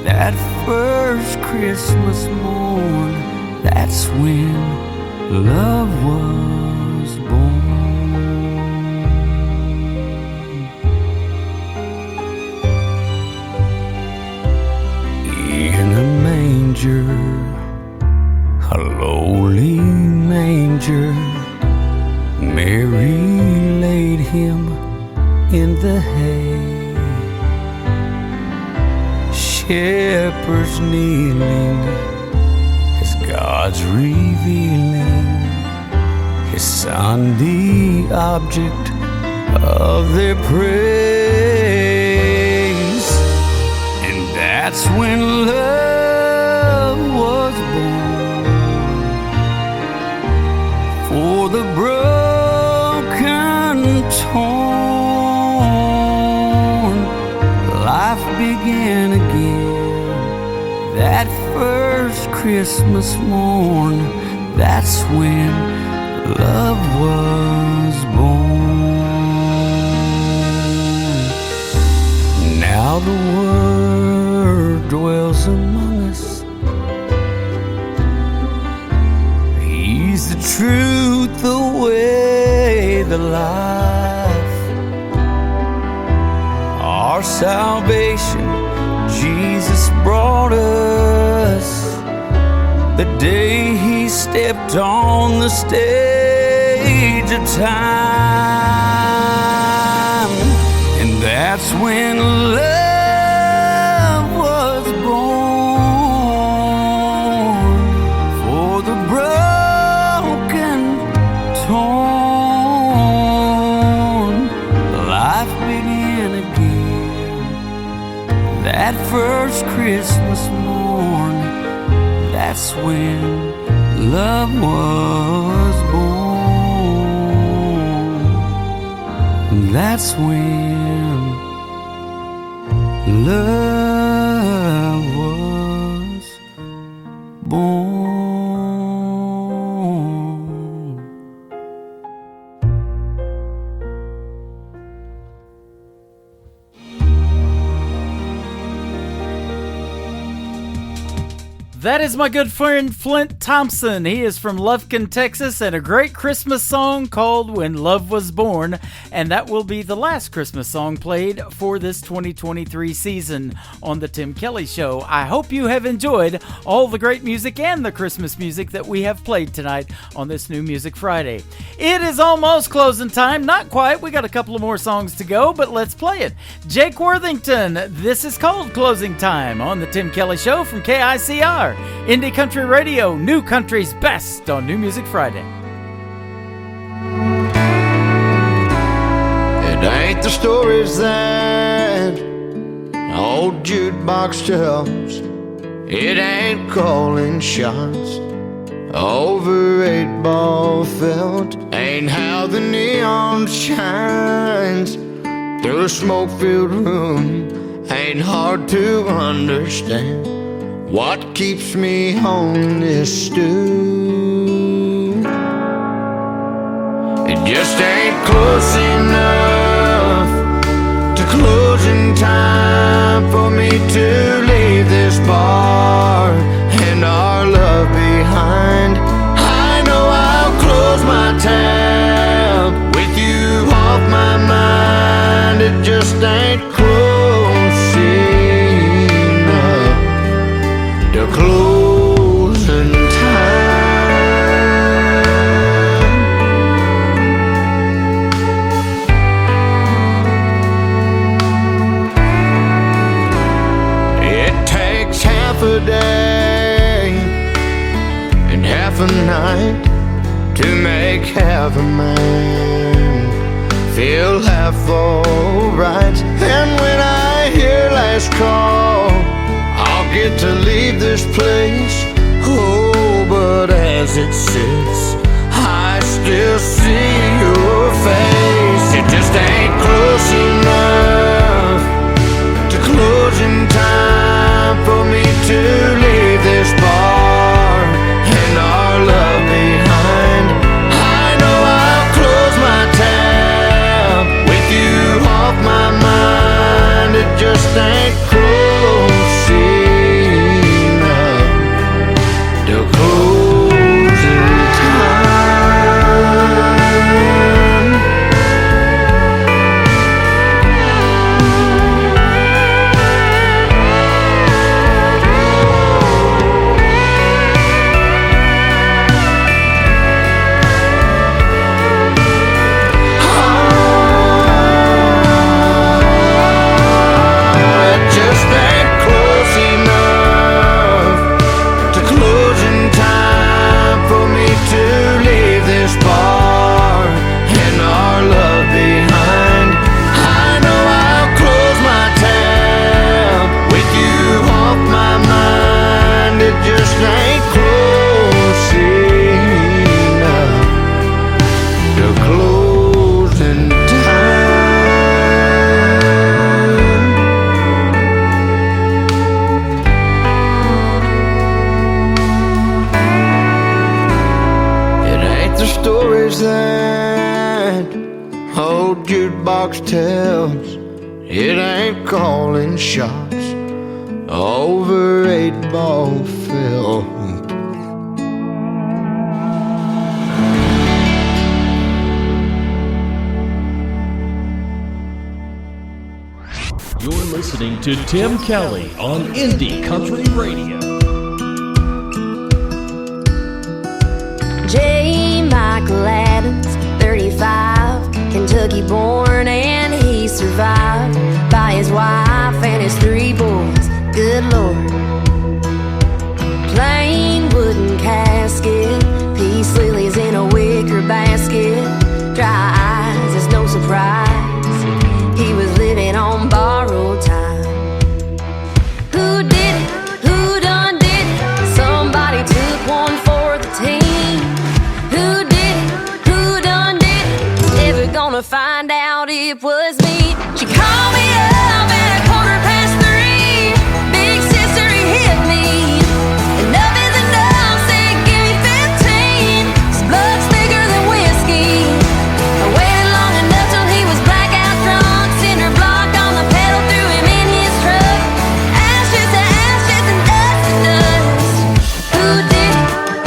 That first Christmas morn, that's when love was born. In a manger, a lowly manger, Mary laid him in the hay. Shepherds kneeling as God's revealing His Son, the object of their praise. And that's when love was born for the broken, torn. Life began again. That first Christmas morn, that's when love was born. Now the Word dwells among us. He's the truth, the way, the life. Our salvation Jesus brought us the day He stepped on the stage of time. And that's when love was born for the broken, torn. Life began again. That first Christmas morn, that's when love was born. That's when love was born. That is my good friend Flint Thompson. He is from Lufkin, Texas, and a great Christmas song called When Love Was Born. And that will be the last Christmas song played for this 2023 season on The Tim Kelly Show. I hope you have enjoyed all the great music and the Christmas music that we have played tonight on this New Music Friday. It is almost closing time. Not quite. We got a couple of more songs to go, but let's play it. Jake Worthington, this is called Closing Time on The Tim Kelly Show from KICR. Indie Country Radio, New Country's best on New Music Friday. It ain't the stories that old jukebox tells. It ain't calling shots over 8-ball felt. Ain't how the neon shines through a smoke-filled room. Ain't hard to understand what keeps me on this stool. It just ain't close enough to closing time for me to leave this bar and our love behind. I know I'll close my tab with you off my mind. It just ain't close enough to closing time. It takes half a day and half a night to make half a man feel half alright. And when I hear last call, I'll get to leave this place. Oh, but as it sits, I still see your face. It just ain't close enough to closing time for me to leave this bar and our love behind. foxtails. It ain't calling shots over 8-ball film. You're listening to Tim Kelly on Indie Country Radio. J. Michael Adams, 35, Kentucky born, and he survived by his wife and his 3 boys. Good Lord. Plain wooden casket, peace lilies in a wicker basket. Dry eyes, it's no surprise. He was living on borrowed time. Who did it? Who done did it? Somebody took one for the team. Who did it? Who done did it? Never gonna find out it was me. She called me up at 3:15. Big sister, he hit me. Enough is enough, said give me 15. His blood's thicker than whiskey. I waited long enough till he was blackout drunk. Cinder block on the pedal, threw him in his truck. Ashes to ashes and dust to dust. Who did it?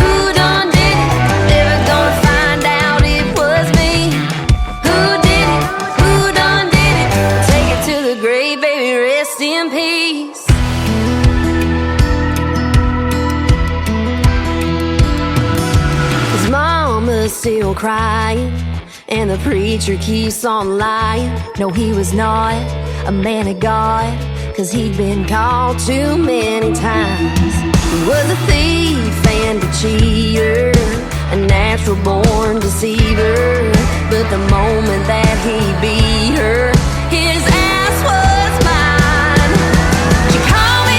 Who done did it? Never gonna find out it was me. Who did it? Who done did it? Take it to the grave, baby, rest in peace. His mama's still crying, and the preacher keeps on lying. No, he was not a man of God, 'cause he'd been called too many times. He was a thief and a cheater, a natural born deceiver. But the moment that he beat her, his ass was mine. She called me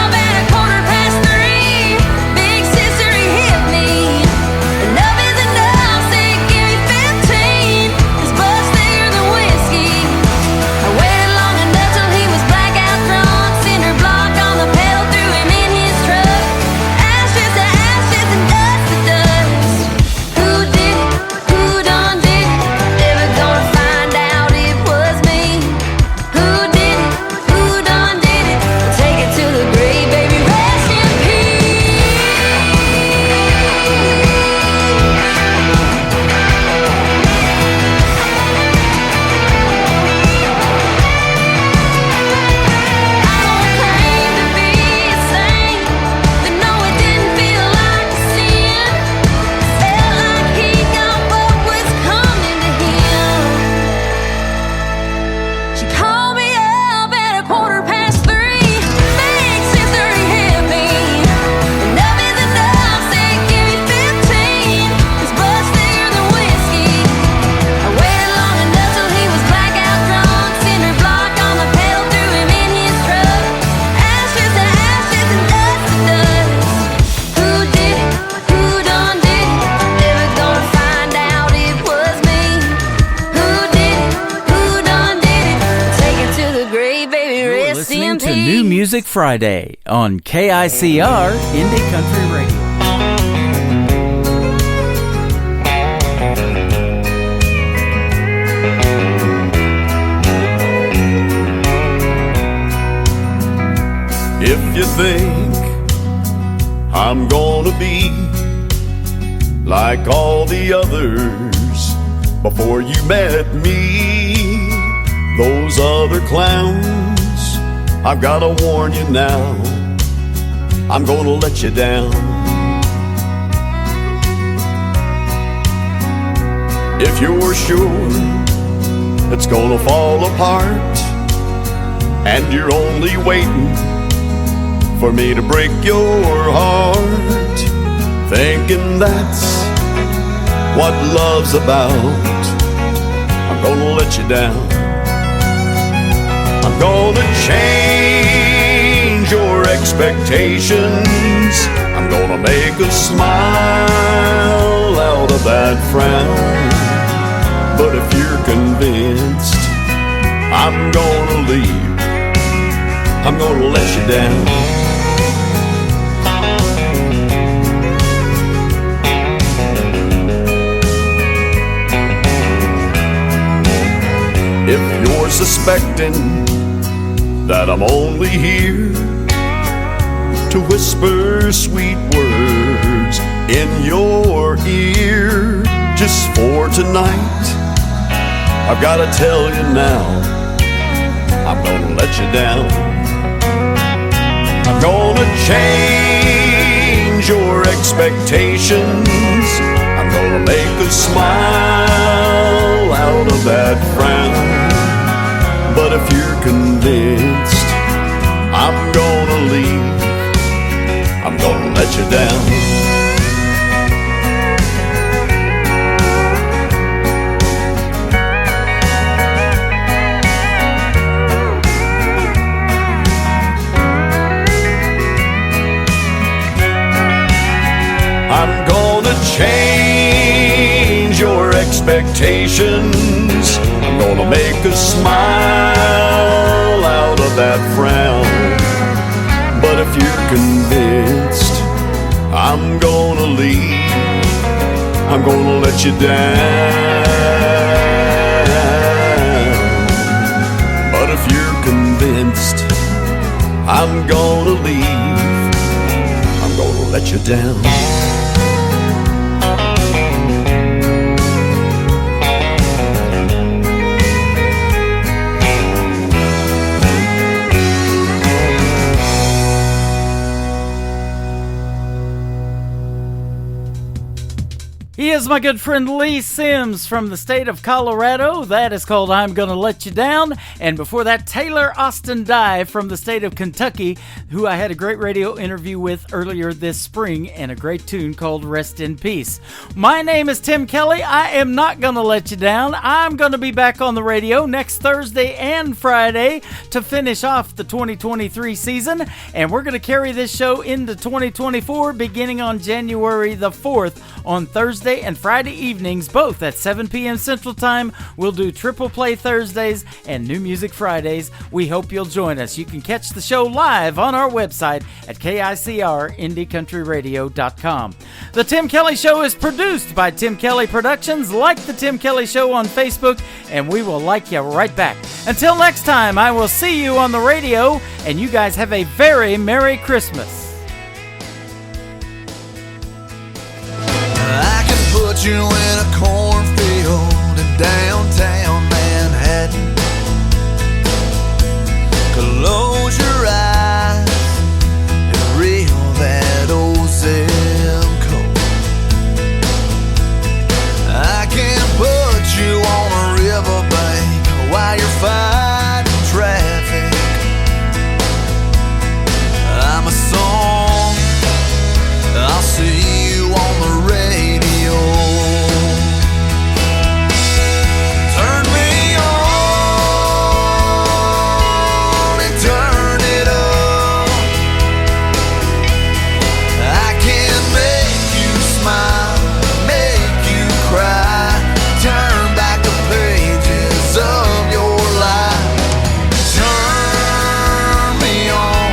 up at 3:15. Big sister, he hit me. Enough is enough, said give me 15. His blood's thicker than whiskey. I waited long enough till he was blackout drunk. Cinder block on the pedal, threw him in his truck. Ashes to ashes and dust to dust. Who did it? Who done did it? Never gonna find out it was me. Who did it? Who done did it? Take it to the grave, baby, rest in She called me up at 3:15. Big sister, he hit me. Enough is enough, said give me 15. His blood's thicker than whiskey. I waited long enough till he was blackout drunk. Cinder block on the pedal, threw him in his truck. Ashes to ashes and dust to dust. Who did it? Who done did it? Never gonna find out it was me. Who did it? Who done did it? Take it to the grave, baby, You're rest listening in to peace. New Music Friday on KICR Indie Country Radio. If you think I'm gonna be like all the others before you met me, those other clowns, I've gotta warn you now, I'm gonna let you down. If you're sure it's gonna fall apart and you're only waiting for me to break your heart, thinking that's what love's about, I'm gonna let you down. I'm gonna change your expectations. I'm gonna make a smile out of that frown. But if you're convinced I'm gonna leave, I'm gonna let you down. If suspecting that I'm only here to whisper sweet words in your ear. Just for tonight, I've gotta tell you now, I'm gonna let you down. I'm gonna change your expectations. I'm gonna make a smile out of that frown. But if you're convinced I'm gonna leave, I'm gonna let you down. I'm gonna change your expectations. I'm gonna make a smile out of that frown. But if you're convinced I'm gonna leave, I'm gonna let you down. But if you're convinced I'm gonna leave, I'm gonna let you down. He is my good friend Lee Sims from the state of Colorado. That is called I'm Gonna Let You Down. And before that, Taylor Austin Dye from the state of Kentucky, who I had a great radio interview with earlier this spring, and a great tune called Rest in Peace. My name is Tim Kelly. I am not gonna let you down. I'm gonna be back on the radio next Thursday and Friday to finish off the 2023 season. And we're gonna carry this show into 2024 beginning on January the 4th on Thursday and Friday evenings, both at 7 p.m. Central Time. We'll do Triple Play Thursdays and New Music Fridays. We hope you'll join us. You can catch the show live on our website at KICRIndieCountryRadio.com. The Tim Kelly Show is produced by Tim Kelly Productions. Like the Tim Kelly Show on Facebook, and we will like you right back. Until next time, I will see you on the radio, and you guys have a very Merry Christmas. Put you in a cornfield in downtown Manhattan. Close your eyes and reel that old zip code. I can put you on a riverbank while you're fighting traffic. I'm a song, I'll see you on the radio. Turn me on and turn it up. I can make you smile, make you cry, turn back the pages of your life. Turn me on,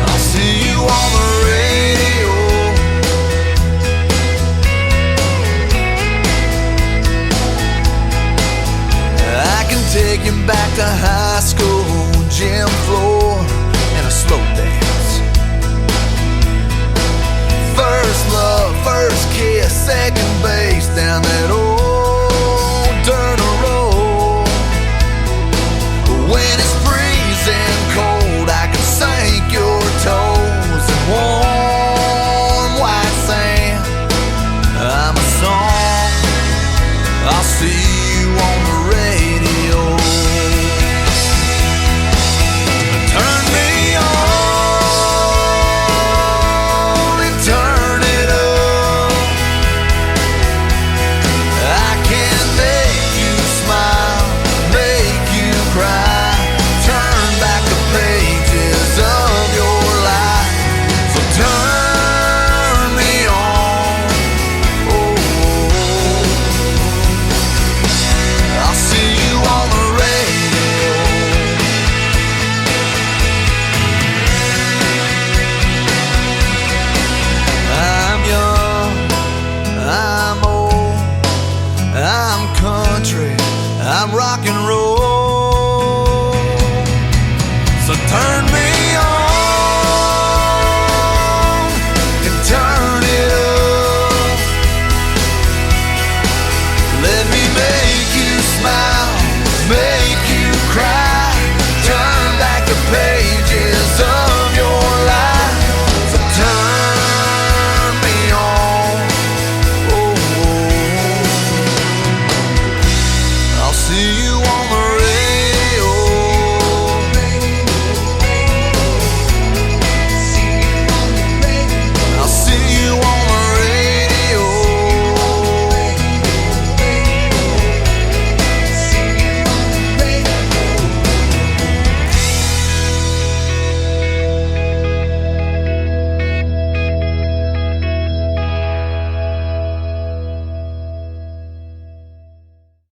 I'll see you on the radio. I can take you back to high school, gym floor, and a slow dance. First love, first kiss, second base down that old dirt road. When it's freezing cold, I can sink your toes in warm white sand. I'm a song, I'll see you on the radio. Turn me on and turn it up. I rock and roll. So turn